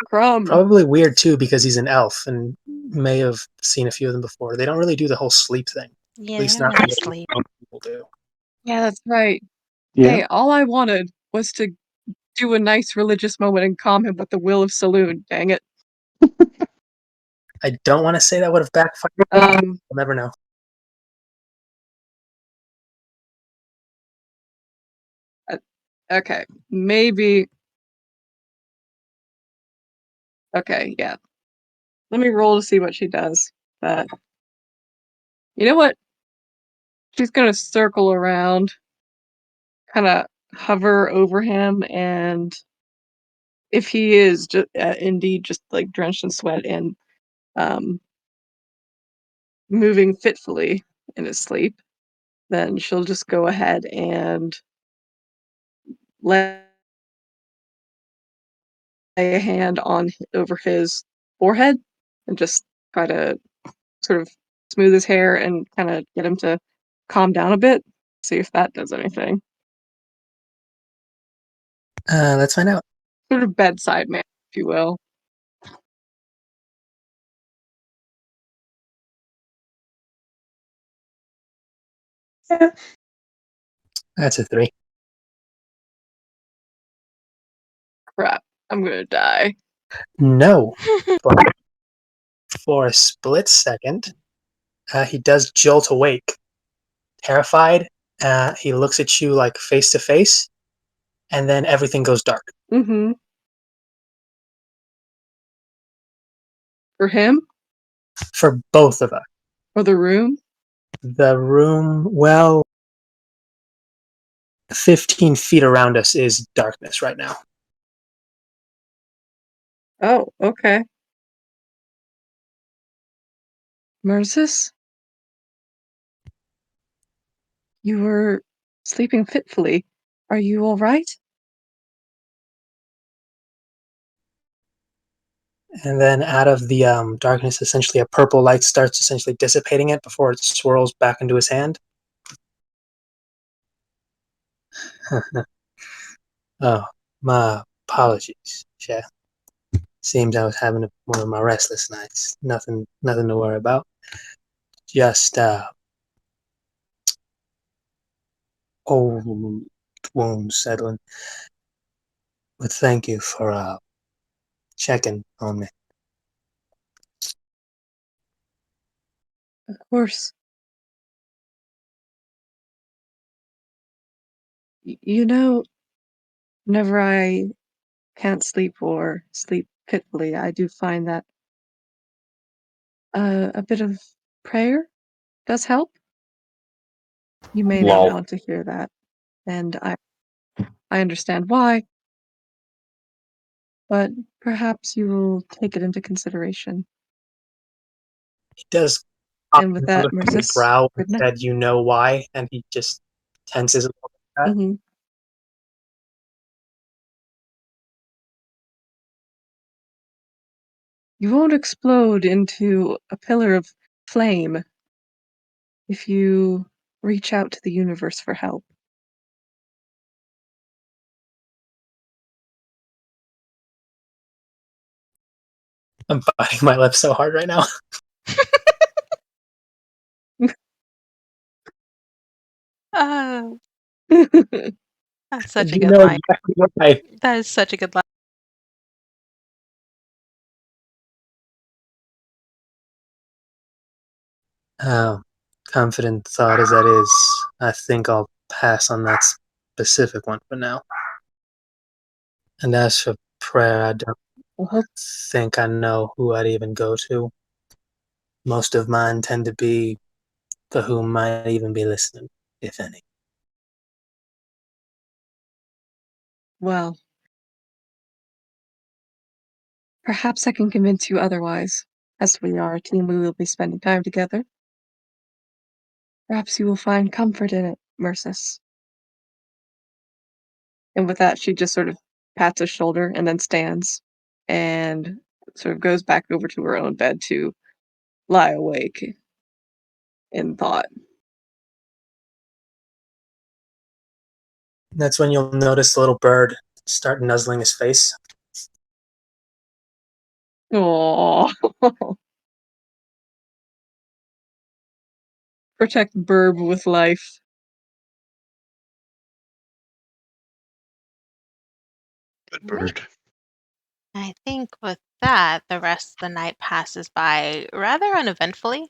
Crumb. Probably weird too because he's an elf and may have seen a few of them before. They don't really do the whole sleep thing. Yeah, At least they don't not really the way sleep. most people do. Yeah, that's right. Yeah. Hey, all I wanted was to do a nice religious moment and calm him with the will of Saloon. Dang it. I don't want to say that would have backfired. We'll never know. Okay, maybe. Okay, yeah. Let me roll to see what she does. But you know what? She's gonna circle around, kind of hover over him, and if he is indeed just like drenched in sweat and um, moving fitfully in his sleep, then she'll just go ahead and lay a hand on over his forehead and just try to sort of smooth his hair and kind of get him to calm down a bit. See if that does anything. Let's find out. Sort of bedside manner, if you will. That's a 3. Crap, I'm gonna die. No. But for a split second, he does jolt awake. Terrified, he looks at you like face to face, and then everything goes dark. Mm-hmm. For him, For both of us. Or the room? The room, well, 15 feet around us is darkness right now. Oh, okay. Mercis? You were sleeping fitfully. Are you all right? And then out of the darkness, essentially a purple light starts essentially dissipating it before it swirls back into his hand. Oh, my apologies, Chef. Seems I was having one of my restless nights. Nothing to worry about. Just old wounds settling. But thank you for checking on me. Of course. You know, whenever I can't sleep or sleep fitfully, I do find that a bit of prayer does help. You may not Lol. want to hear that, and I understand why, but perhaps you will take it into consideration. He does And with that, his Mercis, brow and good night. said, "You know why?" And he just tenses a little bit. Mm-hmm. You won't explode into a pillar of flame if you reach out to the universe for help. I'm biting my lips so hard right now. Oh, that's such a You good know line. exactly why. That is such a good line. Confident thought as that is, I think I'll pass on that specific one for now. And as for prayer, I don't I hope think I know who I'd even go to. Most of mine tend to be for whom might even be listening, if any. well. Perhaps I can convince you otherwise. As we are a team, we will be spending time together. Perhaps you will find comfort in it, Mercis. And with that, she just sort of pats his shoulder and then stands and sort of goes back over to her own bed to lie awake in thought. That's when you'll notice the little bird start nuzzling his face. Aww. Protect Burb with life. Good All right. bird. I think with that, the rest of the night passes by rather uneventfully.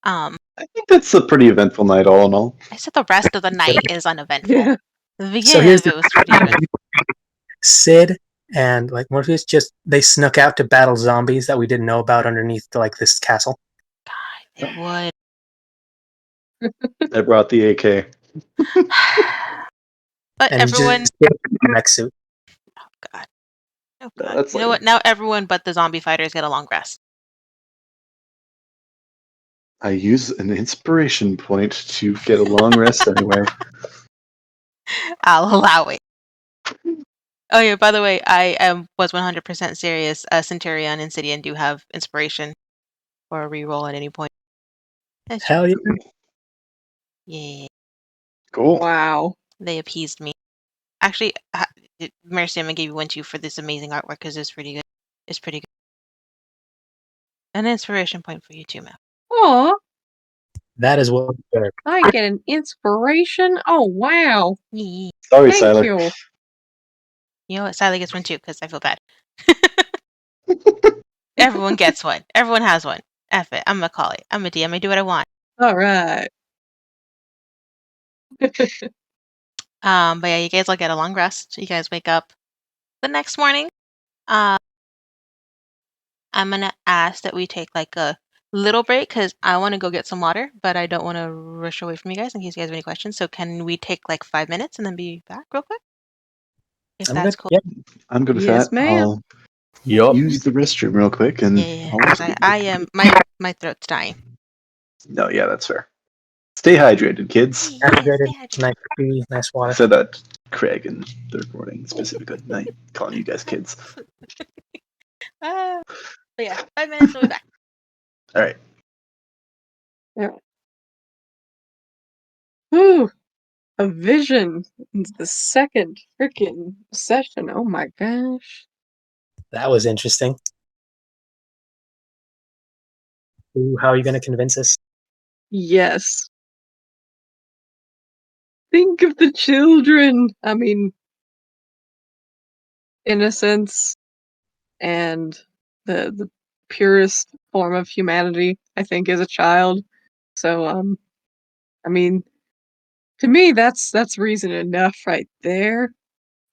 I think that's a pretty eventful night, all in all. I said the rest of the night is uneventful. Yeah. The So beginning here's of it was pretty eventful. Sid and like Morpheus just they snuck out to battle zombies that we didn't know about underneath like this castle. They would. I brought the AK. But And he's everyone, just in a mech suit. God, oh No, God, that's you know like what? Now everyone but the zombie fighters get a long rest. I use an inspiration point to get a long rest anywhere. I'll allow it. Oh yeah, by the way, I was 100% serious. Centurion and Sidian do have inspiration or a reroll at any point. That's true. Hell yeah. Yeah, Cool. Wow. they appeased me. Actually, Mercy, I'm gonna give you one too for this amazing artwork because it's pretty good. It's pretty good. An inspiration point for you too, Mel. Aw, That is what better. I get an inspiration. Oh, wow. Yeah. Sorry, Thank Siler. you. You know what? Sally gets one too because I feel bad. Everyone gets one. Everyone has one. F it. I'm gonna call it. I'm a DM. I do what I want. All right. But yeah, you guys will get a long rest. You guys wake up the next morning. I'm gonna ask that we take like a little break because I want to go get some water, but I don't want to rush away from you guys in case you guys have any questions. So can we take like 5 minutes and then be back real quick? If I'm that's good. cool. Yep. I'm good with Yes, that. ma'am. I'll Yup. use the restroom real quick and Yeah, I'll because wait. I am my throat's dying. No, yeah, that's fair. Stay hydrated, kids. Yeah, Hydrated, stay hydrated. nice tea, nice I water. said that Craig and the recording specifically. Not calling you guys kids. But yeah, 5 minutes, we'll be back. All right. Yeah. Whew. A vision. It's the second freaking session. Oh my gosh. That was interesting. Ooh, how are you going to convince us? Yes. Think of the children. I mean, innocence and the purest form of humanity, I think, is a child. So, I mean, to me, that's reason enough right there.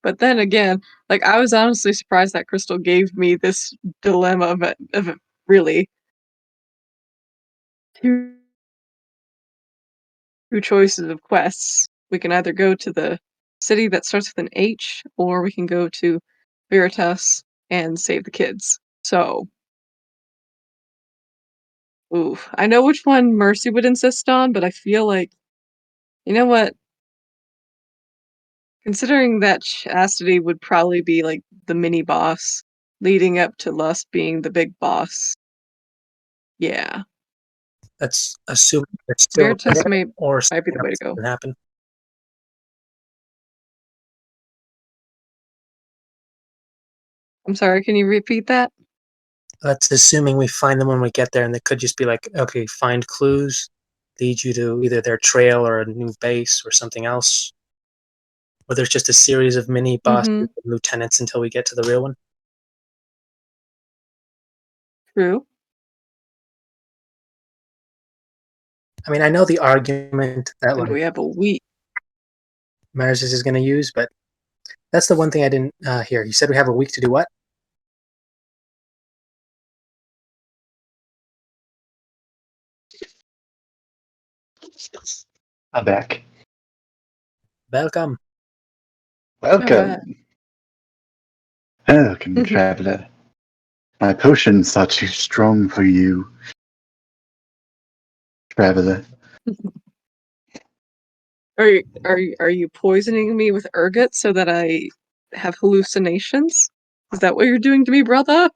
But then again, like I was honestly surprised that Crystal gave me this dilemma of really two choices of quests. We can either go to the city that starts with an H, or we can go to Veritas and save the kids. So, oof. I know which one Mercy would insist on, but I feel like, you know what? Considering that Chastity would probably be like the mini boss, leading up to Lust being the big boss. Yeah. Let's assume it's still Veritas or might be something the way to else go. can happen. I'm sorry, can you repeat that? That's assuming we find them when we get there, and they could just be like, okay, find clues, lead you to either their trail or a new base or something else. Or there's just a series of mini bosses Mm-hmm. and lieutenants until we get to the real one. True. I mean, I know the argument that And like we have a week. Mars is going to use, but that's the one thing I didn't hear. You said we have a week to do what? I'm back. Welcome. Alright. Welcome. Welcome, traveler. My potions are too strong for you, traveler. Are you poisoning me with ergot so that I have hallucinations? Is that what you're doing to me, brother?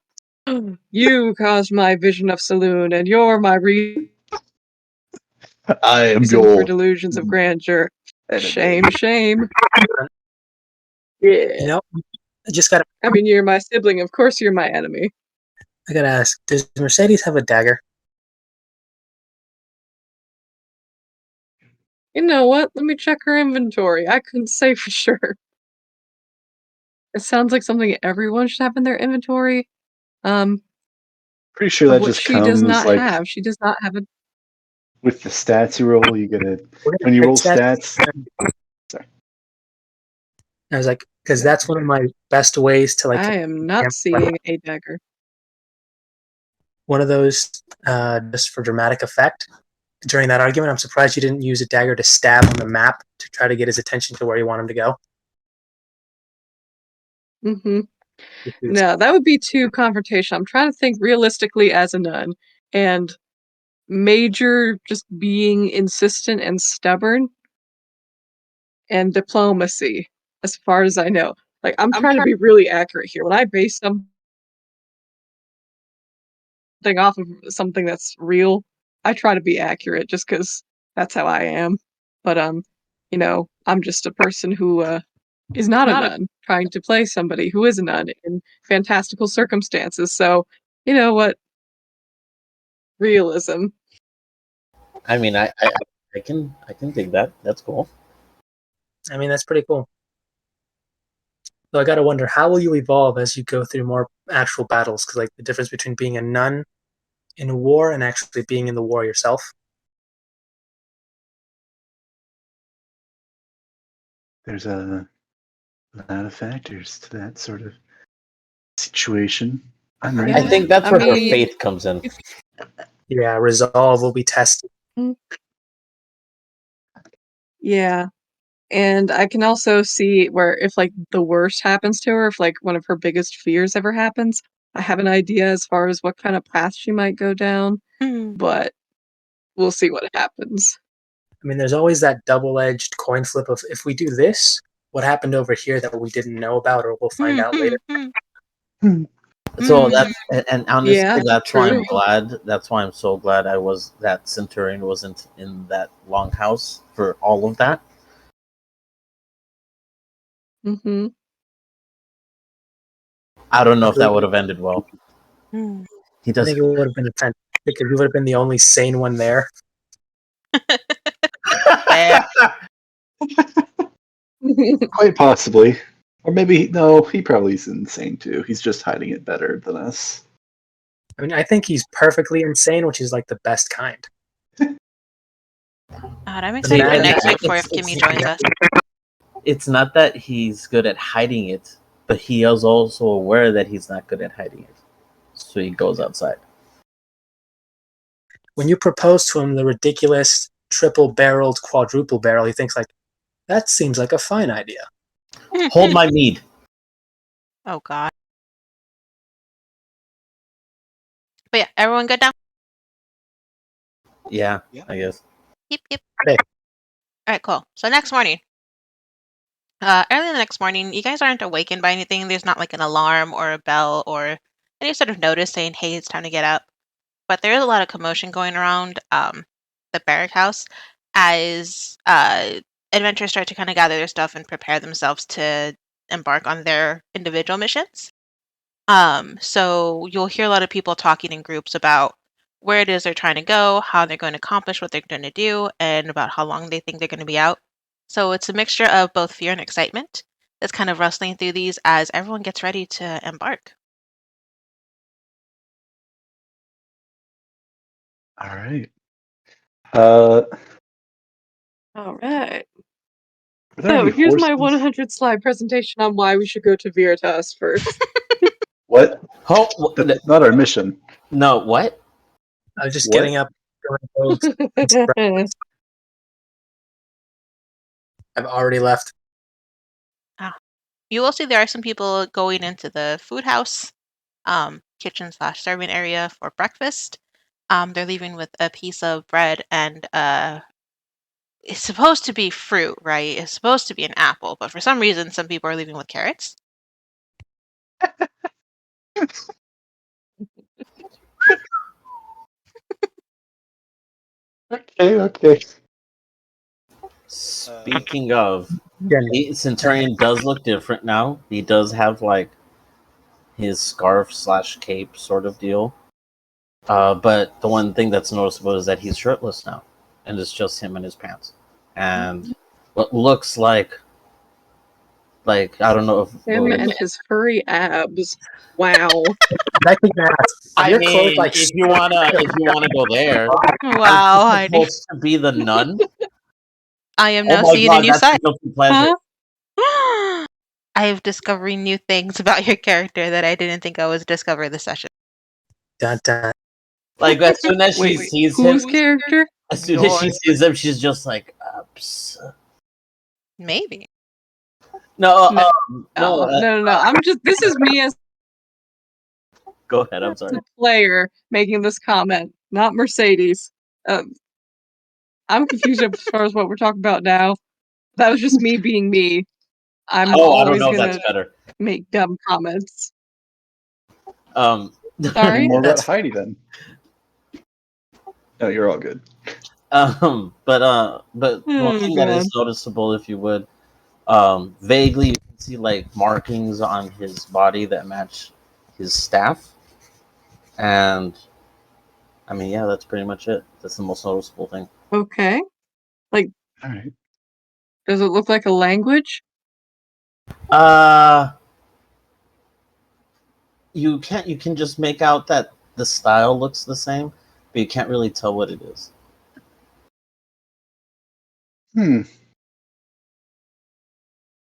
You caused my vision of saloon, and you're my I am reason for your delusions of grandeur. enemy. Shame, shame. You Yeah. know, I just got. I mean, you're my sibling. Of course, you're my enemy. I gotta ask. Does Mercedes have a dagger? You know what? Let me check her inventory. I couldn't say for sure. It sounds like something everyone should have in their inventory. Um, Pretty sure of that what just she does comes not like have. She does not have a. with the stats you roll. You get it We're gonna when you roll fix that. stats. Sorry. I was like, because that's one of my best ways to like I am not seeing a dagger. one of those just for dramatic effect. During that argument, I'm surprised you didn't use a dagger to stab on the map to try to get his attention to where you want him to go. Mm-hmm. No, that would be too confrontational. I'm trying to think realistically as a nun, and Major just being insistent and stubborn, and diplomacy, as far as I know. Like, I'm trying to be really accurate here. When I base something off of something that's real, I try to be accurate just because that's how I am. But, I'm just a person who, is not a nun, trying to play somebody who is a nun in fantastical circumstances. So, you know what? Realism. I mean, I can dig that. That's cool. I mean, that's pretty cool. So I gotta wonder, how will you evolve as you go through more actual battles? Because like the difference between being a nun in war and actually being in the war yourself. There's a lot of factors to that sort of situation. I'm I ready. think that's I where her mean, faith comes in. Yeah, resolve will be tested. Yeah. And I can also see where if like the worst happens to her, if like one of her biggest fears ever happens, I have an idea as far as what kind of path she might go down, Hmm. but we'll see what happens. I mean, there's always that double-edged coin flip of if we do this, what happened over here that we didn't know about or we'll find out later. So that's and honestly, Yeah, that's why I'm true. glad. That's why I'm so glad I was that Centurion wasn't in that longhouse for all of that. Mm-hmm. I don't know if that Agreed. would have ended well. Hmm. He I does. think it would have been fantastic because you would have been the only sane one there. Fair. Quite possibly. Or maybe, no, he probably is insane too. He's just hiding it better than us. I mean, I think he's perfectly insane, which is like the best kind. God, I'm The excited for mad next week for it's, if Kimmy it's, joins us. it's not that he's good at hiding it, but he is also aware that he's not good at hiding it. So he goes outside. When you propose to him the ridiculous triple-barreled quadruple barrel, he thinks like, that seems like a fine idea. Hold my mead. Oh God. But yeah, everyone good now? Yeah, I guess. Yep, yep. Hey. All right, cool. So next morning, early the next morning, you guys aren't awakened by anything. There's not like an alarm or a bell or any sort of notice saying, "Hey, it's time to get up." But there is a lot of commotion going around the barrack house as adventurers start to kind of gather their stuff and prepare themselves to embark on their individual missions. So you'll hear a lot of people talking in groups about where it is they're trying to go, how they're going to accomplish what they're going to do, and about how long they think they're going to be out. So it's a mixture of both fear and excitement that's kind of rustling through these as everyone gets ready to embark. All right. Uh, All right. are there So any here's my horses? 100 slide presentation on why we should go to Veritas first. What? Oh, That's not our mission. no, what? I was just What? getting up, going to go. I've already left. You will see there are some people going into the food house, kitchen slash serving area for breakfast. They're leaving with a piece of bread and it's supposed to be fruit, right? It's supposed to be an apple, but for some reason, some people are leaving with carrots. Okay. Speaking of, Yeah, Centurion does look different now. He does have like his scarf slash cape sort of deal. But the one thing that's noticeable is that he's shirtless now, and it's just him and his pants, and what looks like I don't know if Him and his furry abs. Wow. I think that I your mean, clothes like if you wanna go there, Wow, is he Heidi. supposed to be the nun? I am Oh now my seeing a god, new that's side. a guilty pleasure. Huh? I am discovering new things about your character that I didn't think I was discover this session. dun, dun. Like as soon as she Wait, sees him, whose character? as soon as she sees him, she's just like, "Ups." Maybe. No, No, no. no. I'm just. This is me as Go ahead. I'm sorry. a player making this comment, not Mercedes. I'm confused as far as what we're talking about now. That was just me being me. I'm Oh, I don't always know if gonna that's better. make dumb comments. Um, Sorry. More about That's Heidi then. No, you're all good. but one Oh thing that god. is noticeable, if you would, vaguely you can see like markings on his body that match his staff, and I mean, yeah, that's pretty much it. That's the most noticeable thing. Okay. All right. Does it look like a language? Uh you can just make out that the style looks the same, but you can't really tell what it is.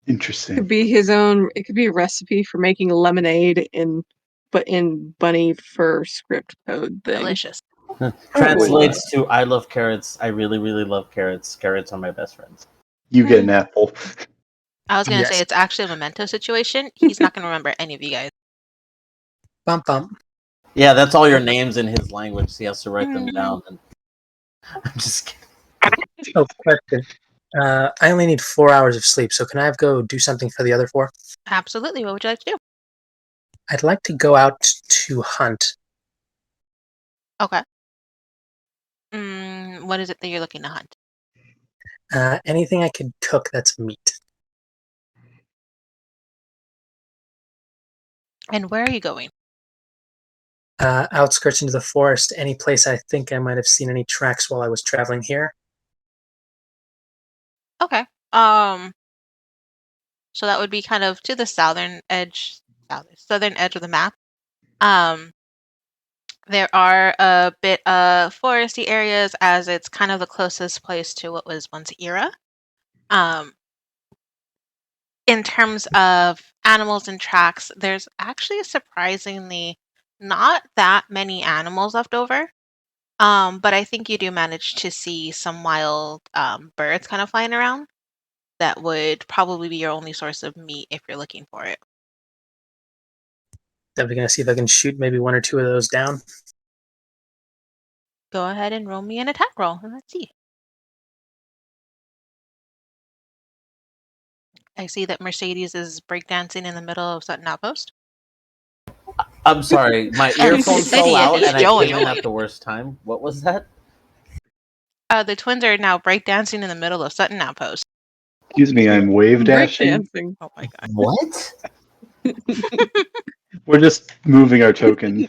Interesting. Could be his own. It could be a recipe for making lemonade in but in bunny fur script code thing. Delicious. Translates to I love carrots. I really, really love carrots. Carrots are my best friends. You get an apple. I was going to say Yes. it's actually a memento situation. He's not going to remember any of you guys. Bump bump. Yeah, that's all your names in his language. So he has to write them down. And... I'm just kidding. Oh, question. I only need 4 hours of sleep, so can I go do something for the other 4? Absolutely. What would you like to do? I'd like to go out to hunt. Okay. What is it that you're looking to hunt? Anything I could cook that's meat. And where are you going? Outskirts into the forest, any place I think I might have seen any tracks while I was traveling here. Okay. So that would be kind of to the southern edge of the map. There are a bit of foresty areas as it's kind of the closest place to what was once Era. In terms of animals and tracks, there's actually surprisingly not that many animals left over. But I think you do manage to see some wild birds kind of flying around. That would probably be your only source of meat if you're looking for it. Then we're gonna see if I can shoot maybe 1 or 2 of those down. Go ahead and roll me an attack roll, and let's see. I see that Mercedes is breakdancing in the middle of Sutton Outpost. I'm sorry, my And earphones fell Sidian out is and I came joining. in at the worst time. What was that? The twins are now breakdancing in the middle of Sutton Outpost. Excuse me, I'm wave dashing. Breakdancing. Oh my god. What? We're just moving our token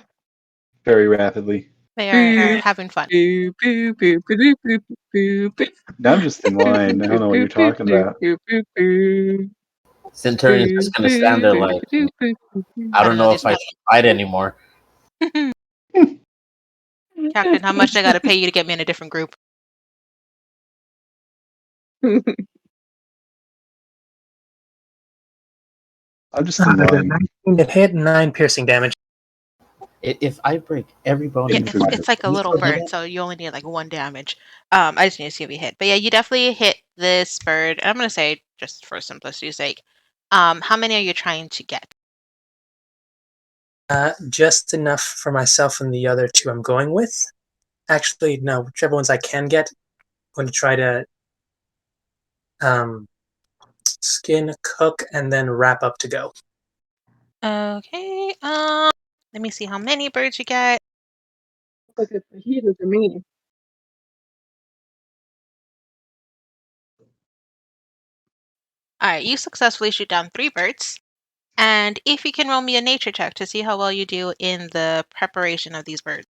very rapidly. They are having fun. Boo, boo, boo, boo, boo, boo, boo, Now I'm just in line. I don't know what you're talking about. boo, boo, boo. Centurion's just gonna stand there like, I don't know if I should fight anymore. Captain, how much I gotta pay you to get me in a different group? I'm just in line. 19 to hit, 9 piercing damage. If I break every bone Yeah, in your body, it's like a you little still hit bird, it? so you only need like 1 damage. I just need to see if you hit. But yeah, you definitely hit this bird. I'm gonna say, just for simplicity's sake, how many are you trying to get? Just enough for myself and the other 2 I'm going with. Actually, no, whichever ones I can get. I'm going to try to skin, cook, and then wrap up to go. Okay, let me see how many birds you get. Like a fajita for me. Alright, you successfully shoot down 3 birds. And if you can roll me a nature check to see how well you do in the preparation of these birds.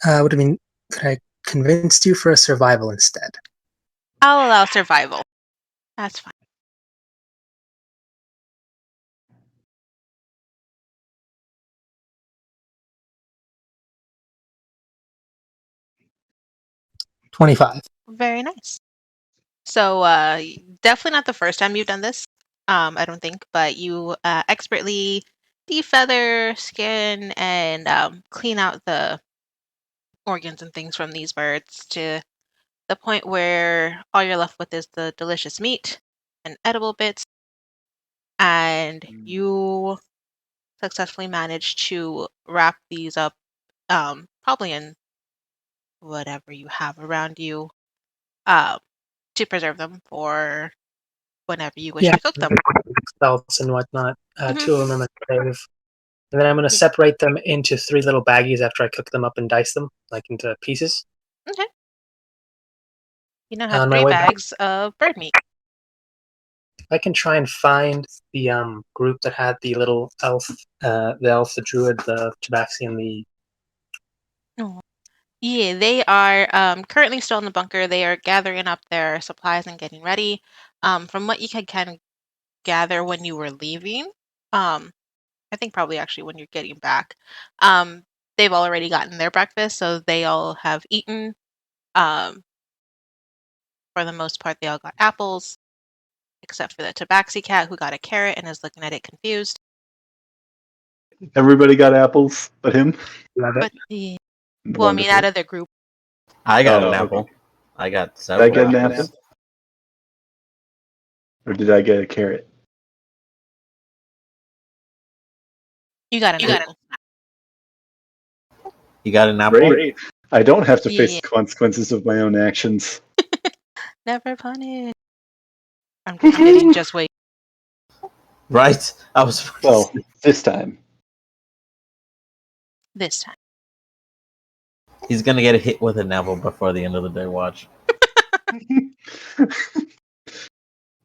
What do you mean? Could I convince you for a survival instead? I'll allow survival. That's fine. $25. Very nice. So, definitely not the first time you've done this, I don't think, but you expertly defeather, skin, and clean out the organs and things from these birds to the point where all you're left with is the delicious meat and edible bits, and you successfully manage to wrap these up, probably in whatever you have around you, uh, to preserve them for whenever you wish Yeah, to cook them. belts and whatnot. Mhm. 2 of them are cave. And then I'm going to Yeah. separate them into 3 little baggies after I cook them up and dice them, like into pieces. Okay. You now have On my 3 way back, bags of bird meat. I can try and find the group that had the little elf, the druid, the tabaxi, and the. Oh. Yeah, they are currently still in the bunker. They are gathering up their supplies and getting ready. From what you can kind of gather when you were leaving, I think probably actually when you're getting back, um, they've already gotten their breakfast, so they all have eaten. Um, for the most part, they all got apples, except for the tabaxi cat who got a carrot and is looking at it confused. Everybody got apples, but him. Love it. But well, I mean, out of the group. I got an Oh, apple. okay. I got Did I several get an apples. apple? Or did I get a carrot? You got an apple. You got an apple? Great. I don't have to face Yeah. the consequences of my own actions. Never punished. I'm kidding. Just wait. Right? I was. Well, this time. This time. He's gonna get hit with an apple before the end of the day. Watch.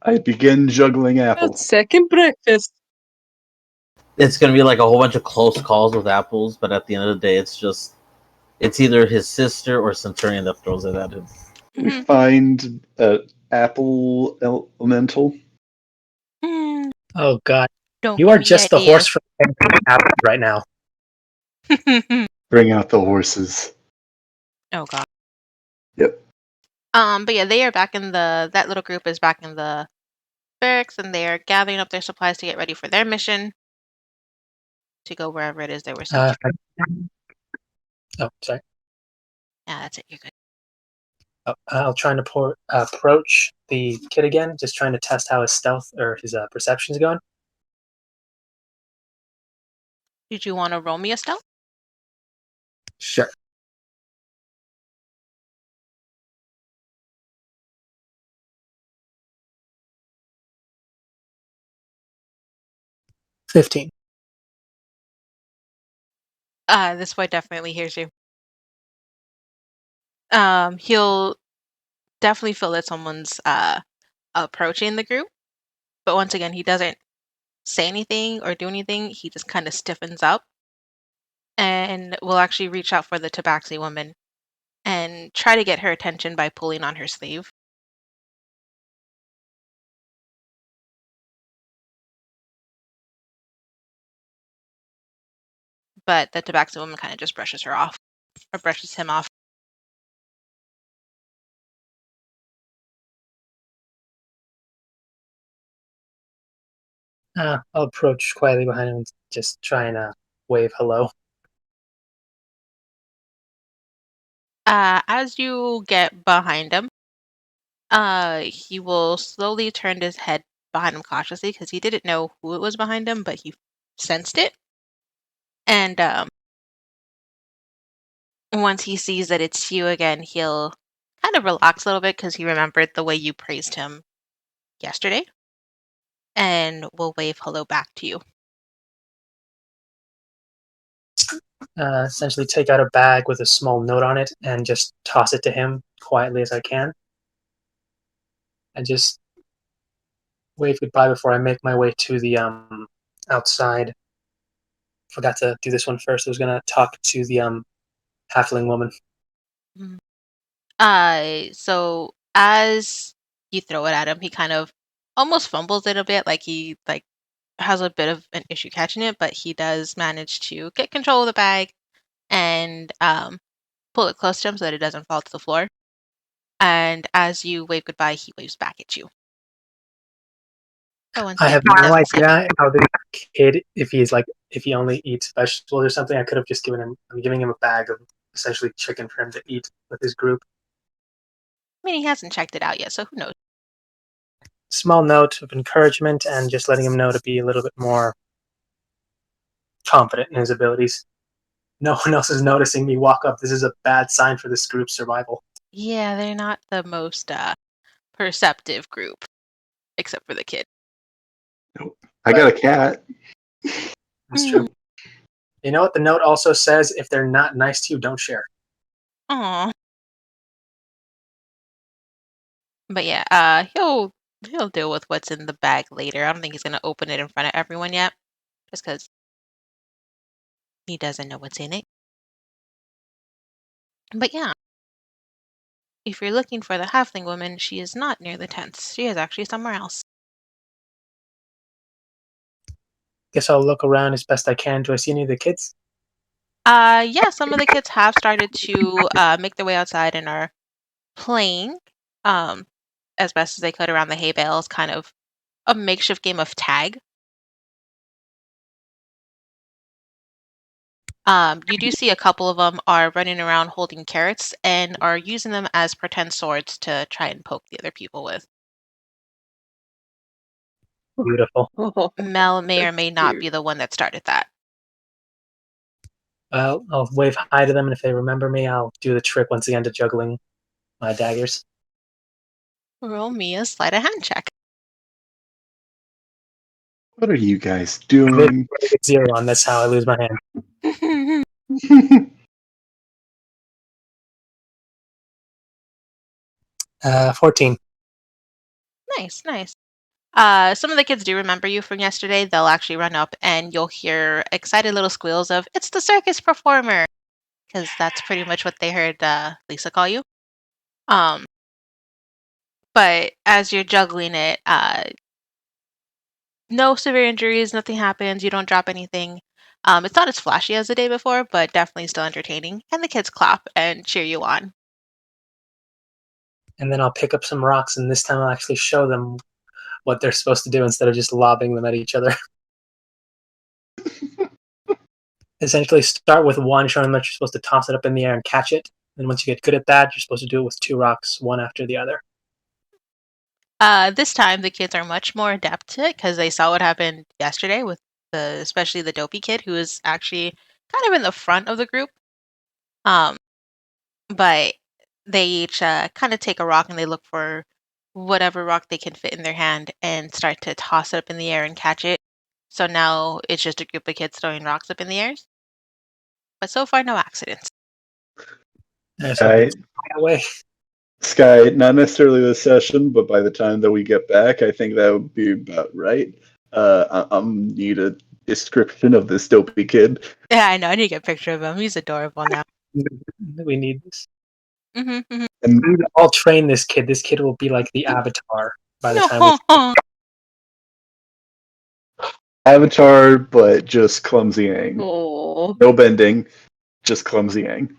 I begin juggling That's apples. second breakfast. It's gonna be like a whole bunch of close calls with apples, but at the end of the day, it's either his sister or Centurion that throws it at him. We Mhm. find an apple elemental. Oh God, Don't you give are me just the ideas. horse from Apple right now. Bring out the horses. Oh god. Yep. But yeah, they are back in that little group is back in the barracks, and they are gathering up their supplies to get ready for their mission to go wherever it is they were sent to. Oh, sorry. Yeah, that's it. You're good. I'll try to approach the kid again, just trying to test how his stealth or his perception is going. Did you want to roll me a stealth? Sure. 15. This boy definitely hears you. He'll definitely feel that someone's approaching the group, but once again, he doesn't say anything or do anything. He just kind of stiffens up and will actually reach out for the tabaxi woman and try to get her attention by pulling on her sleeve. But the tabaxi woman kind of just brushes her off or brushes him off. I'll approach quietly behind him and just try and wave hello. As you get behind him, he will slowly turn his head behind him cautiously because he didn't know who it was behind him, but he sensed it. And once he sees that it's you again, he'll kind of relax a little bit because he remembered the way you praised him yesterday, and will wave hello back to you. Essentially take out a bag with a small note on it and just toss it to him quietly as I can. And just wave goodbye before I make my way to the outside. Forgot to do this one first. I was gonna talk to the halfling woman. Mhm. So as you throw it at him, he kind of almost fumbles it a bit, like he has a bit of an issue catching it, but he does manage to get control of the bag and pull it close to him so that it doesn't fall to the floor. And as you wave goodbye, he waves back at you. But once I again, have he no doesn't say idea how the kid, if he only eats vegetables or something, I could have just given him. I'm giving him a bag of essentially chicken for him to eat with his group. I mean, he hasn't checked it out yet, so who knows? Small note of encouragement and just letting him know to be a little bit more confident in his abilities. No one else is noticing me walk up. This is a bad sign for this group's survival. Yeah, they're not the most perceptive group, except for the kid. Nope. I got a cat. That's true. You know what the note also says? If they're not nice to you, don't share. Aw. But yeah, he'll deal with what's in the bag later. I don't think he's gonna open it in front of everyone yet, just because he doesn't know what's in it. But yeah, if you're looking for the halfling woman, she is not near the tents. She is actually somewhere else. Guess I'll look around as best I can. Do I see any of the kids? Yeah, some of the kids have started to make their way outside and are playing as best as they could around the hay bales, kind of a makeshift game of tag. You do see a couple of them are running around holding carrots and are using them as pretend swords to try and poke the other people with. Beautiful. Oh, Mel may or may that's not cute. be the one that started that. Well, I'll wave hi to them, and if they remember me, I'll do the trick once again to juggling my daggers. Roll me a sleight of hand check. What are you guys I did doing? get 0 on this, how I lose my hand. 14. Nice, nice. Some of the kids do remember you from yesterday. They'll actually run up and you'll hear excited little squeals of, "It's the circus performer!" Because that's pretty much what they heard Lisa call you. But as you're juggling it, no severe injuries, nothing happens, you don't drop anything. It's not as flashy as the day before, but definitely still entertaining. And the kids clap and cheer you on. And then I'll pick up some rocks, and this time I'll actually show them what they're supposed to do instead of just lobbing them at each other. Essentially, start with one, showing them that you're supposed to toss it up in the air and catch it. And once you get good at that, you're supposed to do it with 2 rocks, one after the other. This time the kids are much more adept to it because they saw what happened yesterday with especially the dopey kid who was actually kind of in the front of the group. Um, but they each kind of take a rock and they look for whatever rock they can fit in their hand and start to toss it up in the air and catch it. So now it's just a group of kids throwing rocks up in the air. But so far, no accidents. So Sky, away. Sky, not necessarily this session, but by the time that we get back, I think that would be about right. I'm need a description of this dopey kid. Yeah, I know. I need to get a picture of him. He's adorable now. We need this. Mm-hmm. And We need to all train this kid. This kid will be like the Avatar by the time we. Avatar, but just clumsy Aang. Oh, No bending, just clumsy Aang.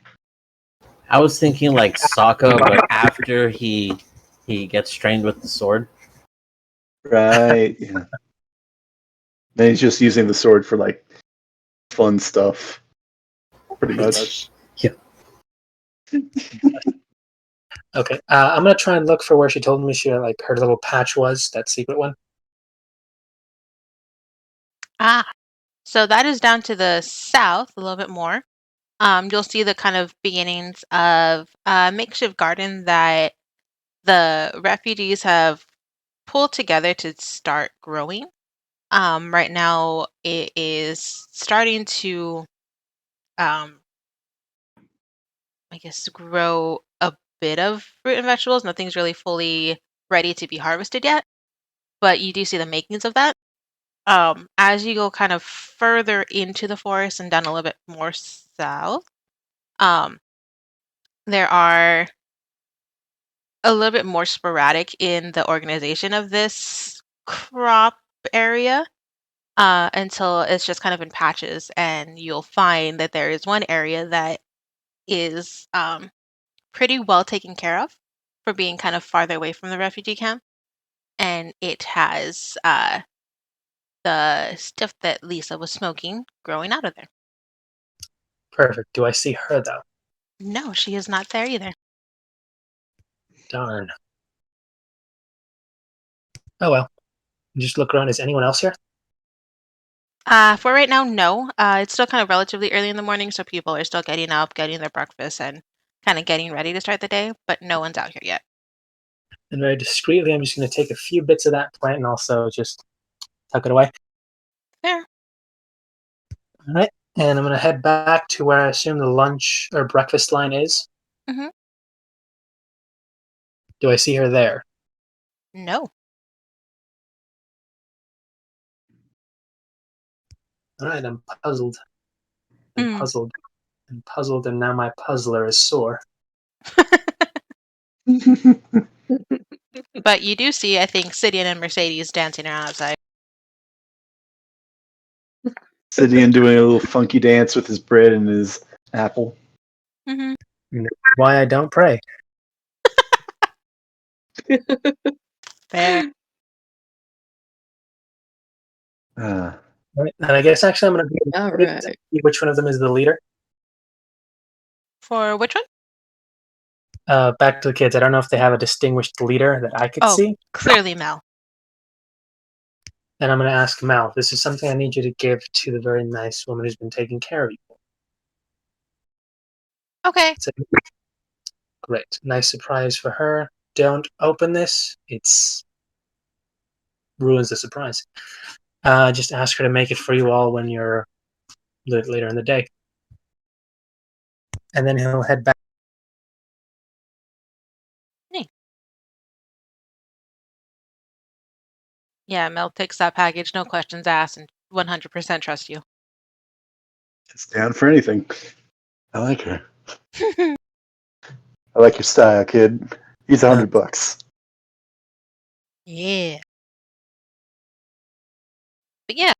I was thinking like Sokka, but after he gets trained with the sword. Right, yeah. Then he's just using the sword for like fun stuff. Pretty much. Yeah. Okay, I'm gonna try and look for where she told me she like her little patch was, that secret one. So that is down to the south a little bit more. You'll see the kind of beginnings of a makeshift garden that the refugees have pulled together to start growing. Right now, it is starting to, um, I guess, grow a bit of fruit and vegetables. Nothing's really fully ready to be harvested yet, but you do see the makings of that. As you go kind of further into the forest and down a little bit more south, um, there are a little bit more sporadic in the organization of this crop area until it's just kind of in patches. And you'll find that there is one area that is pretty well taken care of for being kind of farther away from the refugee camp. And it has the stuff that Lisa was smoking growing out of there. Perfect. Do I see her though? No, she is not there either. Darn. Oh well. Just look around. Is anyone else here? For right now, no. It's still kind of relatively early in the morning, so people are still getting up, getting their breakfast, and kind of getting ready to start the day, but no one's out here yet. And very discreetly, I'm just going to take a few bits of that plant and also just tuck it away. Fair. All right. And I'm going to head back to where I assume the lunch or breakfast line is. Mm-hmm. Do I see her there? No. All right. I'm puzzled. And Mm. puzzled. And puzzled, and now my puzzler is sore. But you do see, I think, Sidian and Mercedes dancing around outside. Sidian doing a little funky dance with his bread and his apple. Mm-hmm. Why I don't pray. Fair. Right. And I guess actually I'm going to All go right. see which one of them is the leader. For which one? Back to the kids. I don't know if they have a distinguished leader that I could Oh, see. clearly Mel. And I'm going to ask Mel. This is something I need you to give to the very nice woman who's been taking care of you. Okay. It's a great, nice surprise for her. Don't open this. It's ruins the surprise. Just ask her to make it for you all when you're later in the day. And then he'll head back. Neat. Yeah, Mel takes that package, no questions asked, and 100% trust you. It's down for anything. I like her. I like your style, kid. He's $100. Yeah. But yeah.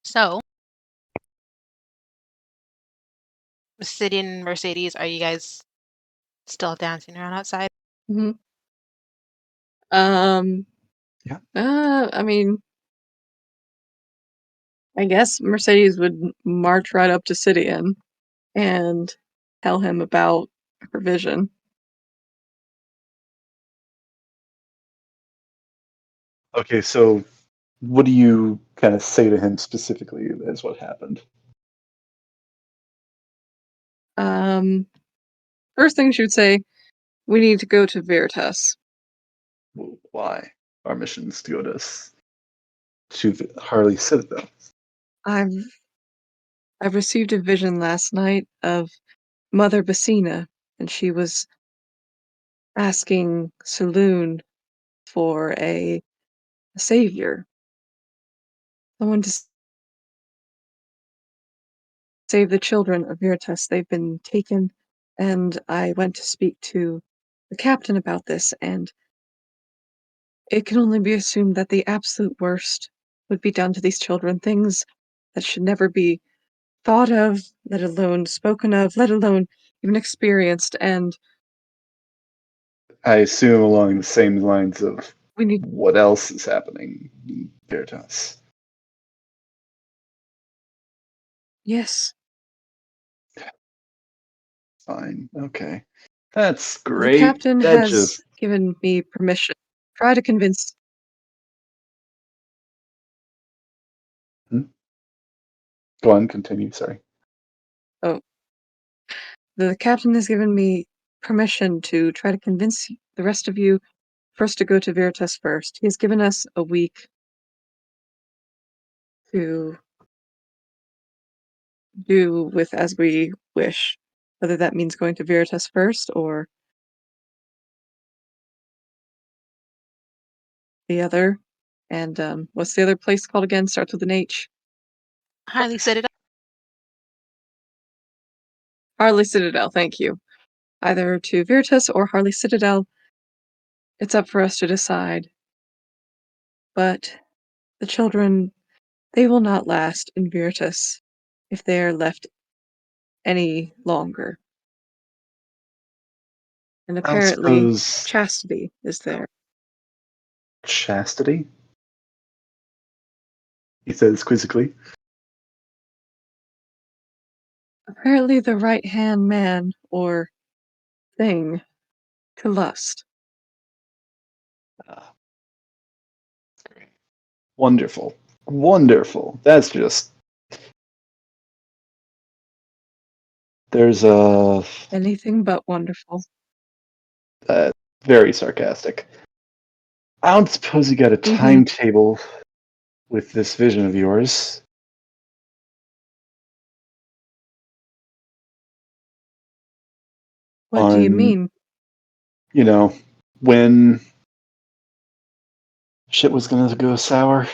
So, City and Mercedes, are you guys still dancing around outside? Mm-hmm. Yeah. I mean, I guess Mercedes would march right up to Sidian and tell him about her vision. Okay, so what do you kind of say to him specifically as what happened? First thing she would say, we need to go to Veritas. Why? Our mission's to go to the Harley Citadel. I've received a vision last night of Mother Bassina, and she was asking Saloon for a savior, someone to save the children of Veritas. They've been taken, and I went to speak to the captain about this, and it can only be assumed that the absolute worst would be done to these children, things that should never be thought of, let alone spoken of, let alone even experienced, and I assume along the same lines of we need. what else is happening in Veritas. Yes, Fine. Okay. That's the great. captain That has just given me permission. Try to convince. hmm? Go on, continue, sorry. Oh, the captain has given me permission to try to convince the rest of you first to go to Veritas first. He has given us a week to do with as we wish, whether that means going to Veritas first or the other. And what's the other place called again? Starts with an H. Harley set it up. Harley Citadel, thank you. Either to Veritas or Harley Citadel. It's up for us to decide. But the children, they will not last in Veritas if they are left any longer. And I don't apparently, suppose chastity is there. chastity? He says quizzically. Apparently, the right hand man or thing to lust. Ah, great. Wonderful. Wonderful. That's just there's Anything but wonderful. very sarcastic. I don't suppose you got a Mm-hmm. timetable with this vision of yours. What do you On, mean? you know, when shit was gonna go sour,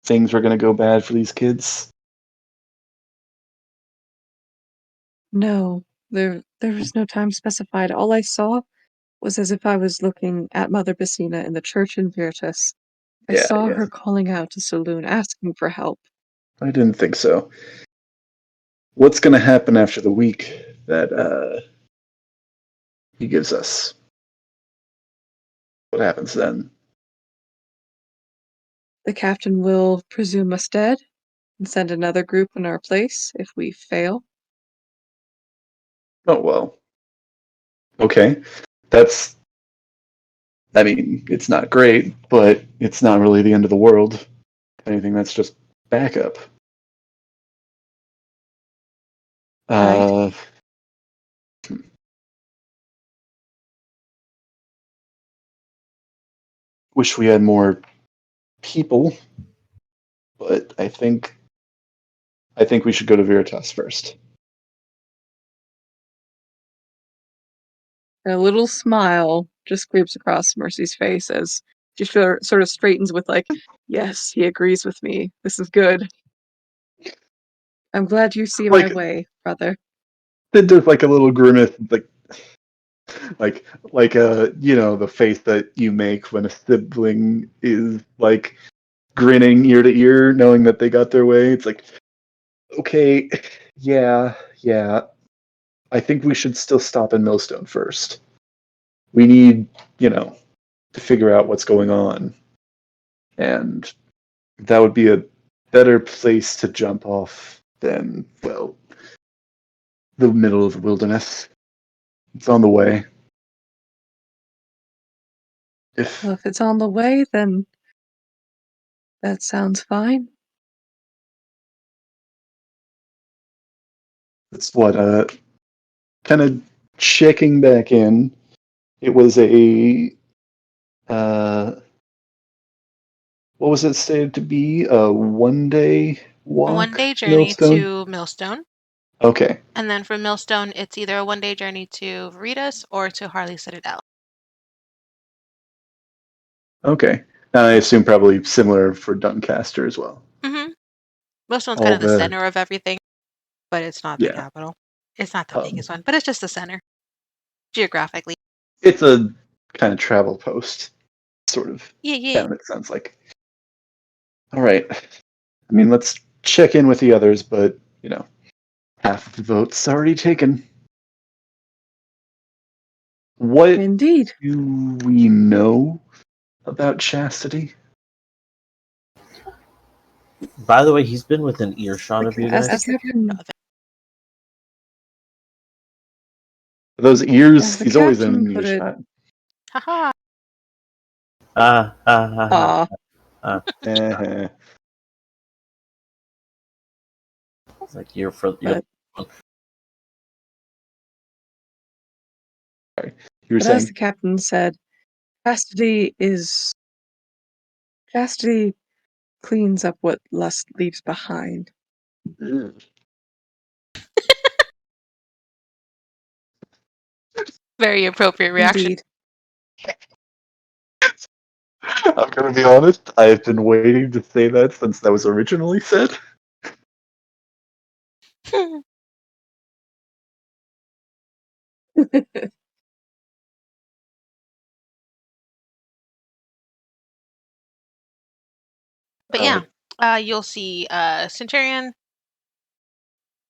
things were gonna go bad for these kids. No, there was no time specified. All I saw was as if I was looking at Mother Bassina in the church in Veritas. I Yeah, saw yeah. her calling out to Saloon, asking for help. I didn't think so. What's gonna happen after the week that he gives us? What happens then? The captain will presume us dead and send another group in our place if we fail. Oh, well. Okay. That's, I mean, it's not great, but it's not really the end of the world. If anything, that's just backup. Right. Wish we had more people, but I think we should go to Veritas first. And a little smile just creeps across Mercy's face as she sort of straightens with like, yes, he agrees with me. This is good. I'm glad you see my Like, way, brother. then there's like a little grimace, like you know, the face that you make when a sibling is like grinning ear to ear, knowing that they got their way. It's like, okay, yeah. I think we should still stop in Millstone first. We need, to figure out what's going on, and that would be a better place to jump off than, well, the middle of the wilderness. It's on the way. Well, If if it's on the way, then that sounds fine. it's what, kind of checking back in, it was uh, what was it stated to be? A 1 day A walk 1 day to journey Millstone? to Millstone. Okay. And then from Millstone, it's either a 1 day journey to Veritas or to Harley Citadel. Okay. I assume probably similar for Doncaster as well. Mm-hmm. Millstone's kind All of the the center of everything, but it's not the yeah. capital. It's not the Um, biggest one, but it's just the center geographically. it's a kind of travel post sort of Yeah. town. It sounds like. All right. I mean, let's check in with the others, but half of the vote's already taken. What Indeed. do we know about Chastity? By the way, he's been within earshot of you As the guys. captain, Those as ears, the he's always captain in put it, earshot. Haha. Ah, ah, ah, ah, ah, ah. Uh-huh. It's like you're for but Sorry. You were but as saying? the captain said, chastity cleans up what lust leaves behind. Ugh. Very appropriate reaction. Indeed. I'm gonna be honest. I've been waiting to say that since that was originally said. But Uh, yeah, you'll see Centurion.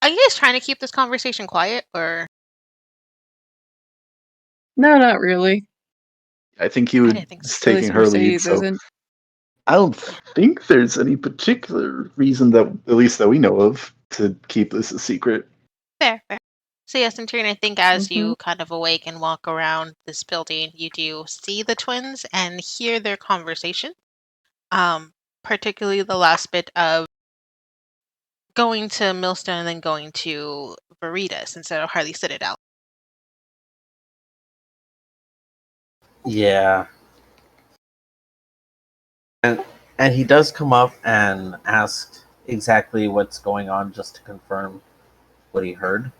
Are you guys trying to keep this conversation quiet, or No, not really. I think he I was didn't think so. At taking least her lead, Mercedes so isn't. I don't think there's any particular reason that, at least that we know of, to keep this a secret. Fair. So yeah, Centurion, I think as Mm-hmm. you kind of awake and walk around this building, you do see the twins and hear their conversation. Particularly the last bit of going to Millstone and then going to Veritas instead of Harley Citadel. Yeah, and and he does come up and ask exactly what's going on just to confirm what he heard.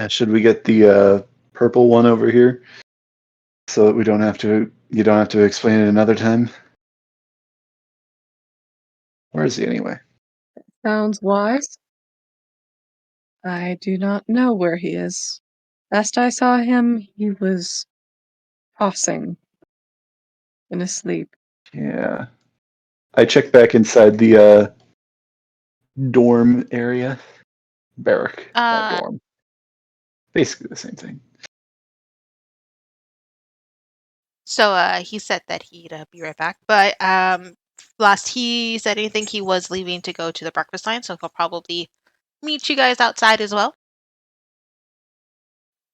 Should we get the purple one over here so that we don't have to? You don't have to explain it another time. Where is he anyway? Sounds wise. I do not know where he is. Last I saw him, he was tossing in his sleep. Yeah, I checked back inside the dorm area. Barrack, not Uh, dorm. Basically the same thing. So he said that he'd be right back. But last he said anything, he was leaving to go to the breakfast line, so he'll probably meet you guys outside as well.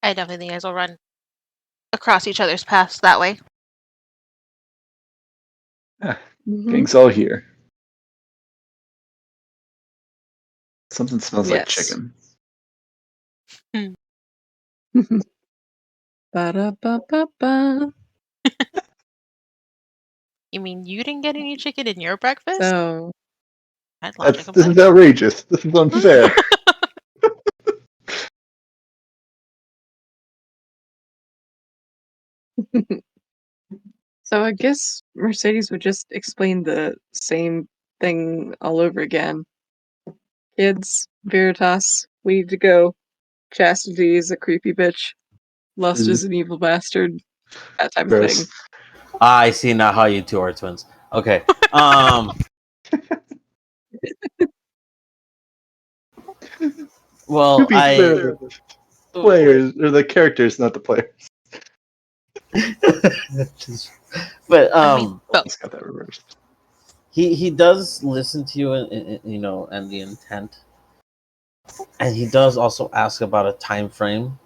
I definitely think you guys will run across each other's paths that way. Gang's all here. Something smells like Yes. chicken. Ba-da-ba-ba-ba. You mean you didn't get any chicken in your breakfast? So, I'd lodge a This is complaint. outrageous. This is unfair. so I guess Mercedes would just explain the same thing all over again. Kids, Veritas, we need to go. Chastity is a creepy bitch. Lust is an evil bastard. That type of thing. Gross. I see now how you two are twins. Okay. Well, To be clear, the players or the characters, not the players. but I mean, both. Just got that reversed. he does listen to you and you know, and the intent, and he does also ask about a time frame,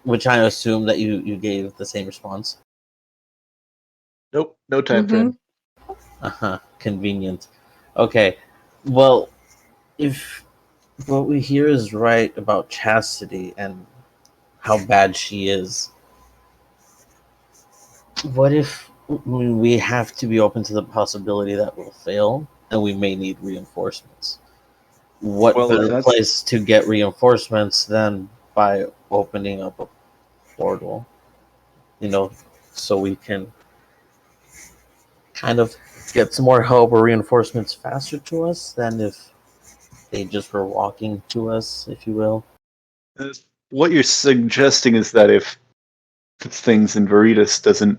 which I assume that you gave the same response. Nope, no time frame. Convenient. Okay, well, if what we hear is right about Chastity and how bad she is, what if we have to be open to the possibility that we'll fail and we may need reinforcements? What Well, better that's- place to get reinforcements than by opening up a portal? You know, so we can kind of get some more help or reinforcements faster to us than if they just were walking to us, if you will. What you're suggesting is that if things in Veritas doesn't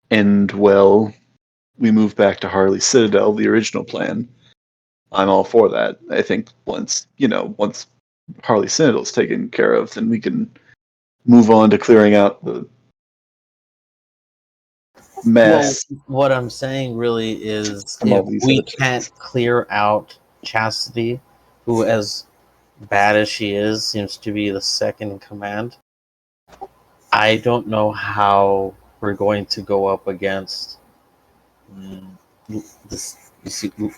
end well, we move back to Harley Citadel, the original plan. I'm all for that. I think once Harley Citadel's taken care of, then we can move on to clearing out the mess. Well, what I'm saying really is From all if these we other can't things. clear out Chastity, who, as bad as she is, seems to be the second in command, I don't know how we're going to go up against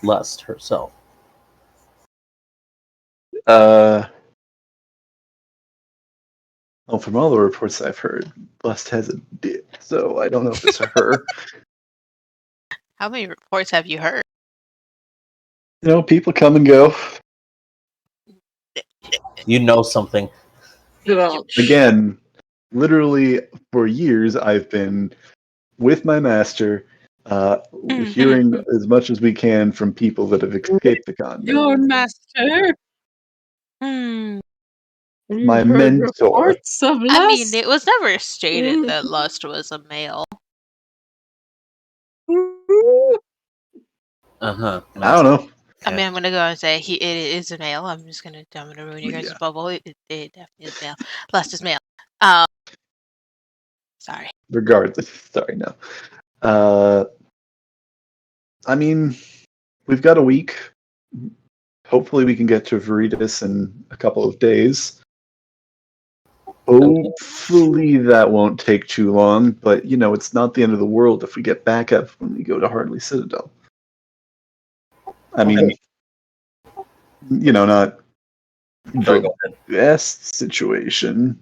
Lust herself. Well, from all the reports I've heard, Lust has a dick, so I don't know if it's her. How many reports have you heard? You know, people come and go. You know something. Again, literally for years, I've been with my master, hearing as much as we can from people that have escaped the continent. Your master. Hmm. You My heard mentor. reports of lust. I mean, it was never stated that Lust was a male. Uh-huh. I don't know. I mean, I'm gonna go and say it is a male. I'm gonna ruin your guys' Yeah. bubble. It definitely is male. Lust is male. Sorry. Regardless, sorry, no. I mean, we've got a week. Hopefully, we can get to Veritas in a couple of days. Hopefully, that won't take too long. But you know, it's not the end of the world if we get backup when we go to Harley Citadel. I mean, you know, not Sorry, the go ahead. best situation.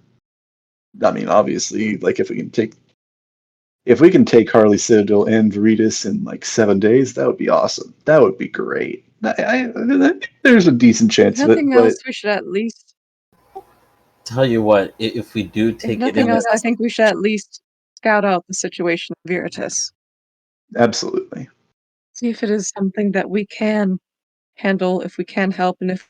I mean, obviously, like if we can take Harley Citadel and Veritas in like 7 days, that would be awesome. That would be great. I think there's a decent chance If of it, nothing but else, we should at least. Tell you what, if we do If take it nothing in, else, I think we should at least scout out the situation of Veritas. absolutely. See if it is something that we can handle, if we can help, and if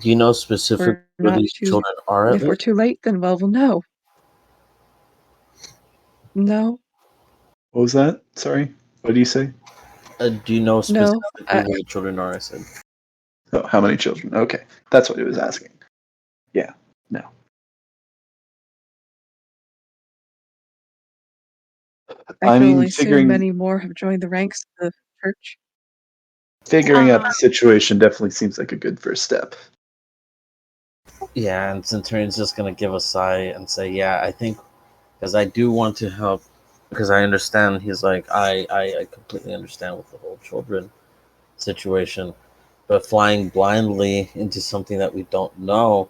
do you know specifically we're where not these too, children are at if we're least? too late, then well, we'll know. No, What was that? Sorry. What do you say? Do you know no. specifically where the children are? I said. Oh, how many children? Okay, that's what he was asking. Yeah. No. I I can mean, only assume many more have joined the ranks of the church. figuring out Um, the situation definitely seems like a good first step. Yeah, and Centurion's just gonna give a sigh and say, "Yeah, I think because I do want to help because I understand." He's like, I completely understand with the whole children situation, but flying blindly into something that we don't know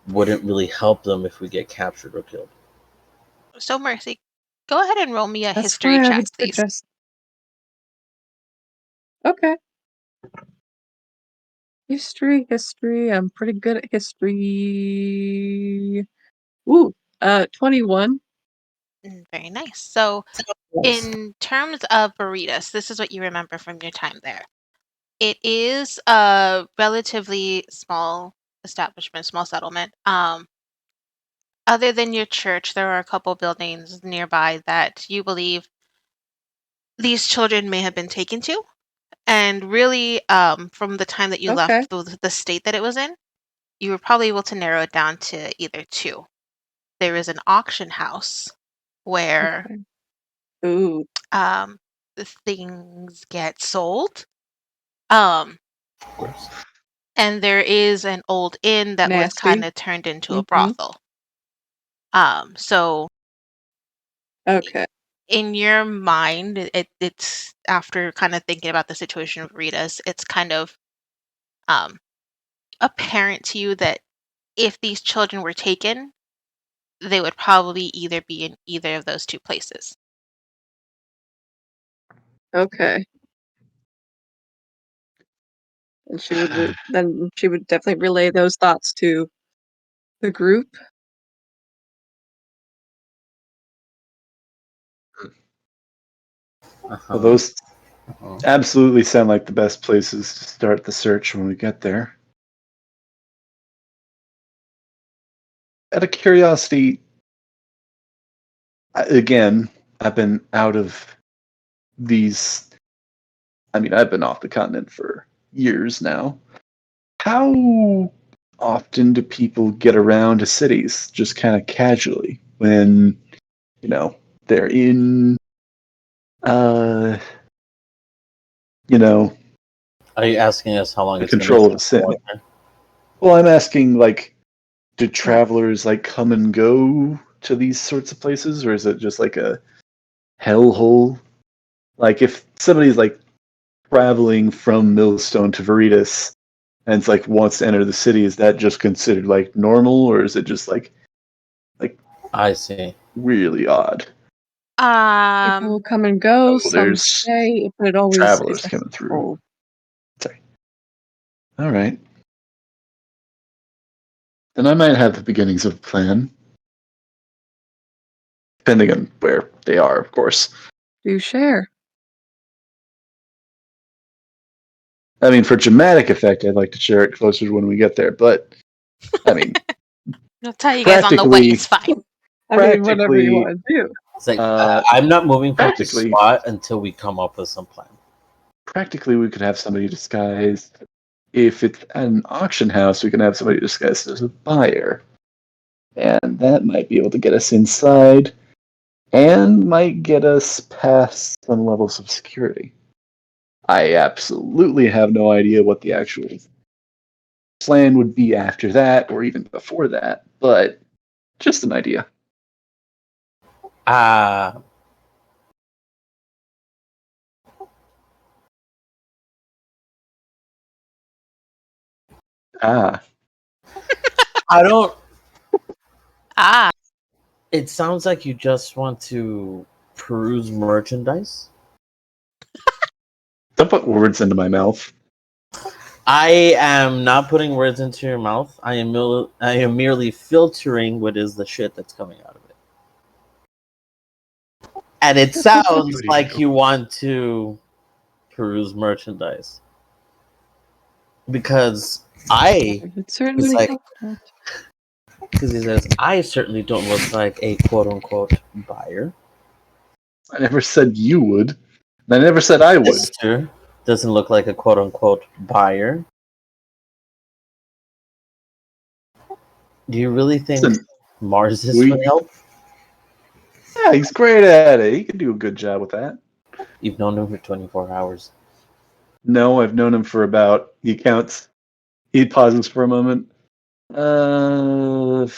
wouldn't really help them if we get captured or killed." so Mercy, go ahead and roll me a That's history why I check, would please. suggest. Okay. History. I'm pretty good at history. Ooh, 21. Very nice. So, in terms of Burritos, this is what you remember from your time there. It is a relatively small establishment, small settlement. Other than your church, there are a couple buildings nearby that you believe these children may have been taken to. And really, from the time that you Okay. left the state that it was in, you were probably able to narrow it down to either two. There is an auction house where Okay. Ooh, the things get sold. Um, Of course. and there is an old inn that was kind nasty. of turned into a Mm-hmm. brothel. So Okay. in your mind, it's after kind of thinking about the situation of Rita's, it's kind of um, apparent to you that if these children were taken, they would probably either be in either of those two places. Okay. And then she would definitely relay those thoughts to the group. Well, Uh-huh. those Uh-huh. absolutely sound like the best places to start the search when we get there. Out of curiosity, again, I've been out of these. I mean, I've been off the continent for years now. How often do people get around to cities just kind of casually when, you know, they're in, uh, you know, Are you asking us how long the it's gonna control of take a to city? work there? Well, I'm asking, like, do Huh. travelers, like, come and go to these sorts of places, or is it just like a hellhole? Like, if somebody's, like, traveling from Millstone to Veritas and it's like wants to enter the city, is that just considered like normal, or is it just like I see. really odd? People will Um, come and go, Oh, some there's stay, but it always is travelers a coming through. hole. Sorry. All right. Then I might have the beginnings of a plan, depending on where they are, of course. Do share. I mean, for dramatic effect, I'd like to share it closer to when we get there, but I mean, I'll tell you guys on the way. practically, It's fine. I mean, whatever you practically, want to do. It's like uh, I'm not moving from this practically, spot until we come up with some plan. practically, we could have somebody disguised. If it's at an auction house, we can have somebody disguised as a buyer, and that might be able to get us inside, and might get us past some levels of security. I absolutely have no idea what the actual plan would be after that, or even before that, but just an idea. Uh Ah, I don't. Ah, It sounds like you just want to peruse merchandise. don't put words into my mouth. I am not putting words into your mouth. I am merely filtering what is the shit that's coming out of it. And it sounds Good like ego. you want to peruse merchandise because I It would he's certainly like help that. because he says I certainly don't look like a quote unquote buyer. I never said you would. And I never said I would. Mister doesn't look like a quote unquote buyer. Do you really think Listen, Mars is we going to help? Yeah, he's great at it. He can do a good job with that. You've known him for 24 hours. No, I've known him for about, he counts, he pauses for a moment. 12.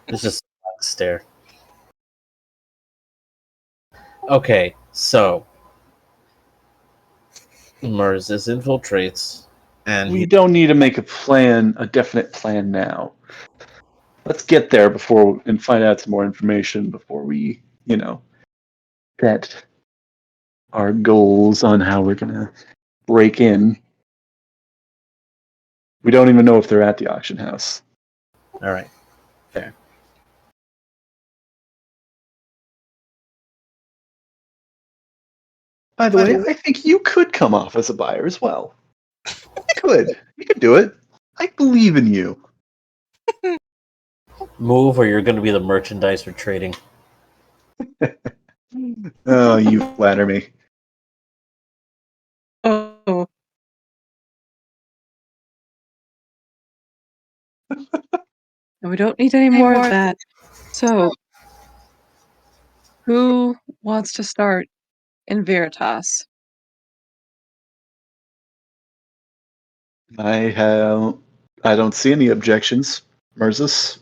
It's just a blank stare. Okay, so Mers infiltrates, and We don't need to make a definite plan now. Let's get there and find out some more information before we, set our goals on how we're gonna break in. We don't even know if they're at the auction house. all right, fair. By the way, I think you could come off as a buyer as well. Good. You can do it. I believe in you. Move, or you're going to be the merchandise for trading. Oh, you flatter me. Oh. And we don't need any more of that. So, who wants to start in Veritas? I don't see any objections, Merzus.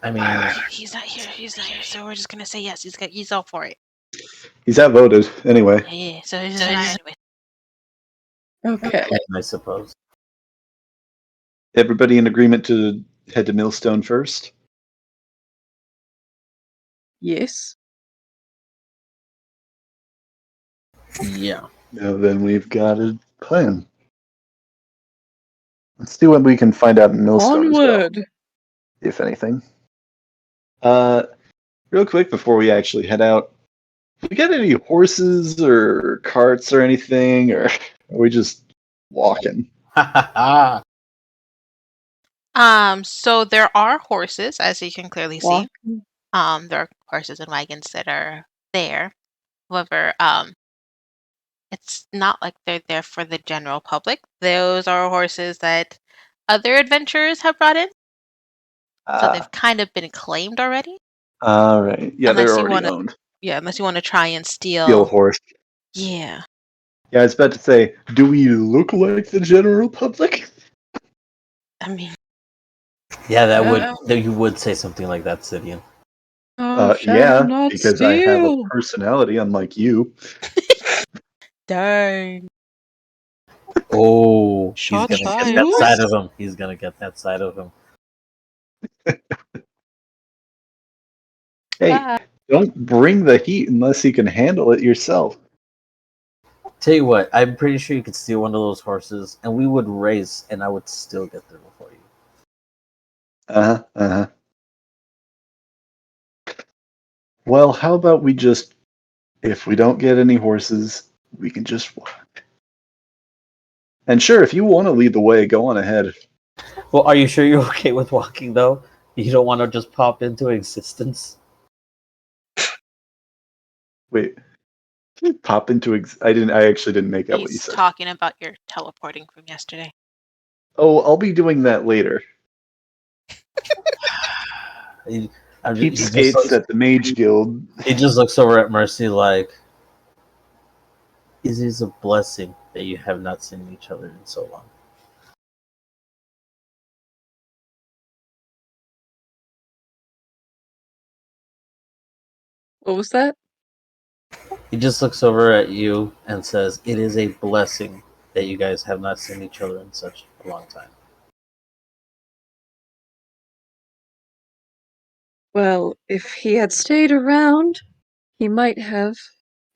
I mean, He's not here. So we're just gonna say yes. He's all for it. He's outvoted anyway. Yeah. So he's anyway. Okay. I suppose. Everybody in agreement to head to Millstone first? Yes. Yeah. No, then we've got a plan. Let's see what we can find out in Millstone as well, Onward. if anything. Real quick before we actually head out, we got any horses or carts or anything, or are we just walking? So there are horses, as you can clearly see. Walk. There are horses and wagons that are there. However, it's not like they're there for the general public. Those are horses that other adventurers have brought in. So they've kind of been claimed already. All right. Yeah, Unless they're you already wanna- owned. Yeah, unless you want to try and Steal steal. horse. Yeah. Yeah, I was about to say, do we look like the general public? I mean, Yeah, Yeah. you would say something like that, Sidian. Yeah, not because I have a steal. personality unlike you. dang. Oh, Shots he's gonna fired. get that side of him. He's gonna get that side of him. Hey, Ah. don't bring the heat unless you can handle it yourself. Tell you what, I'm pretty sure you could steal one of those horses, and we would race, and I would still get there before you. Uh-huh. Well, how about we just, if we don't get any horses, we can just walk. And sure, if you want to lead the way, go on ahead. Well, are you sure you're okay with walking though? You don't want to just pop into existence. Wait. Pop into I actually didn't make out what you He's said. talking about your teleporting from yesterday. Oh, I'll be doing that later. He just Cheapskates looks- at the Mage Guild. He just looks over at Mercy like, "It is a blessing that you have not seen each other in so long." What was that? He just looks over at you and says, "It is a blessing that you guys have not seen each other in such a long time." Well, if he had stayed around, he might have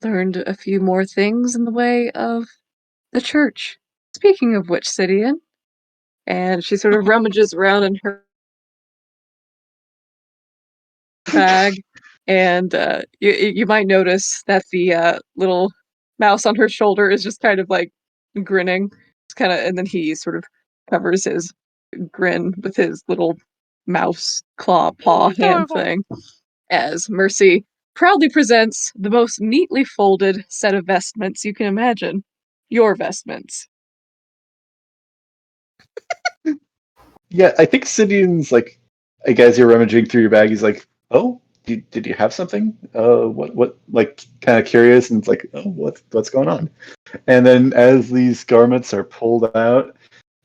learned a few more things in the way of the church. Speaking of which, Sidian, and she sort of rummages around in her bag, and you might notice that the little mouse on her shoulder is just kind of like grinning. It's kind of, and then he sort of covers his grin with his little mouse claw paw hand Adorable. thing. As Mercy proudly presents the most neatly folded set of vestments you can imagine. Your vestments. Yeah, I think Sidian's like, as you're rummaging through your bag, he's like, "Oh, did you have something? What? Like, kind of curious, and it's like, oh, what's going on?" And then as these garments are pulled out,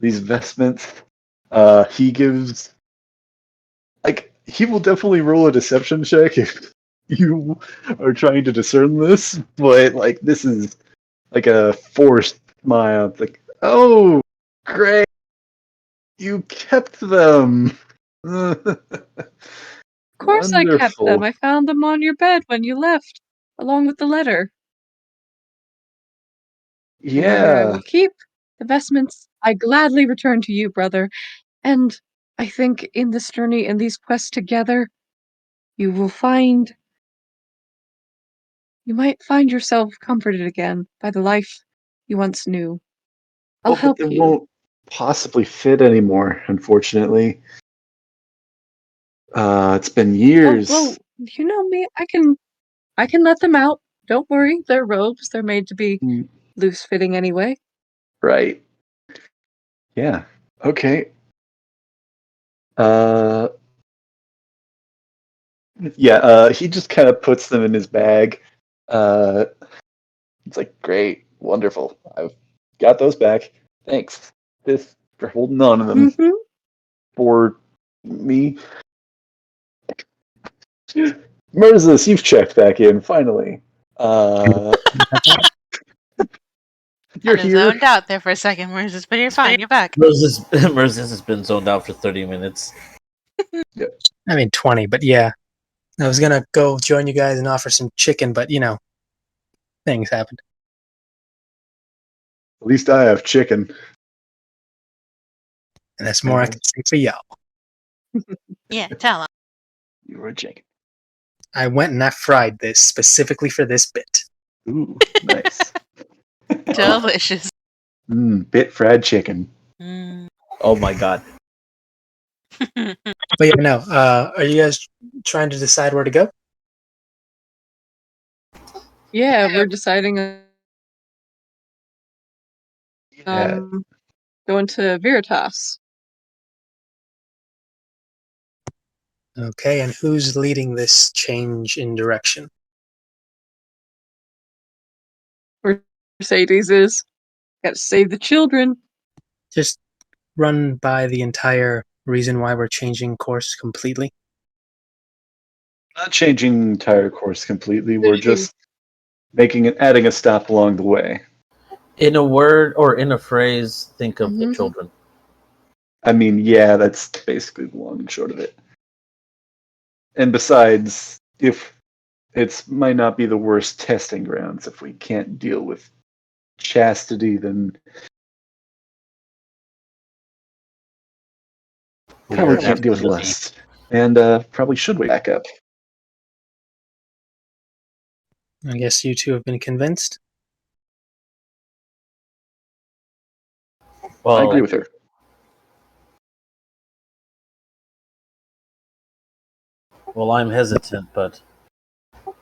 these vestments, he gives like he will definitely roll a deception check if you are trying to discern this, but like this is like a forced smile. It's like, oh, great, you kept them. Of course I kept them. Wonderful. I found them on your bed when you left, along with the letter. The letter I Yeah. will keep. The vestments I gladly return to you, brother. And I think in this journey and these quests together, you will find you might find yourself comforted again by the life you once knew. I'll Oh, but help they you. won't possibly fit anymore, unfortunately. It's been Oh years. well, you know me. I can let them out. Don't worry. They're robes. They're made to be Mm, loose fitting anyway. right. Yeah. Okay. Uh, yeah, he just kind of puts them in his bag. Uh, it's like, great, wonderful. I've got those back. Thanks. This for holding on to them Mm-hmm. for me. Mirza, you've checked back in, finally. Uh, you're Kind of here. zoned out there for a second, Moses, but you're fine. You're back. Moses has been zoned out for 30 minutes. I mean 20, but yeah. I was gonna go join you guys and offer some chicken, but things happened. At least I have chicken. And that's more I can say for y'all. Yeah, tell him. You were a chicken. I went and I fried this specifically for this bit. Ooh, nice. Delicious. Bit fried chicken. Mm. Oh my god. But yeah, no. Are you guys trying to decide where to go? Yeah, we're deciding Yeah. going to Veritas. Okay, and who's leading this change in direction? Mercedes is. Gotta save the children. Just run by the entire reason why we're changing course completely. Not changing the entire course completely. We're Finishing. just adding a stop along the way. In a word or in a phrase, think of the Mhm. children. I mean, yeah, that's basically the long and short of it. And besides, if it's might not be the worst testing grounds if we can't deal with chastity, then We probably are can't deal with after the lust. And probably should wake back up. I guess you two have been convinced. I agree Well, with her. I'm hesitant, but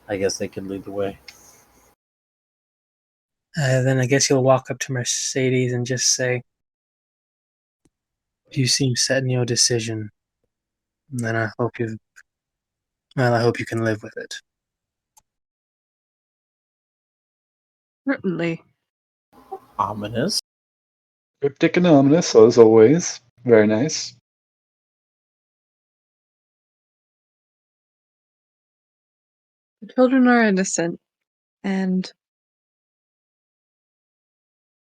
I guess they could lead the way. Then I guess you'll walk up to Mercedes and just say, "You seem set in your decision. And then I hope I hope you can live with it." Certainly. Ominous. Cryptic and ominous, as always. Very nice. The children are innocent, and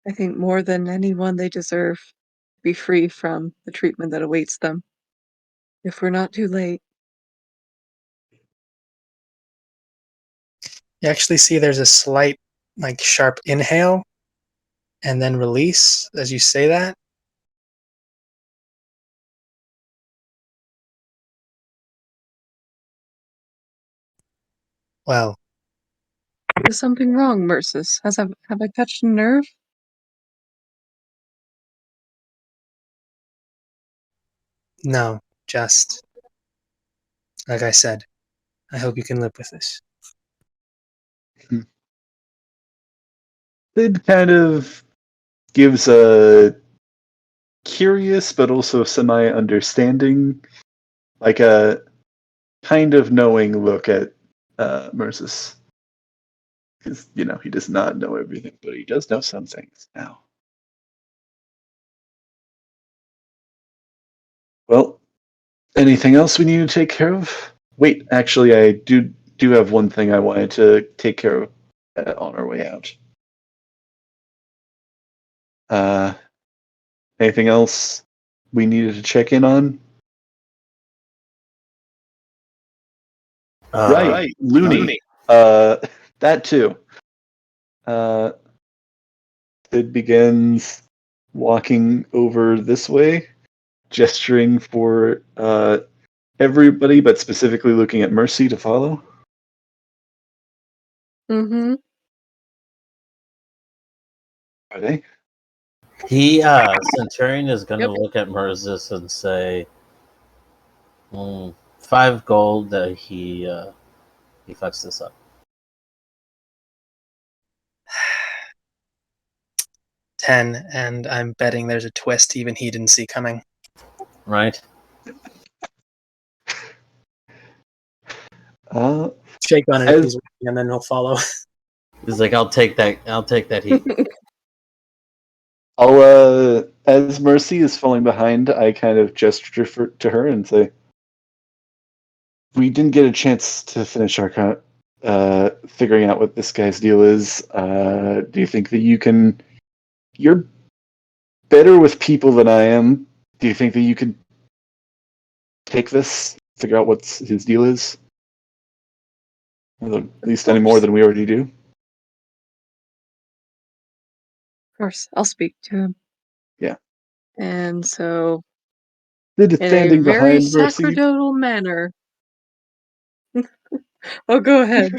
I think more than anyone they deserve to be free from the treatment that awaits them. If we're not too late. You actually see there's a slight, sharp inhale and then release as you say that. Well, Is something wrong, Mercis? Have I touched a nerve? no, just like I said, I hope you can live with this. Sid kind of gives a curious, but also semi-understanding, like a kind of knowing look at Mercis. Because, he does not know everything, but he does know some things now. Well, anything else we need to take care of? Wait, actually, I do have one thing I wanted to take care of on our way out. Anything else we needed to check in on? Right, Looney. That too. Sid begins walking over this way, gesturing for everybody, but specifically looking at Mercy to follow. Mm-hmm. Are they? He Centurion is gonna Yep. look at Merzus and say, 5 gold that he fucks this up. 10, and I'm betting there's a twist even he didn't see coming. Right? Shake on it if As he's ready, and then he'll follow. He's like, I'll take that heat. I'll as Mercy is falling behind, I kind of gesture to her and say, "We didn't get a chance to finish our figuring out what this guy's deal is. Do you think that you can? You're better with people than I am. Do you think that you could take this, figure out what his deal is? Or at least any more than we already do?" Of course, I'll speak to him. Yeah. And so, Sid in a standing very behind Mercy. sacerdotal manner. Oh, go ahead.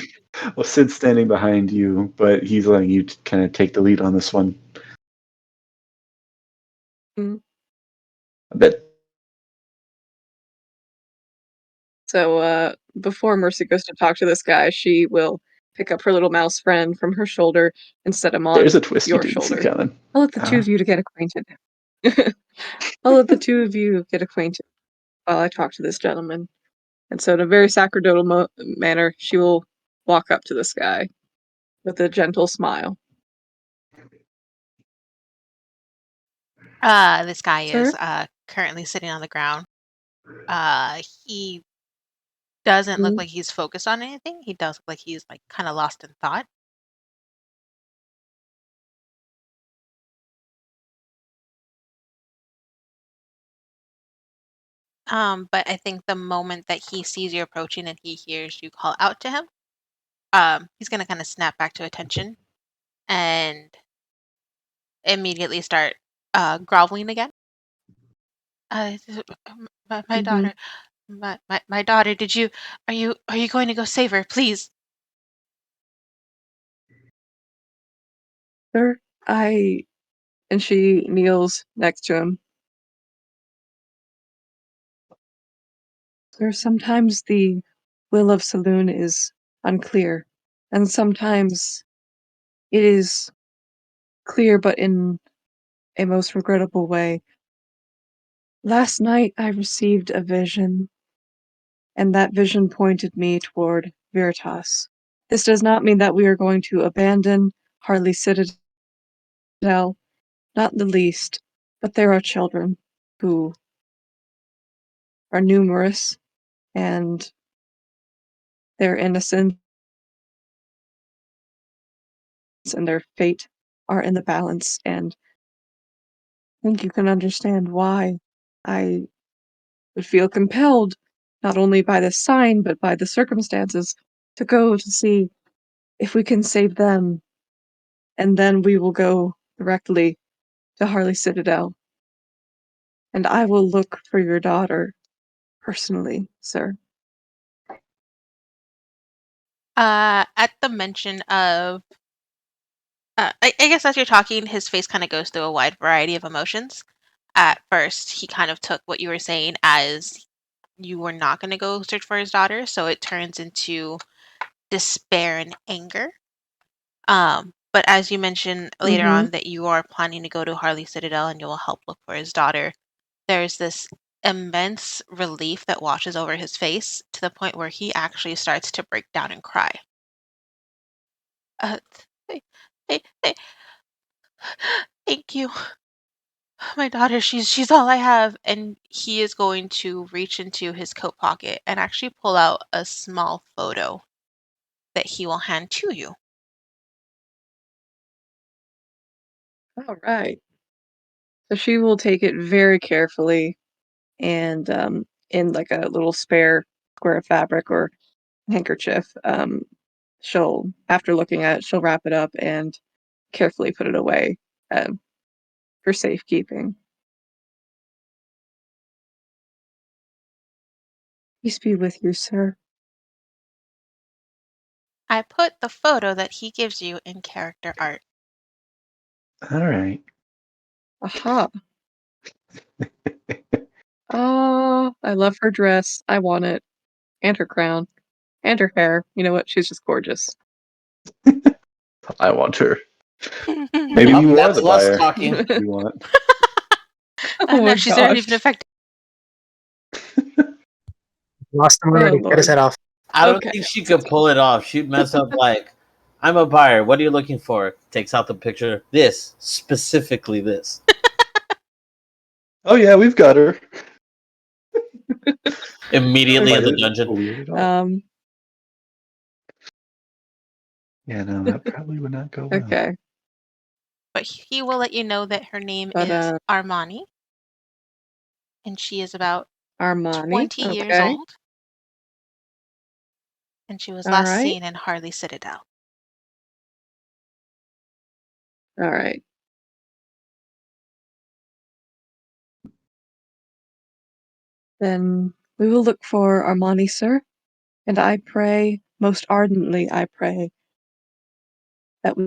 Well, Sid's standing behind you, but he's letting you kind of take the lead on this one. Mm. I bet. So, before Mercy goes to talk to this guy, she will pick up her little mouse friend from her shoulder and set him on There's a twist you your didn't see shoulder. coming. I'll let the two of you get acquainted. I'll let the two of you get acquainted while I talk to this gentleman. And so, in a very sacerdotal manner, she will walk up to this guy with a gentle smile. This guy is Sir? currently sitting on the ground. He doesn't look like he's focused on anything. He does look like he's like kind of lost in thought. But I think the moment that he sees you approaching and he hears you call out to him, he's gonna kind of snap back to attention and immediately start groveling again. Uh, my Mm-hmm. daughter, my daughter. Are you going to go save her, please? Sir, and she kneels next to him. Sir, sometimes the will of Saloon is unclear, and sometimes it is clear but in a most regrettable way. Last night I received a vision, and that vision pointed me toward Veritas. This does not mean that we are going to abandon Harley Citadel, not the least, but there are children who are numerous, and their innocence and their fate are in the balance, and I think you can understand why I would feel compelled, not only by this sign, but by the circumstances, to go to see if we can save them, and then we will go directly to Harley Citadel. And I will look for your daughter personally, sir. At the mention of, I guess as you're talking, his face kind of goes through a wide variety of emotions. At first, he kind of took what you were saying as you were not going to go search for his daughter, so it turns into despair and anger. But as you mentioned later Mhm. on that you are planning to go to Harley Citadel and you will help look for his daughter, there's this immense relief that washes over his face to the point where he actually starts to break down and cry. Uh, th- th- th- Thank you. My daughter, she's all I have. And he is going to reach into his coat pocket and actually pull out a small photo that he will hand to you. All right. So she will take it very carefully and in like a little spare square of fabric or handkerchief. She'll, after looking at it, she'll wrap it up and carefully put it away um, for safekeeping. Peace be with you, sir. I put the photo that he gives you in character art. All right. Aha. Oh, I love her dress. I want it. And her crown. And her hair. You know what? She's just gorgeous. I want her. Maybe Up, you are that's the less buyer. talking. You want? Oh No, my she's already been gosh. affected. Lost him Oh already. Get his lord. head off. I don't Okay. think she could pull it off. She'd mess up like, I'm a buyer. What are you looking for? Takes out the picture. This, specifically this. Oh yeah, we've got her. Immediately in Find the it dungeon. weird at all? Um, Yeah, no, that probably would not go well. okay. But he will let you know that her name But is Armani, and she is about Armani. 20 years Okay. old, and she was All last right. seen in Harley Citadel. All right. Then we will look for Armani, sir. And I pray, most ardently, I pray that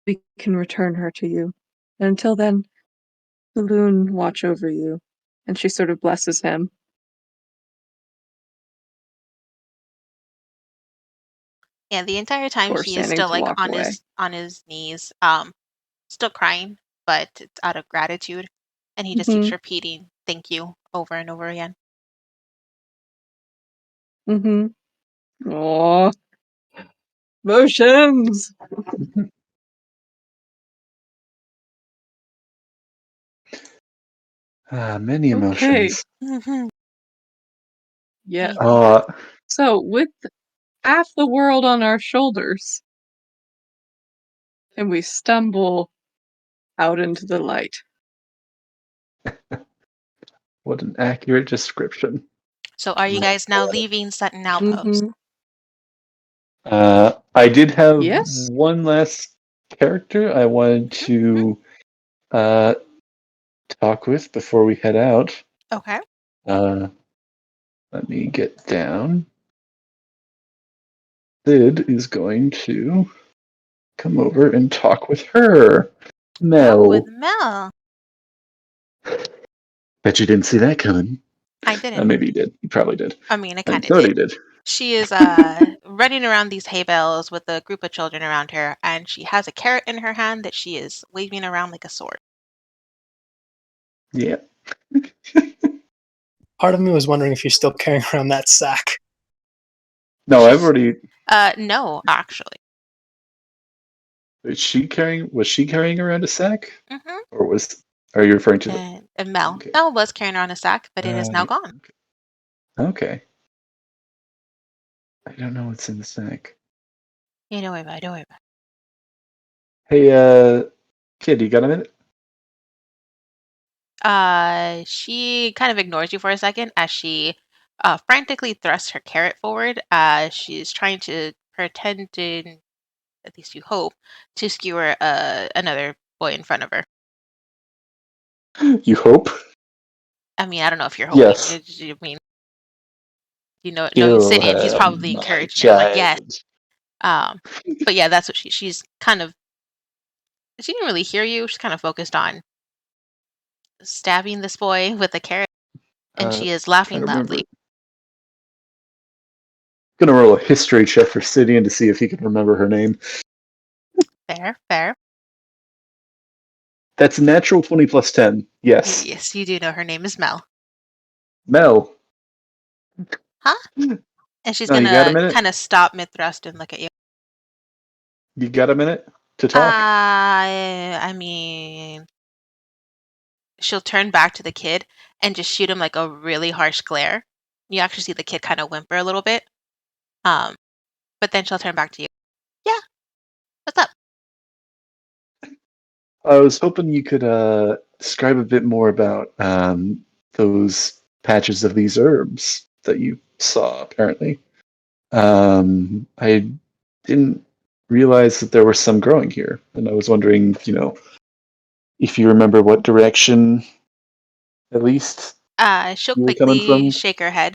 we can return her to you. And until then, the loon watch over you. And she sort of blesses him. Yeah, the entire time Before he is standing still to like walk away. on his knees, still crying, but it's out of gratitude, and he just keeps Mm-hmm. repeating "thank you" over and over again. Mm-hmm. Aww. Motions! Many Okay. emotions. Mhm. Yeah. Uh, So, with half the world on our shoulders, and we stumble out into the light. what an accurate description. So, are you guys now leaving Sutton Outpost? Mm-hmm. I did have Yes? one last character I wanted Mhm, mhm. to talk with before we head out. Okay. Uh, let me get down. Sid is going to come over and talk with her. Oh, with Mel. Mel. Bet you didn't see that coming. I didn't. Maybe you did. You probably did. I mean, I I kind of thought did. he did. She is running around these hay bales with a group of children around her, and she has a carrot in her hand that she is waving around like a sword. Yeah. Part of me was wondering if you're still carrying around that sack. No, I've She's already. no, actually. Was she carrying around a sack, Mm-hmm. or was? Are you referring to the? And Mel. Okay. Mel was carrying around a sack, but it is now Yeah, gone. okay. I don't know what's in the sack. Yeah, don't worry about it. Don't worry about Hey, kid, you got a minute? it. She kind of ignores you for a second as she frantically thrusts her carrot forward. She's trying to pretend to, at least you hope, to skewer another boy in front of her. You hope? I mean, I don't know if you're hoping. Yes. I mean, knowing Kill Sidian, he's her, probably my encouraging her, like, yes. child. But yeah, that's what she's kind of. She didn't really hear you. She's kind of focused on stabbing this boy with a carrot, and she is Trying laughing to remember. loudly. gonna roll a history check for Sidian to see if he can remember her name. Fair, fair. That's a natural 20 plus 10. Yes. Yes, you do know her name is Mel. Mel. Huh? And she's No, you got a gonna minute? kind of stop mid-thrust and look at you. You got a minute to talk? I mean, she'll turn back to the kid and just shoot him like a really harsh glare. You actually see the kid kind of whimper a little bit. Um, but then she'll turn back to you. Yeah, what's up? I was hoping you could describe a bit more about those patches of these herbs that you saw, apparently. I didn't realize that there were some growing here, and I was wondering, if you remember what direction, at least, She'll you were coming quickly from. shake her head.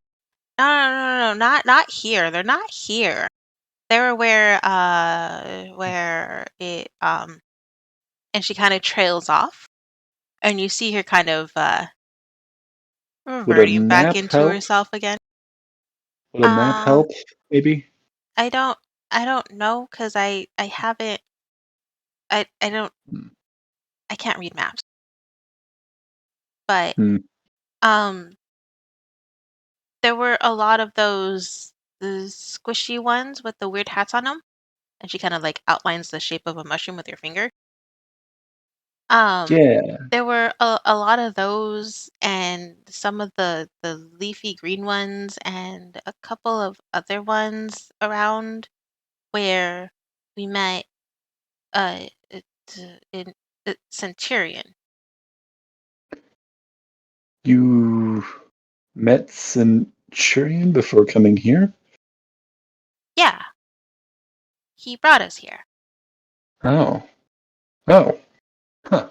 No, no, no, no, no, not here. They're not here. They were where it and she kind of trails off, and you see her kind of Would a reverting back map into help? herself again. Would a map Um, help, maybe? I don't know because I haven't I don't Hmm. I can't read maps, but Hmm. um there were a lot of those the squishy ones with the weird hats on them, and she kind of like outlines the shape of a mushroom with your finger. Um, Yeah. there were a lot of those and some of the leafy green ones and a couple of other ones around where we met it, in Centurion. You met Centurion before coming here? Yeah, he brought us here. Oh. Oh. Huh.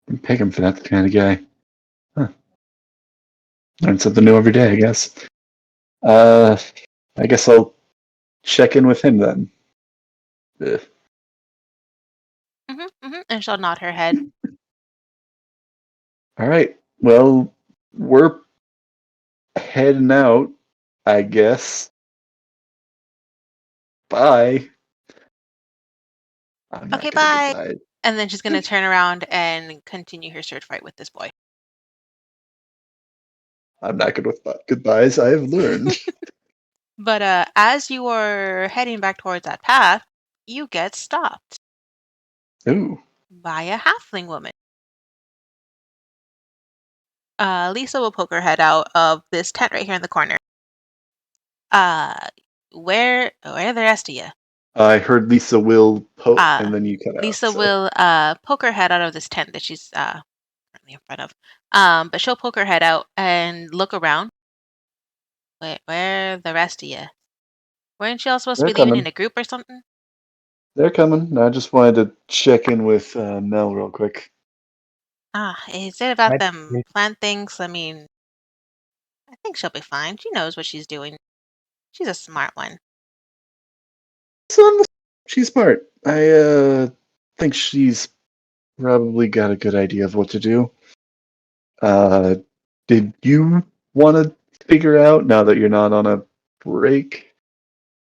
I'm picking for that kind of guy. Huh. Learn something new every day, I guess. Uh, I guess I'll check in with him then. Ugh. And she'll nod her head. All right. Well, we're heading out, I guess. Bye. I'm not Okay, gonna bye. goodbye. And then she's gonna turn around and continue her sword fight with this boy. I'm not good with goodbyes. I have learned. But as you are heading back towards that path, you get stopped Ooh. by a halfling woman. Lisa will poke her head out of this tent right here in the corner. Uh, where the rest of you? I heard Lisa will poke, Uh, and then you cut out. Lisa So will poke her head out of this tent that she's currently in front of. But she'll poke her head out and look around. Where the rest of you? Weren't you all supposed to they're be leaving in coming. a group or something? They're coming. I just wanted to check in with Mel real quick. Is it about Right? them plant things? I mean, I think she'll be fine. She knows what she's doing. She's a smart one. So she's smart. I think she's probably got a good idea of what to do. Uh, did you want to figure out, now that you're not on a break,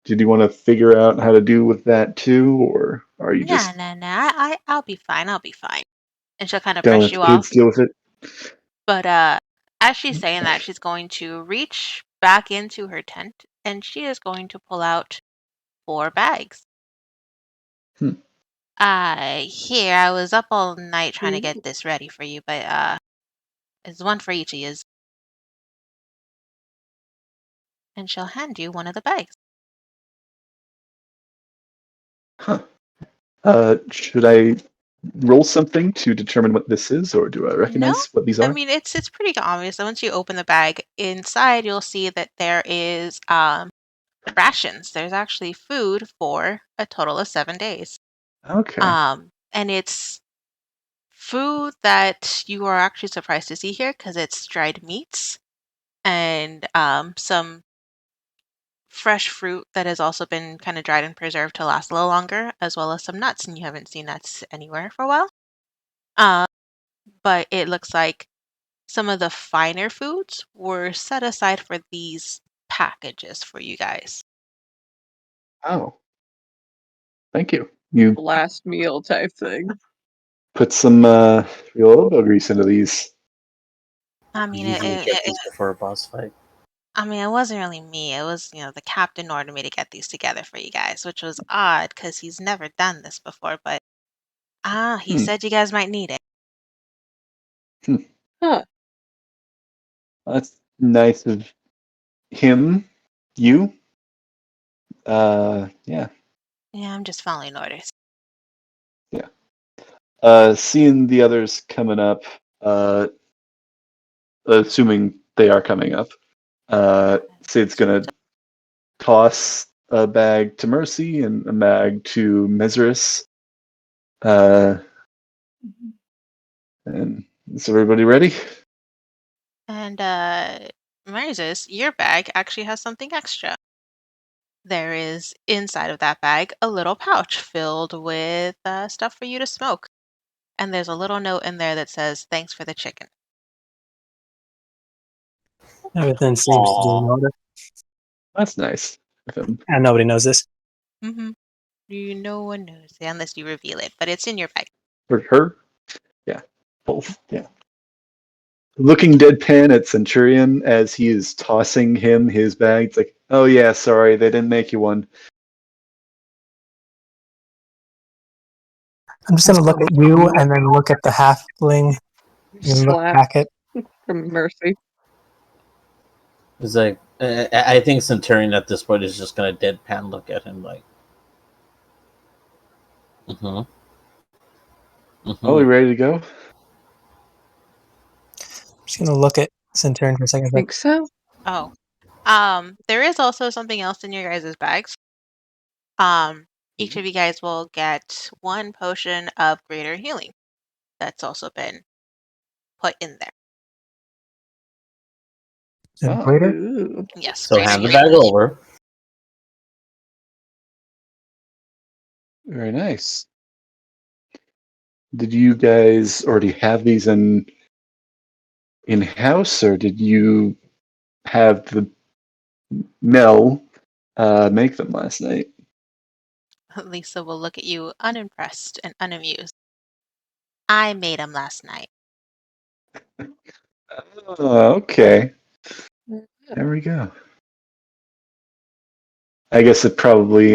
did you want to figure out how to do with that too, or are you Nah, just nah, nah. I'll be fine. I'll be fine. And she'll kind of gonna brush let you the kids off. deal with it? But as she's saying that, she's going to reach back into her tent and she is going to pull out 4 bags. Hmm. Here, I was up all night trying to get this ready for you, but it's one for each of you. And she'll hand you one of the bags. Huh. Should I roll something to determine what this is, or do I No, recognize what these I are? mean it's pretty obvious. Once you open the bag, inside you'll see that there is rations. There's actually food for a total of 7 days. Okay. And it's food that you are actually surprised to see here because it's dried meats and some fresh fruit that has also been kind of dried and preserved to last a little longer, as well as some nuts. And you haven't seen nuts anywhere for a while. Um, but it looks like some of the finer foods were set aside for these packages for you guys. Oh, thank you. You Last meal type thing. put some real elbow grease into these. I You mean, usually get these before a boss fight. it wasn't really me. It was, the captain ordered me to get these together for you guys, which was odd because he's never done this before. But he Hmm. said you guys might need it. Huh. That's nice of him. You. Yeah. Yeah, I'm just following orders. Seeing the others coming up, assuming they are coming up, Sid's gonna toss a bag to Mercy and a bag to Mesris. And is everybody ready? And Moses, your bag actually has something extra. There is inside of that bag a little pouch filled with stuff for you to smoke. And there's a little note in there that says, "Thanks for the chicken." Everything seems to be in Aw. order. That's nice of him. And nobody knows this. Mm-hmm. No one knows unless you reveal it, but it's in your bag. For her? Yeah. Both. Yeah. Looking deadpan at Centurion as he is tossing him his bag. It's like, oh yeah, sorry, they didn't make you one. I'm just gonna look at you and then look at the halfling and look Slap back at. from Mercy. It's like I think Centurion at this point is just gonna deadpan look at him like. Mm-hmm. Oh, we ready to go? I'm just gonna look at Centurion for a second. Think so? Oh. There is also something else in your guys' bags. Each of you guys will get one potion of greater healing. That's also been put in there. Oh. Greater? Ooh. Yes, So greater hand the healing. bag over. Very nice. Did you guys already have these in house, or did you have the Mel make them last night? Lisa will look at you unimpressed and unamused. I made them last night. Oh, okay. There we go. I guess it probably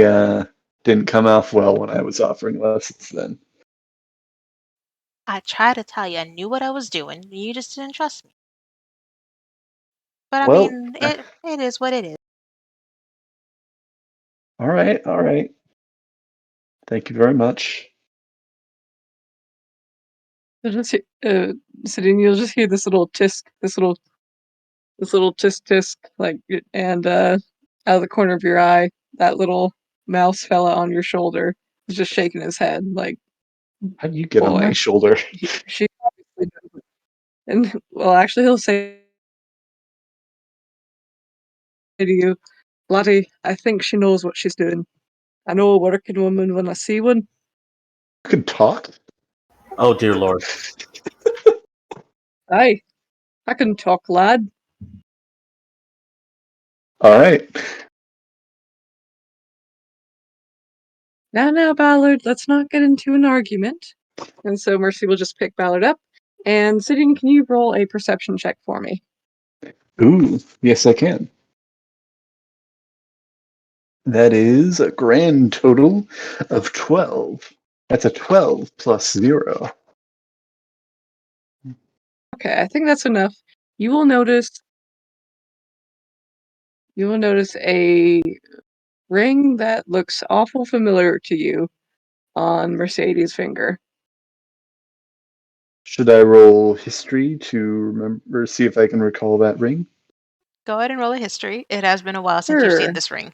didn't come off well when I was offering lessons then. I tried to tell you I knew what I was doing. You just didn't trust me. But I Well, mean, it is what it is. all right, all right. Thank you very much. You'll just sitting, you'll just hear this little tisk, this little tisk tisk, like, and out of the corner of your eye, that little mouse fella on your shoulder is just shaking his head, like, How do you get on my boy, shoulder? she obviously doesn't. And well, actually, he'll say to you, Lottie, I think she knows what she's doing. I know a working woman when I see one. You can talk? Oh dear lord. Aye, I can talk, lad. All right. Now, Ballard, let's not get into an argument. And so Mercy will just pick Ballard up. And Sidian, can you roll a perception check for me? Ooh, yes, I can. That is a grand total of 12. That's a 12 plus 0. Okay, I think that's enough. You will notice a ring that looks awful familiar to you on Mercedes' finger. Should I roll history to remember, see if I can recall that ring? Go ahead and roll a history. It has been a while since you've Sure. seen this ring.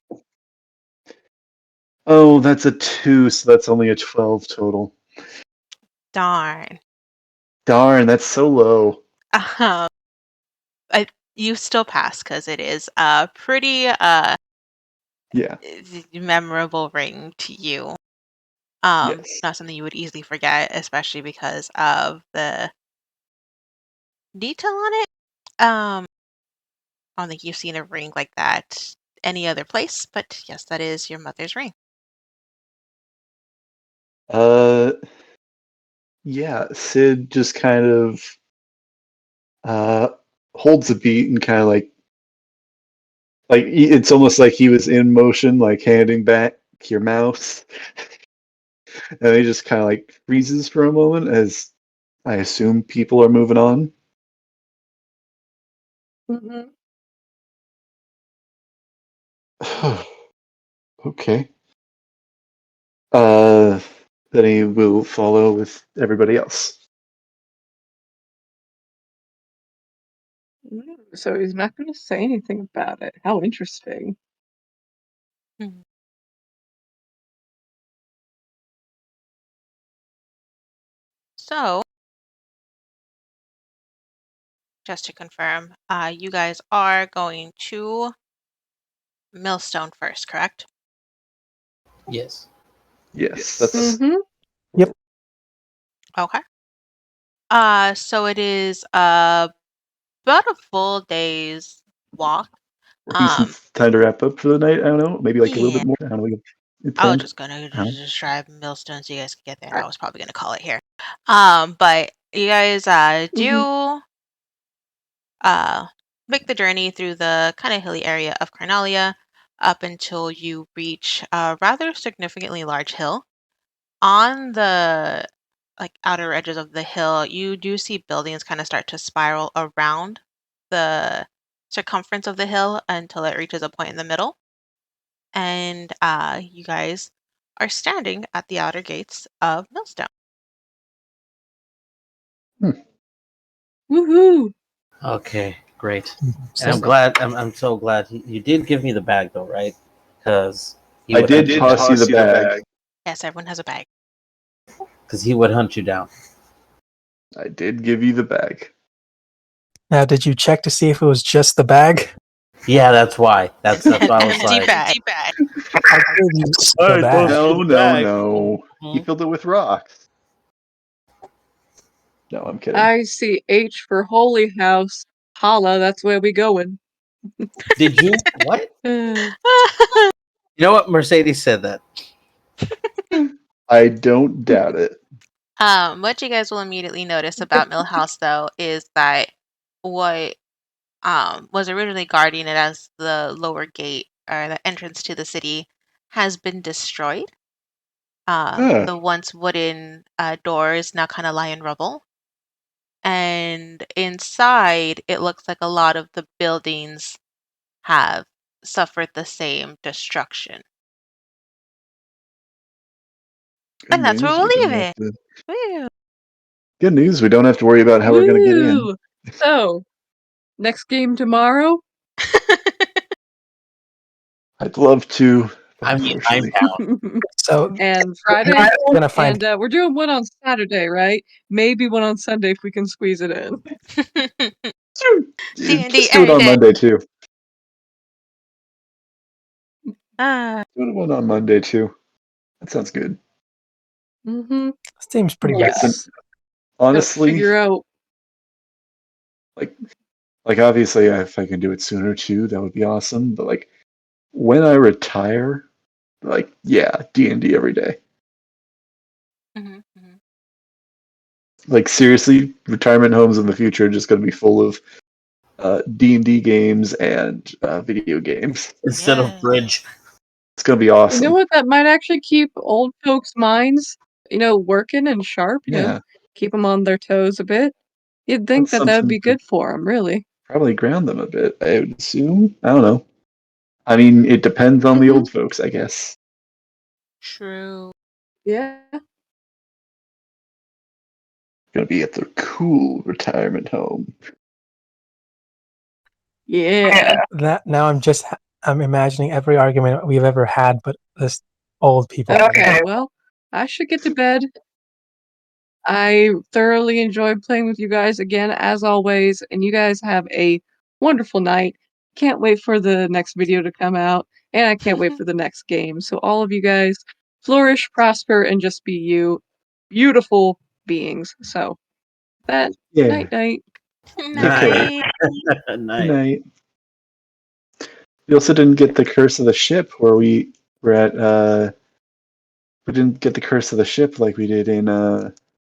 Oh, that's a 2, so that's only a 12 total. Darn. Darn, that's so low. Um, you still pass because it is a pretty Yeah, memorable ring to you. yes. Not something you would easily forget, especially because of the detail on it. I don't think you've seen a ring like that any other place, but yes, that is your mother's ring. Yeah, Sid just kind of holds a beat and kind of like it's almost like he was in motion, like handing back your mouse, and he just kind of like freezes for a moment as I assume people are moving on. Mm-hmm. Okay. Then he will follow with everybody else. So he's not going to say anything about it. How interesting. Mhm. So, just to confirm, you guys are going to Millstone first, correct? Yes. Yes, that's Mm-hmm. Okay. So it is about a full day's walk. It's time to wrap up for the night. I don't know, maybe like a little Yeah. bit more. I don't know. It's I was time. just gonna I don't know. just drive Millstone so you guys could get there. I was probably gonna call it here. But you guys do make the journey through the kind of hilly area of Carnalia up until you reach a rather significantly large hill. On the outer edges of the hill, you do see buildings kind of start to spiral around the circumference of the hill until it reaches a point in the middle. And you guys are standing at the outer gates of Millstone. Woohoo! Okay, great. And So, I'm glad. I'm so glad you did give me the bag though, right? Because he I would did toss you the bag. Yes, everyone has a bag. because he would hunt you down. I did give you the bag. now, did you check to see if it was just the bag? Yeah, that's why. That's why I was Empty like, bag. I gave you the Alright, bag. No, no, no. He Mhm. filled it with rocks. No, I'm kidding. I see H for Holy House. Holla, that's where we going. Did you what? Uh, You know what? Mercedes said that. I don't doubt it. What you guys will immediately notice about Millhouse, though, is that what was originally guarding it as the lower gate or the entrance to the city has been destroyed. Huh. The once wooden doors now kind of lie in rubble. And inside, it looks like a lot of the buildings have suffered the same destruction. Good And that's where news. we'll We don't leave have it. to. Woo. Good news. We don't have to worry about how we're going to get in. woo! So, next game tomorrow? I'd love to, but I mean, I'm unfortunately, down. So, And Friday? I'm gonna find. And we're doing one on Saturday, right? Maybe one on Sunday if we can squeeze it in. D&D just do it every on day. Monday too. Ah, Do it one on Monday too. That sounds good. Mm-hmm. Seems pretty Yes. bad. Gotta Honestly, figure out. like obviously, if I can do it sooner too, that would be awesome. But like when I retire, like yeah, D&D every day. mhm, mhm. Like seriously, retirement homes in the future are just going to be full of D&D games and video games. Instead of Yeah. bridge. It's going to be You awesome. know what? That might actually keep old folks' minds, working and sharp, Yeah, keep them on their toes a bit. You'd think that's that that would something be to good for them, really. probably ground them a bit. I would assume. I don't know. I mean, it depends on the Mhm. old folks, I guess. True. Yeah. Going to be at the cool retirement home. Yeah. That now I'm imagining every argument we've ever had, but this old people. Okay, well, I should get to bed. I thoroughly enjoyed playing with you guys again, as always, and you guys have a wonderful night. Can't wait for the next video to come out, and I can't wait for the next game. So, all of you guys, flourish, prosper, and just be you. Beautiful beings. So, that Yeah. night night. Take care. Night. Good Night. night. We also didn't get the curse of the ship where we were at. We didn't get the curse of the ship like we did in